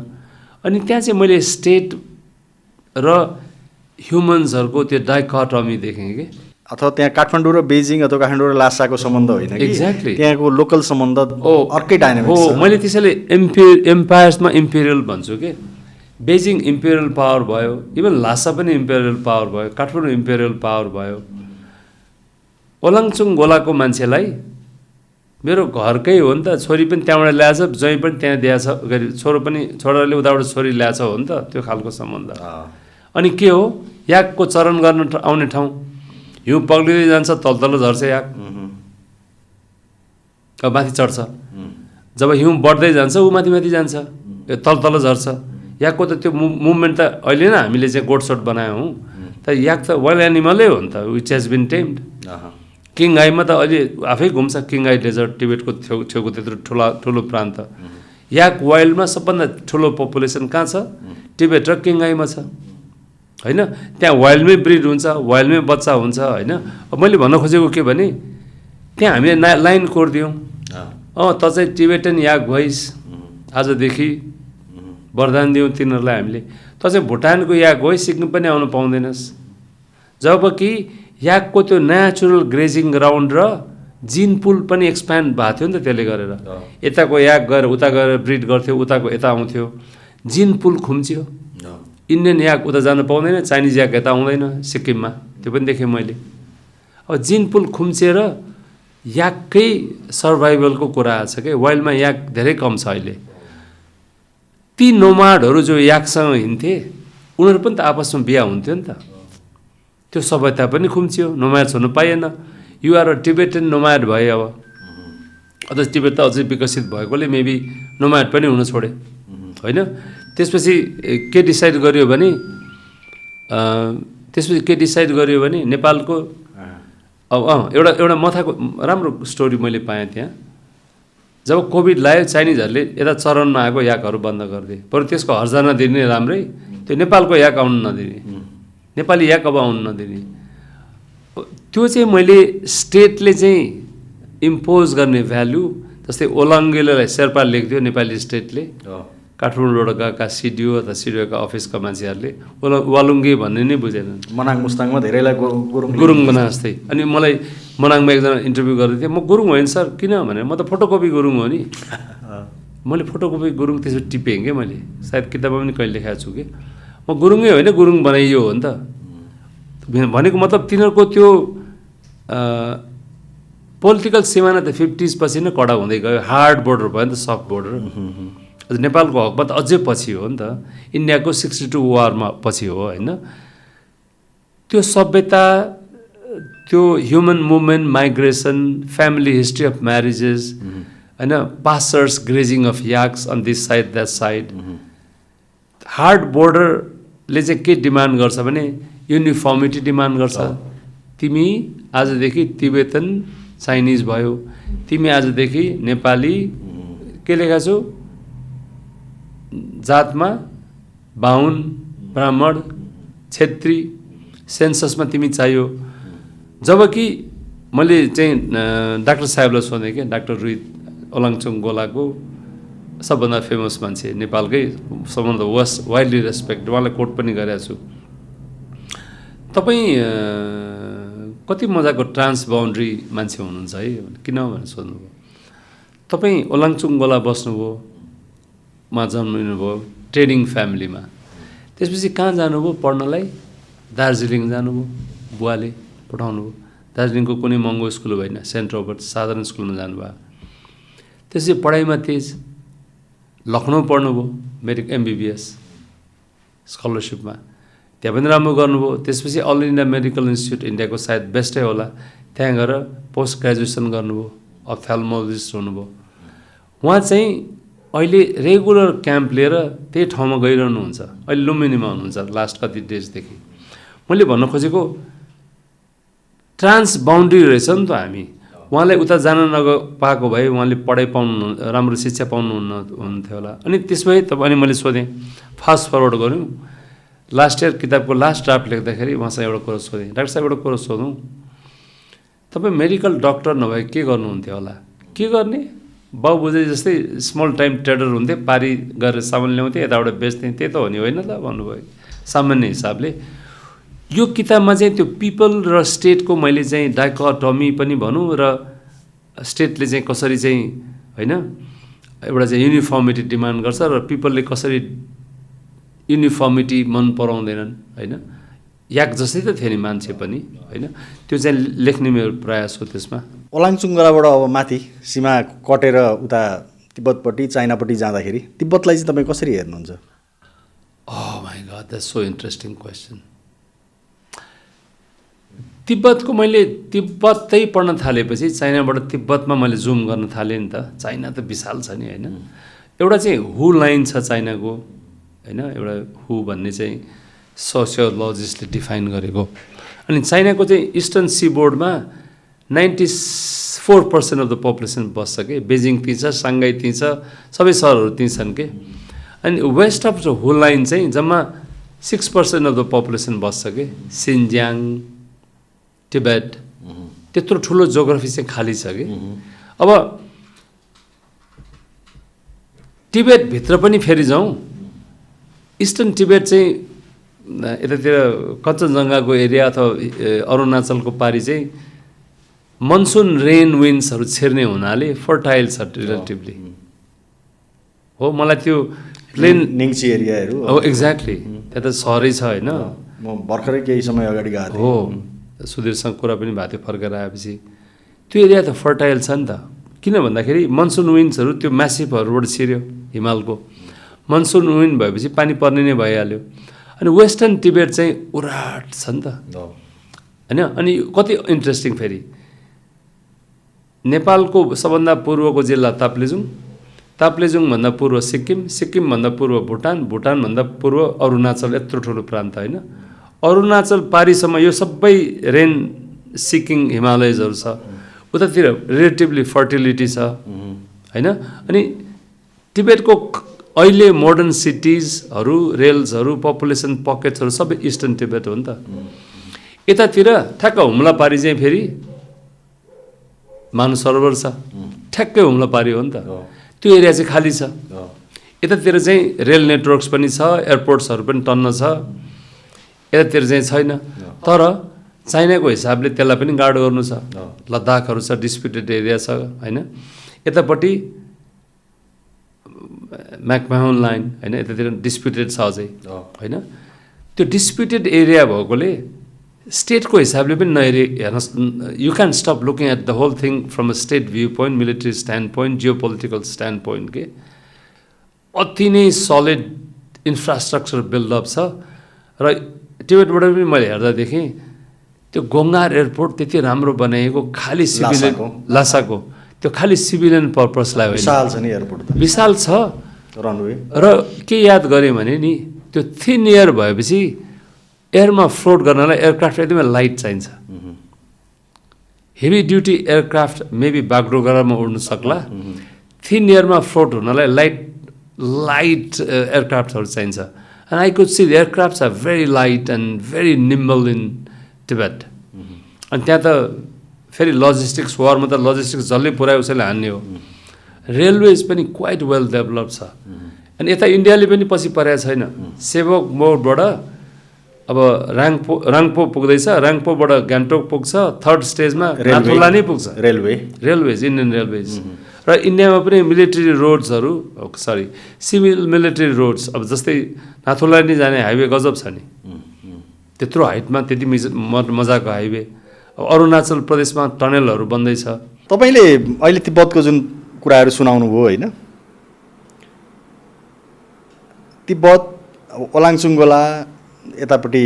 अनि त्यहाँ चाहिँ मैले स्टेट र ह्युमन्सहरूको त्यो डाइकटमी देखेँ कि, अथवा त्यहाँ काठमाडौँ र बेजिङ अथवा काठमाडौँ र लासाको सम्बन्ध होइन कि, एक्ज्याक्टली त्यहाँको लोकल सम्बन्ध अर्कै डाइनामिक्स हो। छ। मैले त्यसैले एम्पायर्समा इम्पेरियल भन्छु कि, बेजिङ इम्पेरियल पावर भयो, इभन लासा पनि इम्पेरियल पावर भयो, काठमाडौँ इम्पेरियल पावर भयो। ओलाङचुङ गोलाको मान्छेलाई मेरो घरकै हो नि त, छोरी पनि त्यहाँबाट ल्याएछ, ज्वाइँ पनि त्यहाँ दिएछ, छोराले उताबाट छोरी ल्याएछ हो नि त, त्यो खालको सम्बन्ध। अनि के हो, याकको चरण गर्न आउने ठाउँ, हिउँ पग्लिँदै जान्छ, तल झर्छ याक, अब माथि चढ्छ। जब हिउँ बढ्दै जान्छ ऊ माथि जान्छ, तल झर्छ। याकको त त्यो मुभमेन्ट त अहिले नै हामीले चाहिँ गोडसोट बनायौँ हौँ, त याक त वाइल्ड एनिमलै हो नि त, विच हेज बिन टेम्ड। किङआईमा त अहिले आफै घुम्छ, किङआई डेजर्ट, टिबेटको छेउको त्यत्रो ठुलो प्रान्त। याक वाइल्डमा सबभन्दा ठुलो पपुलेसन कहाँ छ? टिबेट र किङआईमा छ होइन। त्यहाँ वाइल्डमै ब्रिड हुन्छ, वाइल्डमै बच्चा हुन्छ होइन। अब मैले भन्न खोजेको के भने, त्यहाँ हामीले लाइन कोरिदियौँ, त चाहिँ टिबेटन याक भइस, आजदेखि वरदान दियौँ तिनीहरूलाई हामीले, त चाहिँ भुटानको याक भइस, सिक्किम पनि आउनु पाउँदैनस्। जबकि याकको त्यो नेचुरल ग्रेजिङ ग्राउन्ड र जिन पुल पनि एक्सप्यान्ड भएको थियो नि त, त्यसले गरेर यताको याक गएर उता गएर ब्रिड गर्थ्यो, उताको यता आउँथ्यो, जिन पुल खुम्च्यो। इन्डियन याक उता जानु पाउँदैन, चाइनिज याक यता आउँदैन सिक्किममा, त्यो पनि देखेँ मैले। अब जिन पुल खुम्चिएर याककै सर्भाइभलको कुरा आएको छ कि, वाइल्डमा याक धेरै कम छ अहिले। ती नोमाडहरू जो याकसँग हिँड्थे, उनीहरू पनि त आपसमा बिहा हुन्थ्यो नि त, त्यो सभ्यता पनि खुम्चियो, नोमाड हुनु पाइएन। युआर अ टिबेटन नोमाड भए। अब अझ टिबेट त अझै विकसित भएकोले मेबी नोमाड पनि हुन छोडे होइन। त्यसपछि के डिसाइड गर्यो भने, नेपालको अब एउटा मथाको राम्रो स्टोरी मैले पाएँ त्यहाँ। जब कोभिड लाग्यो, चाइनिजहरूले यता चरणमा आएको याकहरू बन्द गरिदिए, बरु त्यसको हर्जाना दिने राम्रै, त्यो नेपालको याक आउनु नदिने, नेपाली याक अब आउनु नदिने। त्यो चाहिँ मैले स्टेटले चाहिँ इम्पोज गर्ने भ्यालु, जस्तै ओलाङ्गेलाई शेर्पा लेखिदियो नेपाली स्टेटले, काठमाडौँबाट गएका सिडिओ अथवा सिडिओका अफिसका मान्छेहरूले वालुङ्गे भन्ने नै बुझेनन्। मनाङ मुस्ताङमा धेरैलाई गुरुङ बना जस्तै। अनि मलाई मनाङमा एकजना इन्टरभ्यू गर्दै थिएँ, म गुरुङ होइन सर, किन भनेर, म त फोटोकपी गुरुङ हो नि। मैले फोटोकपी गुरुङ त्यसो टिपेँ क्या, मैले सायद किताबमा पनि कहिले लेखाएको छु कि, म गुरुङै होइन, गुरुङ बनाइयो हो नि त। भनेको मतलब तिनीहरूको त्यो पोलिटिकल सिमाना त 50s पछि नै कडा हुँदै गयो, हार्ड बोर्डर भयो नि त, सफ्ट बोर्डर। नेपालको हकमा त अझै पछि हो नि त, इन्डियाको 62 वारमा पछि हो होइन। त्यो सभ्यता, त्यो human movement, migration, family history of marriages होइन, pastures grazing of yaks on this side that side. Hard बोर्डरले चाहिँ के डिमान्ड गर्छ भने, युनिफर्मिटी डिमान्ड गर्छ। तिमी आजदेखि तिब्बतन चाइनिज भयो, तिमी आजदेखि नेपाली के लेखा छौ जातमा, बाहुन, ब्राह्मण, क्षेत्री, सेन्ससमा तिमी चाहियो। जबकि मैले चाहिँ डाक्टर साहेबलाई सोधेँ क्या, डाक्टर रोहित ओलाङचुङ गोलाको सबभन्दा फेमस मान्छे नेपालकै, सबभन्दा वाइडली रेस्पेक्ट, उहाँलाई कोट पनि गरेको छु। तपाईँ कति मजाको ट्रान्स बााउन्ड्री मान्छे हुनुहुन्छ है, किन भनेर सोध्नुभयो। तपाईँ ओलाङचुङ गोला बस्नुभयो, मा जन्मिनुभयो, ट्रेडिङ फ्यामिलीमा, त्यसपछि कहाँ जानुभयो पढ्नलाई? दार्जिलिङ जानुभयो, बुवाले पठाउनुभयो। दार्जिलिङको कुनै महँगो स्कुल होइन, सेन्ट रोबर्ट साधारण स्कुलमा जानुभयो। त्यसपछि पढाइमा तेज, लखनऊ पढ्नुभयो, MBBS स्कलरसिपमा, त्यहाँ पनि राम्रो गर्नुभयो। त्यसपछि अल इन्डिया मेडिकल इन्स्टिच्युट, इन्डियाको सायद बेस्टै होला, त्यहाँ गएर पोस्ट ग्रेजुएसन गर्नुभयो, अप्थेल्मोलोजिस्ट हुनुभयो। उहाँ चाहिँ अहिले रेगुलर क्याम्प लिएर त्यही ठाउँमा गइरहनुहुन्छ, अहिले लुम्बिनीमा हुनुहुन्छ लास्ट कति डेजदेखि। मैले भन्न खोजेको ट्रान्स बाउन्ड्री रहेछ नि त हामी। उहाँलाई उता जान पाएको भए उहाँले पढाइ पाउनु, राम्रो शिक्षा हुन्थ्यो होला। अनि त्यसमै अनि मैले सोधेँ, फास्ट फरवर्ड गऱ्यौँ, लास्ट इयर किताबको लास्ट ड्राफ्ट लेख्दाखेरि उहाँसँग एउटा कुरो सोधेँ, डाक्टर साहब एउटा कुरो सोधौँ, तपाईँ मेडिकल डक्टर नभए के गर्नुहुन्थ्यो होला? के गर्ने? बाउ बुझे जस्तै स्मल टाइम ट्रेडर हुन्थे, पारी गरेर सामान ल्याउँथे, यताबाट बेच्थेँ, त्यही त हो नि होइन त भन्नुभयो सामान्य हिसाबले। यो किताबमा चाहिँ त्यो पिपल र स्टेटको मैले चाहिँ डाइकोटमी पनि भनौँ र स्टेटले चाहिँ कसरी चाहिँ होइन एउटा चाहिँ युनिफर्मिटी डिमान्ड गर्छ र पिपलले कसरी युनिफर्मिटी मन पराउँदैनन् होइन। याक जस्तै त थियो नि मान्छे पनि होइन, त्यो चाहिँ लेख्ने मेरो प्रयास हो त्यसमा। ओलाङचुङ्गलाबाट अब माथि सीमा कटेर उता तिब्बतपट्टि चाइनापट्टि जाँदाखेरि तिब्बतलाई चाहिँ तपाईँ कसरी हेर्नुहुन्छ? Oh my God, that's so interesting question. तिब्बतको मैले तिब्बतै पढ्न थालेपछि चाइनाबाट तिब्बतमा मैले जुम गर्न थालेँ नि त। चाइना त विशाल छ नि होइन। एउटा चाहिँ हु लाइन छ चाइनाको होइन, एउटा हु भन्ने चाहिँ सोसियोलोजिस्टले डिफाइन गरेको। अनि चाइनाको चाहिँ इस्टर्न सीबोर्डमा 94% अफ द पपुलेसन बस्छ कि। बेजिङ त्यहीँ छ, साङ्घाई त्यहीँ छ, सबै सहरहरू त्यहीँ छन् कि। अनि west of the Hu line चाहिँ जम्मा 6% अफ द पपुलेसन बस्छ कि। सिन्ज्याङ, टिबेट, त्यत्रो ठुलो जोग्राफी चाहिँ खाली छ कि। अब टिबेटभित्र पनि फेरि जाउँ, इस्टर्न टिबेट चाहिँ यतातिर कञ्चनजङ्घाको एरिया अथवा अरुणाचलको पारी चाहिँ मनसुन रेन विन्ड्सहरू छिर्ने हुनाले फर्टाइल छ रिलेटिभली। हो, मलाई त्यो प्लेन निङ्ची एरियाहरू हो एक्ज्याक्टली, त्यता सहरै छ होइन। म भर्खरै केही समय अगाडि गएको थिएँ। हो, सुधीरसँग कुरा पनि भएको थियो फर्केर आएपछि। त्यो एरिया त फर्टाइल छ नि त, किन भन्दाखेरि मनसुन विन्ड्सहरू त्यो म्यासिभहरूबाट छिर्यो हिमालको। मनसुन विन्ड भएपछि पानी पर्ने नै भइहाल्यो। अनि वेस्टर्न टिबेट चाहिँ उराट छ नि त होइन। अनि कति इन्ट्रेस्टिङ फेरि, नेपालको सबभन्दा पूर्वको जिल्ला ताप्लेजुङ, ताप्लेजुङभन्दा पूर्व सिक्किम, सिक्किमभन्दा पूर्व भुटान, भुटानभन्दा पूर्व अरुणाचल, यत्रो ठुलो प्रान्त होइन। अरुणाचल पारीसम्म यो सबै रेन सिकिङ हिमालयजहरू छ। उतातिर रिलेटिभली फर्टिलिटी छ होइन। अनि टिबेटको अहिले मोडर्न सिटिजहरू, रेल्सहरू, पपुलेसन पकेट्सहरू सबै इस्टर्न टिबेट हो नि त। यतातिर ठ्याक्क हुम्ला पारी चाहिँ फेरि मानव सरोवर छ, ठ्याक्कै हुम्ला पारी हो नि त। त्यो एरिया चाहिँ खाली छ। यतातिर चाहिँ रेल नेटवर्क्स पनि छ, एयरपोर्ट्सहरू पनि टन्न छ, यतातिर चाहिँ छैन। तर चाइनाको हिसाबले त्यसलाई पनि गार्ड गर्नु छ। लद्दाखहरू छ, डिस्प्युटेड एरिया छ होइन। यतापट्टि म्याकमाहोन लाइन होइन, यतातिर डिस्प्युटेड छ अझै होइन। त्यो डिस्प्युटेड एरिया भएकोले स्टेटको हिसाबले पनि नहेरी हेर्नुहोस्, you can stop looking at the whole thing from a state viewpoint, military standpoint, geopolitical standpoint के। अति नै सलिड इन्फ्रास्ट्रक्चर बिल्डअप छ। र टिबेटबाट पनि मैले हेर्दा देखेँ त्यो गोङ्गार एयरपोर्ट त्यति राम्रो बनाइएको, खालि सिभिलियन, लासाको त्यो खालि सिभिलियन पर्पसलाई होइन। विशाल छ नि एयरपोर्ट, विशाल छ रनवे। र के याद गरेँ भने नि, त्यो थिन एयर भएपछि एयरमा फ्लोट गर्नलाई एयरक्राफ्ट एकदमै लाइट चाहिन्छ। हेभी ड्युटी एयरक्राफ्ट मेबी बागडोगरामा उड्नु सक्ला, थिन एयरमा फ्लोट हुनलाई लाइट एयरक्राफ्टहरू चाहिन्छ। And I could see the aircrafts are very light and very nimble in Tibet. अनि त्यहाँ त फेरि लजिस्टिक्स, वारमा त लजिस्टिक्स जसले पुऱ्यायो उसैले हान्ने हो। रेलवेज पनि क्वाइट वेल डेभलप छ। अनि यता इन्डियाले पनि पछि परेको छैन। सेभोक मोडबाट अब राङपो पुग्दैछ, राङपोबाट गान्तोक पुग्छ, थर्ड स्टेजमा नाथुला नै पुग्छ। Railways, Indian railways. र इन्डियामा पनि मिलिट्री रोड्सहरू, सरी सिभिल मिलिट्री रोड्स, अब जस्तै नाथुला नै जाने हाइवे गजब छ नि, त्यत्रो हाइटमा त्यति मजाको हाइवे। अब अरुणाचल प्रदेशमा टनलहरू बन्दैछ। तपाईँले अहिले तिब्बतको जुन कुराहरू सुनाउनु भयो होइन, तिब्बत, ओलाङचुङ्गोला, यतापट्टि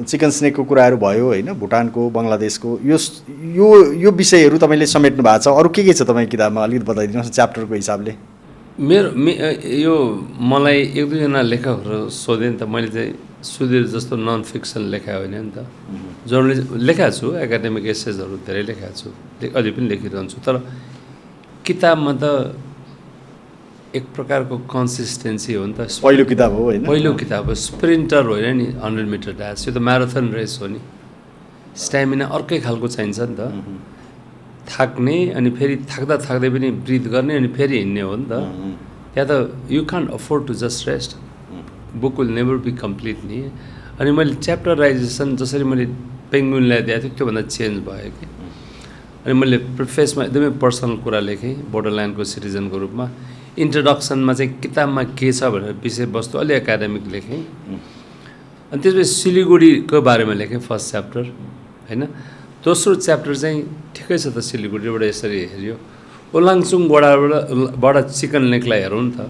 चिकन स्नेकको कुराहरू भयो होइन, भुटानको, बङ्गलादेशको, यो विषयहरू तपाईँले समेट्नु भएको छ। अरू के छ तपाईँ किताबमा, अलिकति बताइदिनुहोस् च्याप्टरको हिसाबले। यो मलाई एक दुईजना लेखकहरू सोधेँ नि त, मैले चाहिँ सुधीर जस्तो नन फिक्सन लेखा होइन नि त, जर्नलिस्ट लेखाएको छु, एकाडेमिक एसेजहरू धेरै लेखाएको छु, अहिले पनि लेखिरहन्छु। तर किताबमा त एक प्रकारको कन्सिस्टेन्सी हो नि त। पहिलो किताब हो होइन, पहिलो किताब हो, स्प्रिन्टर होइन नि 100 मिटर ड्यास, यो त म्याराथन रेस हो नि, स्ट्यामिना अर्कै खालको चाहिन्छ नि त, थाक्ने अनि फेरि थाक्दा थाक्दै पनि ब्रिथ गर्ने अनि फेरि हिँड्ने हो नि त। त्यहाँ त you can't afford to just rest, book will never be complete नि। अनि मैले च्याप्टराइजेसन जसरी मैले पेङ्गुइनलाई दिएको थिएँ त्योभन्दा चेन्ज भयो कि। अनि मैले प्रिफेसमा एकदमै पर्सनल कुरा लेखेँ बोर्डरल्यान्डको सिटिजनको रूपमा। इन्ट्रोडक्सनमा चाहिँ किताबमा के छ भनेर विषयवस्तु अलि एकाडेमिक लेखेँ। अनि त्यसपछि सिलिगुडीको बारेमा लेखेँ फर्स्ट च्याप्टर होइन। दोस्रो च्याप्टर चाहिँ ठिकै छ त, सिलिगुडीबाट यसरी हेऱ्यो, ओलाङचुङ गोलाबाट चिकन नेकलाई हेरौँ नि त।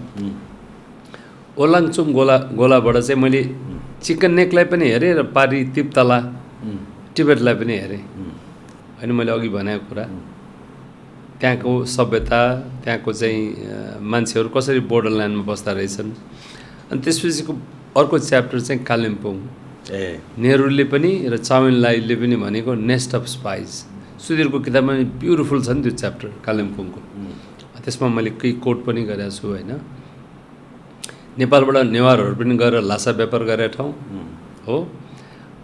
ओलाङचुङ गोलाबाट चाहिँ मैले चिकन नेकलाई पनि हेरेँ र पारी तिप्तला टिबेटलाई पनि हेरेँ होइन। मैले अघि भनेको कुरा, त्यहाँको सभ्यता, त्यहाँको चाहिँ मान्छेहरू कसरी बोर्डरल्यान्डमा बस्दा रहेछन्। अनि त्यसपछिको अर्को च्याप्टर चाहिँ कालिम्पोङ, नेहरूले पनि र चाउमिनलाईले पनि भनेको नेस्ट अफ स्पाइस। सुधीरको किताबमा ब्युटिफुल छ नि त्यो च्याप्टर कालिम्पोङको। त्यसमा मैले केही कोट पनि गरेको छु होइन। नेपालबाट नेवारहरू पनि गएर लासा व्यापार गरेको ठाउँ हो।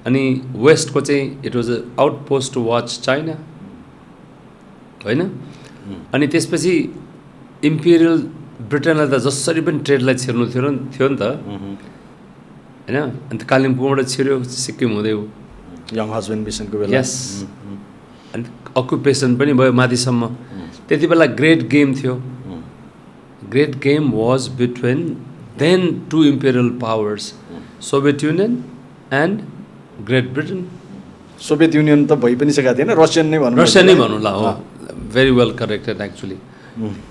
अनि वेस्टको चाहिँ it was a outpost to watch China होइन। अनि त्यसपछि इम्पिरियल ब्रिटेनलाई त जसरी पनि ट्रेडलाई छिर्नु थियो नि त होइन। अन्त कालिम्पोङबाट छिर्यो सिक्किम हुँदै हो, यङ हस्बेन्ड मिसनको बेला। यस, अनि अकुपेसन पनि भयो माथिसम्म। त्यति बेला ग्रेट गेम थियो। Great Game was between then two imperial powers, Soviet Union and Great Britain. Soviet Union त भइ पनि सकेको थिएन, रसियन नै भनौँ, रसियन नै भनौँ ल, हो, भेरी वेल करेक्टेड एक्चुली।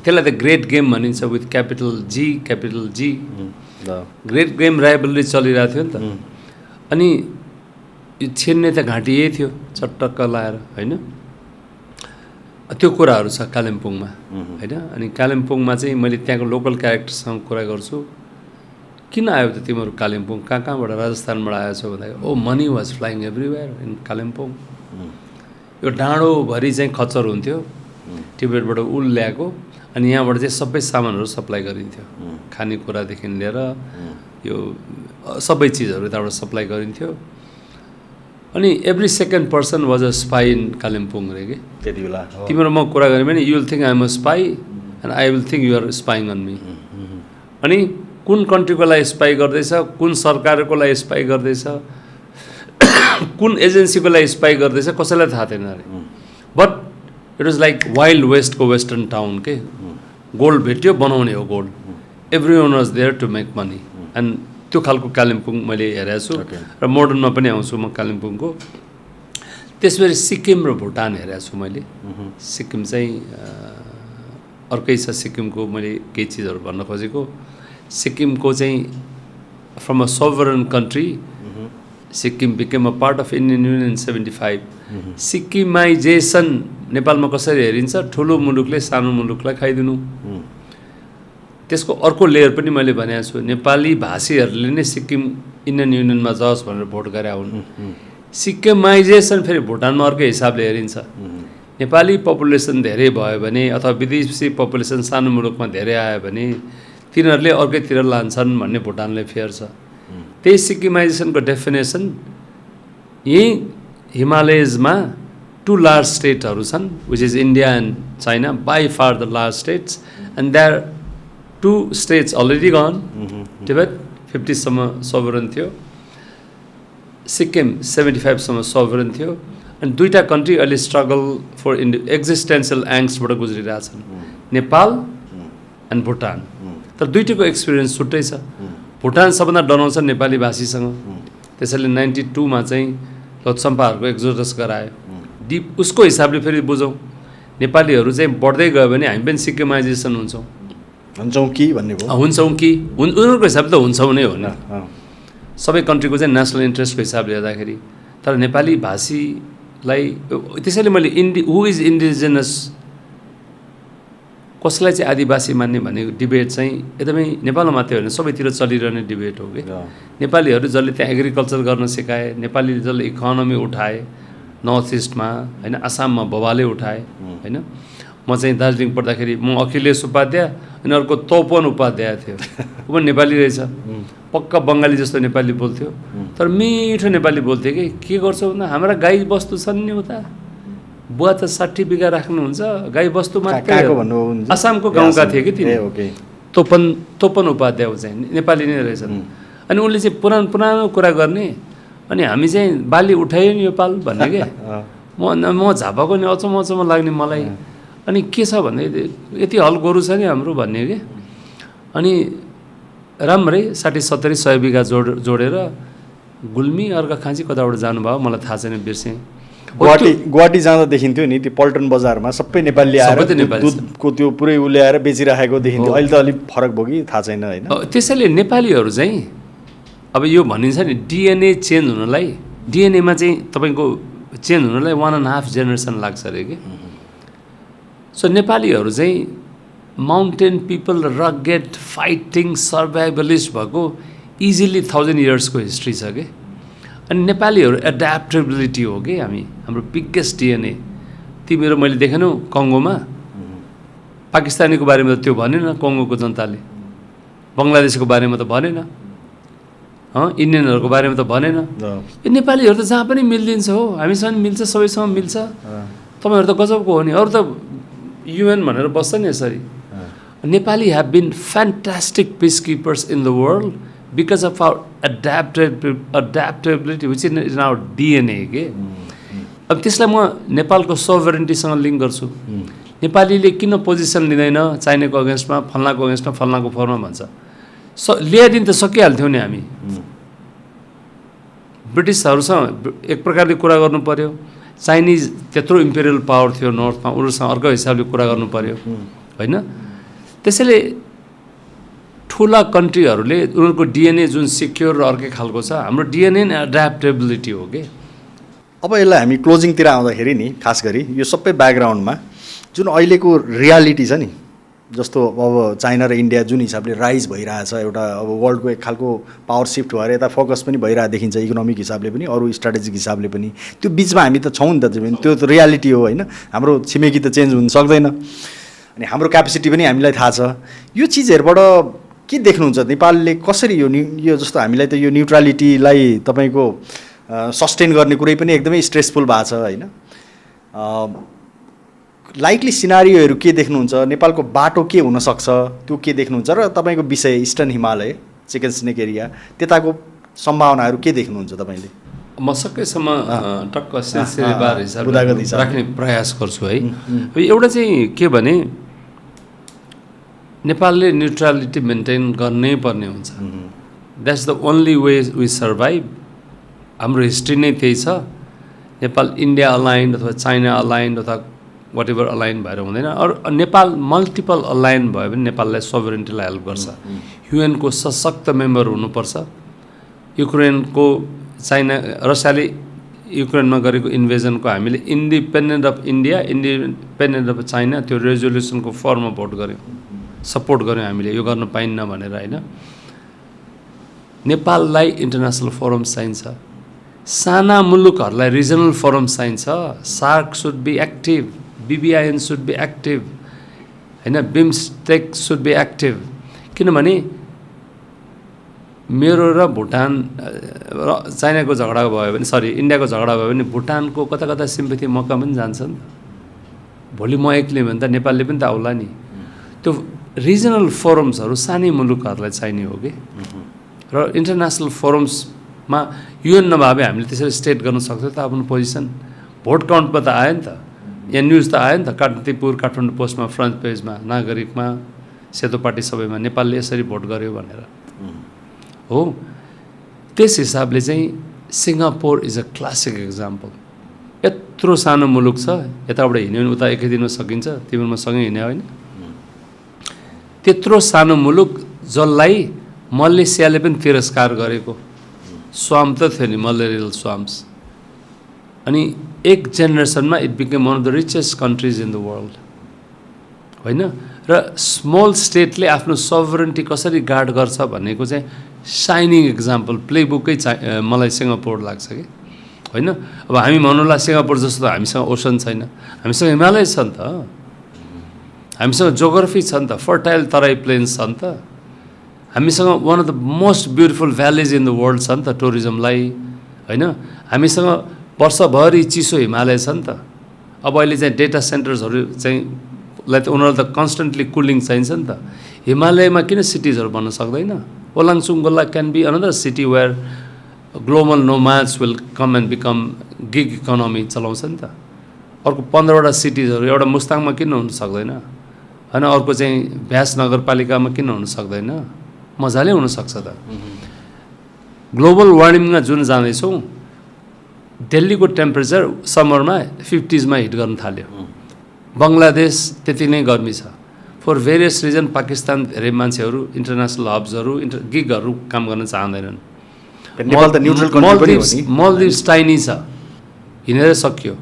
त्यसलाई त ग्रेट गेम भनिन्छ with capital G. Great Game rivalry चलिरहेको थियो नि त। अनि यो छिन्ने त घाँटी यही थियो चटक्क लाएर होइन। त्यो कुराहरू छ कालिम्पोङमा होइन। अनि कालिम्पोङमा चाहिँ मैले त्यहाँको लोकल क्यारेक्टरसँग कुरा गर्छु, किन आयो त तिमीहरू कालिम्पोङ, कहाँबाट राजस्थानबाट आएछौ भन्दाखेरि oh money was flying everywhere in Kalimpong. यो डाँडोभरि चाहिँ खच्चर हुन्थ्यो, टिबेटबाट उल ल्याएको, अनि यहाँबाट चाहिँ सबै सामानहरू सप्लाई गरिन्थ्यो, खानेकुरादेखि लिएर यो सबै चिजहरू त्यहाँबाट सप्लाई गरिन्थ्यो। अनि every second person was a spy in Kalimpong रे कि त्यति बेला। तिम्रो म कुरा गरेँ भने you will think I am a spy and I will think you are spying on me. अनि कुन कन्ट्रीको लागि स्पाई गर्दैछ, कुन सरकारको लागि स्पाई गर्दैछ, कुन एजेन्सीको लागि स्पाई गर्दैछ कसैलाई थाहा थिएन अरे। But it was like wild वेस्टको वेस्टर्न टाउन के। गोल्ड भेट्यो बनाउने हो gold, every one was there to make money. And त्यो खालको कालिम्पोङ मैले हेरेको छु र मोडर्नमा पनि आउँछु म कालिम्पोङको। त्यसपछि सिक्किम र भुटान हेरेको छु मैले। सिक्किम चाहिँ अर्कै छ, सिक्किमको मैले केही चिजहरू भन्न खोजेको। सिक्किमको चाहिँ from a sovereign country Sikkim became a part of Indian union 75। सिक्किमाइजेसन नेपालमा कसरी हेरिन्छ, ठुलो मुलुकले सानो मुलुकलाई खाइदिनु। त्यसको अर्को लेयर पनि मैले भनेको छु, नेपाली भाषीहरूले नै सिक्किम इन्डियन युनियनमा जाओस् भनेर भोट गरे हुन्। सिक्किमाइजेसन फेरि भुटानमा अर्कै हिसाबले हेरिन्छ। नेपाली पपुलेसन धेरै भयो भने अथवा विदेशी पपुलेसन सानो मुलुकमा धेरै आयो भने तिनीहरूले अर्कैतिर लान्छन् भन्ने भुटानले फेयर छ। त्यही सिक्किमाइजेसनको डेफिनेसन यही हिमालयजमा 2 लार्ज स्टेटहरू छन्, which is India and China, by far the large states, and there 2 states already gone. Tibet 50 सम्म सोभरन थियो, सिक्किम 75 सम्म सोभरन थियो, अनि दुईवटा कन्ट्री अहिले स्ट्रगल फर एक्जिस्टेन्सियल एङ्स्टबाट गुज्रिरहेछन्, नेपाल एन्ड भुटान। तर दुईटैको एक्सपिरियन्स छुट्टै छ। भुटान सबभन्दा डराउँछ नेपाली भाषीसँग, त्यसैले 92 मा चाहिँ लोत्सम्पाहरूको एक्जोडस गरायो। डिप उसको हिसाबले फेरि बुझौँ, नेपालीहरू चाहिँ बढ्दै गयो भने हामी पनि सिक्किमाइजेसन हुन्छौँ कि भन्ने भयो। हुन्छौँ कि उनीहरूको हिसाबले त हुन्छौँ नै हो नि। सबै कन्ट्रीको चाहिँ नेसनल इन्ट्रेस्टको हिसाबले हेर्दाखेरि। तर नेपाली भाषीलाई त्यसैले मैले हु इज इन्डिजिनस कसलाई चाहिँ आदिवासी मान्ने भन्ने डिबेट चाहिँ एकदमै नेपालमा मात्रै होइन सबैतिर चलिरहने डिबेट हो कि नेपालीहरू जसले त्यहाँ एग्रिकल्चर गर्न सिकाए, नेपालीले जसले इकोनोमी उठाए नर्थ इस्टमा होइन, आसाममा बबाले उठाए होइन। म चाहिँ दार्जिलिङ पढ्दाखेरि म अखिलेश उपाध्याय अनि अर्को तोपन उपाध्याय थियो, ऊ पनि नेपाली रहेछ, पक्का बङ्गाली जस्तो नेपाली बोल्थ्यो तर मिठो नेपाली बोल्थ्यो कि के गर्छौ भन्दा हाम्रा गाई बस्तु छन् नि उता, बुवा त 60 बिघा राख्नुहुन्छ, गाई बस्तु मात्रै। आसामको गाउँका थिए कि तिनी, तोपन उपाध्याय चाहिँ नेपाली नै रहेछन्। अनि उनले चाहिँ पुरानो कुरा गर्ने, अनि हामी चाहिँ बाली उठायो नि यो पाल भन्ने के। म झापाको नि अचम्म लाग्ने मलाई। अनि के छ भन्दा यति हल गोरु छ नि हाम्रो भन्ने के। अनि राम्रै 60-70 100 बिघा जोडेर गुल्मी अर्घाखाँची कताबाट जानुभयो मलाई थाहा छैन, बिर्सेँ। गुवाहाटी जाँदा देखिन्थ्यो नि त्यो पल्टन बजारमा सबै नेपाली आएर दुधको त्यो पुरै उल्याएर बेचिराखेको देखिन्थ्यो। अहिले त अलिक फरक भयो कि थाहा छैन होइन। त्यसैले नेपालीहरू चाहिँ अब यो भनिन्छ नि डिएनए चेन्ज हुनलाई, डिएनएमा चाहिँ तपाईँको चेन्ज हुनलाई 1.5 जेनेरेसन लाग्छ अरे कि। सो नेपालीहरू चाहिँ माउन्टेन पिपल, रगेड, फाइटिङ, सर्भाइभलिस्ट भएको इजिली 1000 इयर्सको हिस्ट्री छ कि। अनि नेपालीहरू एड्याप्टेबिलिटी हो कि हाम्रो बिगेस्ट डिएनए। तिमीहरू मैले देखेनौ कङ्गोमा पाकिस्तानीको बारेमा त त्यो भनेन, कङ्गोको जनताले बङ्गलादेशको बारेमा त भनेन, इन्डियनहरूको बारेमा त भनेन। यो नेपालीहरू त जहाँ पनि मिलिदिन्छ हो, हामीसँग मिल्छ, सबैसँग मिल्छ। तपाईँहरू त गजबको हो नि, अरू त UN भनेर बस्छ नि यसरी। Nepali have been fantastic peace keepers in the world because of our adaptability which is in our DNA के। अब त्यसलाई म नेपालको सोभरेन्टीसँग लिङ्क गर्छु। नेपालीले किन पोजिसन लिँदैन चाइनाको अगेन्स्टमा, फल्नाको अगेन्स्टमा, फल्नाको फर्ममा भन्छ। ल्याइदिन त सकिहाल्थ्यौँ नि हामी। ब्रिटिसहरूसँग एक प्रकारले कुरा गर्नु पर्यो, चाइनिज त्यत्रो इम्पेरियल पावर थियो नर्थमा, उनीहरूसँग अर्को हिसाबले कुरा गर्नु पर्यो होइन। त्यसैले ठुला कन्ट्रीहरूले उनीहरूको डिएनए जुन सिक्योर र अर्कै खालको छ, हाम्रो डिएनए एड्याप्टेबिलिटी हो कि। अब यसलाई हामी क्लोजिङतिर आउँदाखेरि नि खास गरी यो सबै ब्याकग्राउन्डमा जुन अहिलेको रियालिटी छ नि, जस्तो अब चाइना र इन्डिया जुन हिसाबले राइज भइरहेछ, एउटा अब वर्ल्डको एक खालको पावर सिफ्ट भएर यता फोकस पनि भइरहेको देखिन्छ, इकोनोमिक हिसाबले पनि अरू स्ट्राटेजिक हिसाबले पनि। त्यो बिचमा हामी त छौँ नि त, त्यो त रियालिटी हो होइन। हाम्रो छिमेकी त चेन्ज हुन सक्दैन, अनि हाम्रो क्यापेसिटी पनि हामीलाई थाहा छ। यो चिजहरूबाट के देख्नुहुन्छ नेपालले कसरी यो जस्तो हामीलाई त यो न्युट्रालिटीलाई तपाईँको सस्टेन गर्ने कुरै पनि एकदमै स्ट्रेसफुल भएको छ होइन। लाइकली सिनारियोहरू के देख्नुहुन्छ, नेपालको बाटो के हुनसक्छ त्यो के देख्नुहुन्छ, र तपाईँको विषय eastern Himalaya chicken snake area त्यताको सम्भावनाहरू के देख्नुहुन्छ तपाईँले? म सकेसम्म टक्क सिलसिलेवार हिसाबले राख्ने प्रयास गर्छु है। एउटा चाहिँ के भने नेपालले न्युट्रालिटी मेन्टेन गर्नै पर्ने हुन्छ। That's the only way we survive. हाम्रो हिस्ट्री नै त्यही छ। नेपाल इन्डिया अलाइन्ड अथवा चाइना अलाइन्ड अथवा वाट एभर अलाइन भएर हुँदैन। अरू नेपाल मल्टिपल अलाइन भयो भने नेपाललाई सोभरेन्टीलाई हेल्प गर्छ। युएनको सशक्त मेम्बर हुनुपर्छ। युक्रेनको रसियाले युक्रेनमा गरेको इन्भेजनको हामीले independent of India, independent of China त्यो रेजोल्युसनको फर्ममा भोट गऱ्यौँ, सपोर्ट गऱ्यौँ हामीले, यो गर्न पाइन्न भनेर होइन। नेपाललाई इन्टरनेसनल फोरम चाहिन्छ, साना मुलुकहरूलाई रिजनल फोरम चाहिन्छ। SAARC should be active, BBIN should be active होइन, बिमस्टेक सुड बी एक्टिभ। किनभने मेरो र भुटान चाइनाको झगडा भयो भने, इन्डियाको झगडा भयो भने भुटानको कता कता सिम्पथी मौका पनि जान्छ नि। भोलि म एक्लै भने त नेपालले पनि त आउला नि। त्यो रिजनल फोरम्सहरू सानै मुलुकहरूलाई चाहिने हो कि। र इन्टरनेसनल फोरम्समा UN नभए हामीले त्यसरी स्टेट गर्न सक्थ्यो त आफ्नो पोजिसन। भोट काउन्टमा त आयो नि त, यहाँ न्युज त आयो नि त, काठमाडौँ पोस्टमा फ्रन्ट पेजमा, नागरिकमा, सेतो पार्टी सबैमा नेपालले यसरी भोट गर्यो भनेर हो। त्यस हिसाबले चाहिँ Singapore is a classic example. यत्रो सानो मुलुक छ, यताबाट हिँड्यो भने उता एकै दिनमा सकिन्छ, तिमीहरूमा सँगै हिँड्यो होइन। त्यत्रो सानो मुलुक जसलाई मलेसियाले पनि तिरस्कार गरेको, स्वाम्प त थियो नि, मलेरियल स्वाम्प्स। अनि एक जेनेरेसनमा it became one of the richest countries in the world होइन। र र स्मल स्टेटले आफ्नो सभरेन्टी कसरी गार्ड गर्छ भनेको चाहिँ साइनिङ एक्जाम्पल प्लेबुकै मलाई सिङ्गापुर लाग्छ कि होइन। अब हामी भन्नुला सिङ्गापुर जस्तो त हामीसँग ओसन छैन, हामीसँग हिमालय छ नि त, हामीसँग जोग्राफी छ नि त, फर्टाइल तराई प्लेन्स छ नि त, हामीसँग one of the most beautiful valleys in the world छ नि त टुरिज्मलाई होइन। हामीसँग वर्षभरि चिसो हिमालय छ नि त। अब अहिले चाहिँ डेटा सेन्टर्सहरू चाहिँ लाइक उनीहरू त कन्सटेन्टली कुलिङ चाहिन्छ नि त। हिमालयमा किन सिटिजहरू बन्न सक्दैन? Olangchung Gola can be another city where global nomads will come and become gig economy चलाउँछ नि त। अर्को 15वटा सिटिजहरू एउटा मुस्ताङमा किन हुन सक्दैन होइन? अर्को चाहिँ भ्यास नगरपालिकामा किन हुन सक्दैन? मजाले हुनसक्छ त। ग्लोबल वार्मिङमा जुन जाँदैछौँ, दिल्लीको टेम्परेचर समरमा 50s हिट गर्न थाल्यो। बङ्गलादेश त्यति नै गर्मी छ। फर भेरियस रिजन पाकिस्तान धेरै मान्छेहरू इन्टरनेसनल हब्सहरू गिगहरू काम गर्न चाहँदैनन्। नेपाल त न्युट्रल कन्ट्री पनि हो नि। मल्दिभ्स टाइनी छ, हिँडेर सकियो।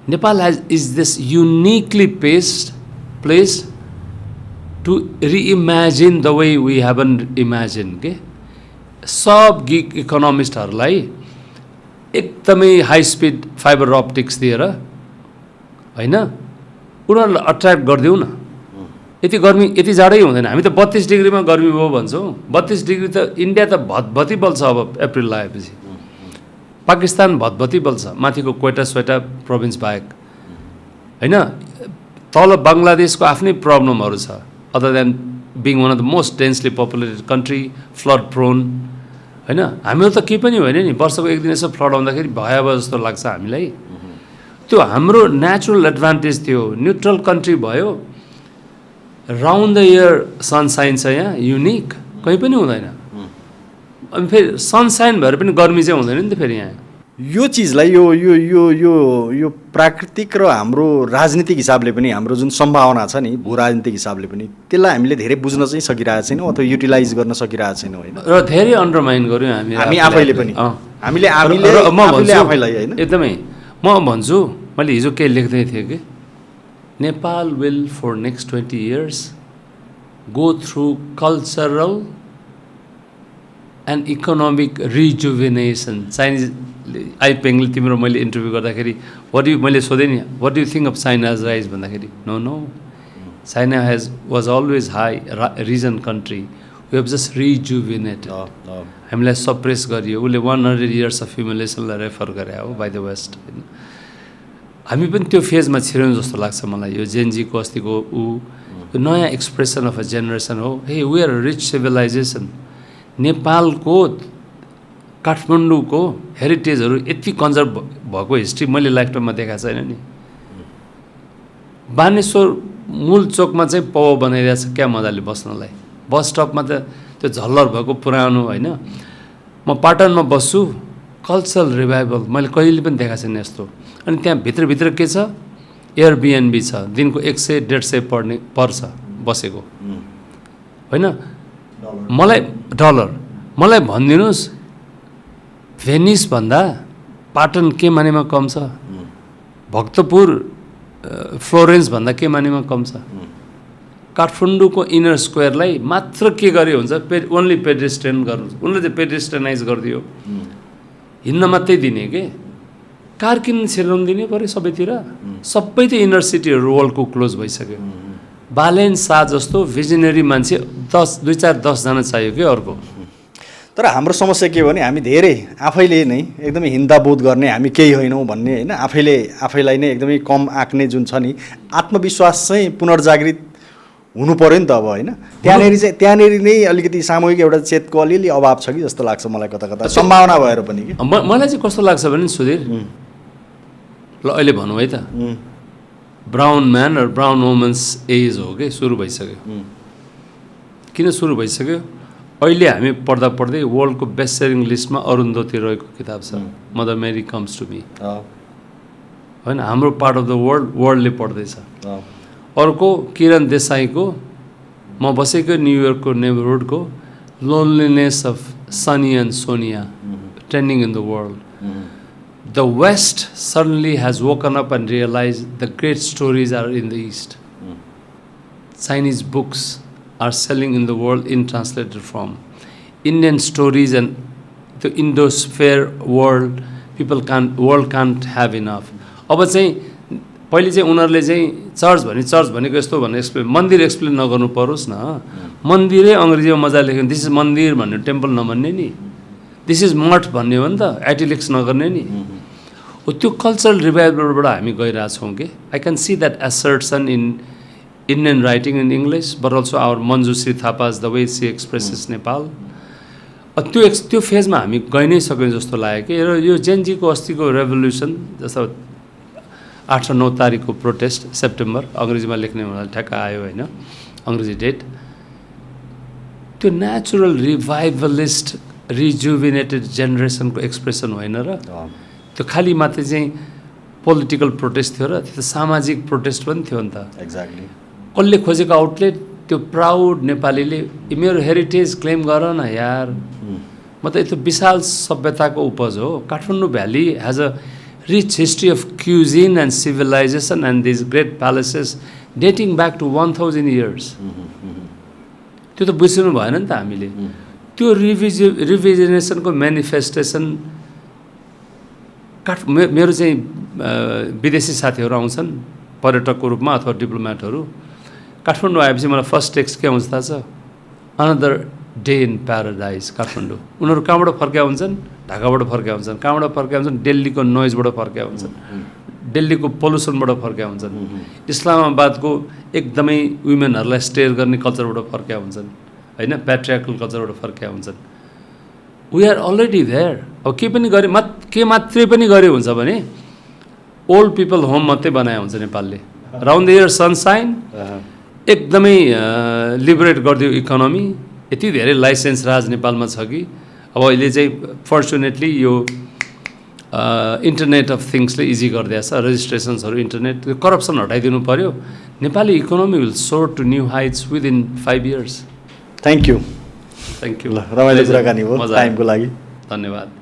Nepal is this uniquely place to reimagine the way we haven imagine के। सब गिग इकोनोमिस्टहरूलाई एकदमै हाई स्पिड फाइबर अप्टिक्स दिएर होइन उनीहरूलाई अट्र्याक्ट गरिदिउँ न। यति गर्मी यति जाडै हुँदैन। हामी त 32 डिग्रीमा गर्मी भयो भन्छौँ। 32 डिग्री त इन्डिया त भतभती बल्छ अब अप्रिल लागेपछि। पाकिस्तान भतभती बल्छ माथिको क्वेटा स्वेटा प्रोभिन्स बाहेक होइन। तल बङ्गलादेशको आफ्नै प्रब्लमहरू छ other than being one of the most densely populated country, flood prone होइन। हामीहरू त केही पनि होइन नि, वर्षको एक दिन यसो फ्लड आउँदाखेरि भयावह जस्तो लाग्छ हामीलाई। त्यो हाम्रो नेचुरल एडभान्टेज थियो। न्युट्रल कन्ट्री भयो, राउन्ड द इयर सनसाइन छ यहाँ, युनिक कहीँ पनि हुँदैन। अनि फेरि सनसाइन भएर पनि गर्मी चाहिँ हुँदैन नि त फेरि यहाँ। यो चिजलाई यो यो यो यो यो प्राकृतिक र हाम्रो राजनीतिक हिसाबले पनि हाम्रो जुन सम्भावना छ नि भू राजनीतिक हिसाबले पनि त्यसलाई हामीले धेरै बुझ्न चाहिँ सकिरहेको छैनौँ अथवा युटिलाइज गर्न सकिरहेको छैनौँ होइन। र धेरै अन्डरमाइन गऱ्यौँ हामी आफैले पनि हामीले आफैलाई होइन। एकदमै म भन्छु, मैले हिजो केही लेख्दै थिएँ कि Nepal will for next 20 years go through cultural and economic rejuvenation. Chinese आइपेङले तिम्रो मैले इन्टरभ्यू गर्दाखेरि मैले सोधेँ नि what do you think of China's rise भन्दाखेरि no China was always high reason country, we have just rejuvenated. हामीलाई सप्रेस गरियो, उसले 100 years अफ ह्युमिलेसनलाई रेफर गरे हो बाई द वेस्ट होइन। हामी पनि त्यो फेजमा छिर्यौँ जस्तो लाग्छ मलाई। यो जेनजीको अस्तिको नयाँ एक्सप्रेसन अफ अ जेनेरेसन हो। हे वी आर रिच सिभिलाइजेसन। नेपालको काठमाडौँको हेरिटेजहरू यति कन्जर्भ भएको हिस्ट्री मैले लाइफ टाइममा देखाएको छैन नि। बानेश्वर मूल चोकमा चाहिँ पाउ बनाइरहेको छ क्या मजाले बस्नलाई। बस स्टपमा त त्यो झल्लर भएको पुरानो होइन। म पाटनमा बस्छु, कल्चरल रिभाइभल मैले कहिले पनि देखाएको छैन यस्तो। अनि त्यहाँ भित्रभित्र के छ, एयरबिएनबी छ, दिनको 100-150 पर्छ बसेको होइन। मलाई भनिदिनुहोस् भेनिसभन्दा पाटन के मानेमा कम छ? भक्तपुर फ्लोरेन्सभन्दा के मानेमा कम छ? काठमाडौँको इनर स्क्वायरलाई मात्र के गरे हुन्छ? ओन्ली पेडेस्ट्रियन गर्नु, उनले चाहिँ पेडेस्ट्रियनाइज गरिदियो। हिँड्न मात्रै दिने के, कार किन्न छिर्न दिने पऱ्यो सबैतिर। सबै त इनर सिटीहरू वर्ल्डको क्लोज भइसक्यो। बालेन शाह जस्तो भिजनरी मान्छे 2-4-10 जना चाहियो कि अर्को। तर हाम्रो समस्या के हो भने हामी धेरै आफैले नै एकदमै हिन्दाबोध गर्ने, हामी केही होइनौँ भन्ने होइन, आफैलाई नै एकदमै कम आँक्ने जुन छ नि आत्मविश्वास चाहिँ पुनर्जागृत हुनु पऱ्यो नि त अब होइन। त्यहाँनिर नै अलिकति सामूहिक एउटा चेतको अलिअलि अभाव छ कि जस्तो लाग्छ मलाई कता कता, सम्भावना भएर पनि कि। मलाई चाहिँ कस्तो लाग्छ भने सुधीर, ल अहिले भनौँ है त, ब्राउन म्यान र ब्राउन वुमन्स एज हो कि सुरु भइसक्यो। किन सुरु भइसक्यो? अहिले हामी पढ्दै वर्ल्डको बेस्ट सेलिङ लिस्टमा अरुन्धती रोयको किताब छ, mother Mary comes to me होइन। हाम्रो पार्ट अफ द वर्ल्डले पढ्दैछ। अर्को किरण देसाईको म बसेको न्युयोर्कको नेबरहुडको loneliness of Sunny and Sonia trending in the world. The West suddenly has woken up and realized the great stories are in the East. Chinese books are selling in the world in translated form. Indian stories and the Indosphere world world can't have enough. अब चाहिँ पहिले चाहिँ उनीहरूले चाहिँ church भनेको यस्तो भनेर explain मन्दिर एक्सप्लेन नगर्नु परोस् न मन्दिरै अङ्ग्रेजीमा मजा लेख्यो दिस इज मन्दिर भन्ने टेम्पल नभन्ने नि दिस इज मठ भन्ने हो नि त एटिलिक्स नगर्ने नि त्यो कल्चरल रिभाइभलबाट हामी गइरहेछौँ कि I can see that assertion in Indian writing in English, but also our Manjushree Thapa's the way she expresses Nepal. त्यो फेजमा हामी गइ नै सक्यौँ जस्तो लाग्यो कि र यो जेनजीको अस्तिको रेभोल्युसन जस्तो 8 र 9 तारिकको प्रोटेस्ट सेप्टेम्बर अङ्ग्रेजीमा लेख्ने हुनाले ठ्याक्क आयो होइन अङ्ग्रेजी डेट त्यो नेचुरल रिभाइभलिस्ट रिजुभिनेटेड जेनेरेसनको एक्सप्रेसन होइन र त्यो खालि मात्रै चाहिँ पोलिटिकल प्रोटेस्ट थियो र त्यो सामाजिक प्रोटेस्ट पनि थियो नि त एक्ज्याक्टली कसले खोजेको आउटलेट त्यो प्राउड नेपालीले मेरो हेरिटेज क्लेम गर न यार म त यस्तो विशाल सभ्यताको उपज हो Kathmandu valley has a rich history of cuisine and civilisation and these great palaces dating back to 1000 years त्यो त बुझ्नु भएन नि त हामीले त्यो रिभिजनेसनको मेनिफेस्टेसन मेरो चाहिँ विदेशी साथीहरू आउँछन् पर्यटकको रूपमा अथवा डिप्लोमेटहरू काठमाडौँ आएपछि मलाई फर्स्ट टेक्स्ट के आउँछ थाहा छ another day in paradise Kathmandu उनीहरू कहाँबाट फर्किया हुन्छन् ढाकाबाट फर्किया हुन्छन् कहाँबाट फर्किया हुन्छन् दिल्लीको नोइजबाट फर्किया हुन्छन् दिल्लीको पोल्युसनबाट फर्किया हुन्छन् इस्लामाबादको एकदमै वुमेनहरूलाई स्टेयर गर्ने कल्चरबाट फर्किया हुन्छन् होइन प्याट्रियार्कल कल्चरबाट फर्किया हुन्छन् वी आर अलरेडी देयर अब के पनि गरे मात्रै पनि गरे हुन्छ भने ओल्ड पिपल होम मात्रै बनाए हुन्छ नेपालले राउन्ड द इयर सनसाइन एकदमै लिबरेट गरिदियो इकोनोमी यति धेरै लाइसेन्स राज नेपालमा छ कि अब अहिले चाहिँ फर्चुनेटली यो इन्टरनेट अफ थिङ्सले इजी गरिदिएछ रेजिस्ट्रेसन्सहरू इन्टरनेट त्यो करप्सन हटाइदिनु पऱ्यो Nepali economy will soar to new heights within 5 years thank you thank you रमाइलो कुराकानी हो टाइमको लागि धन्यवाद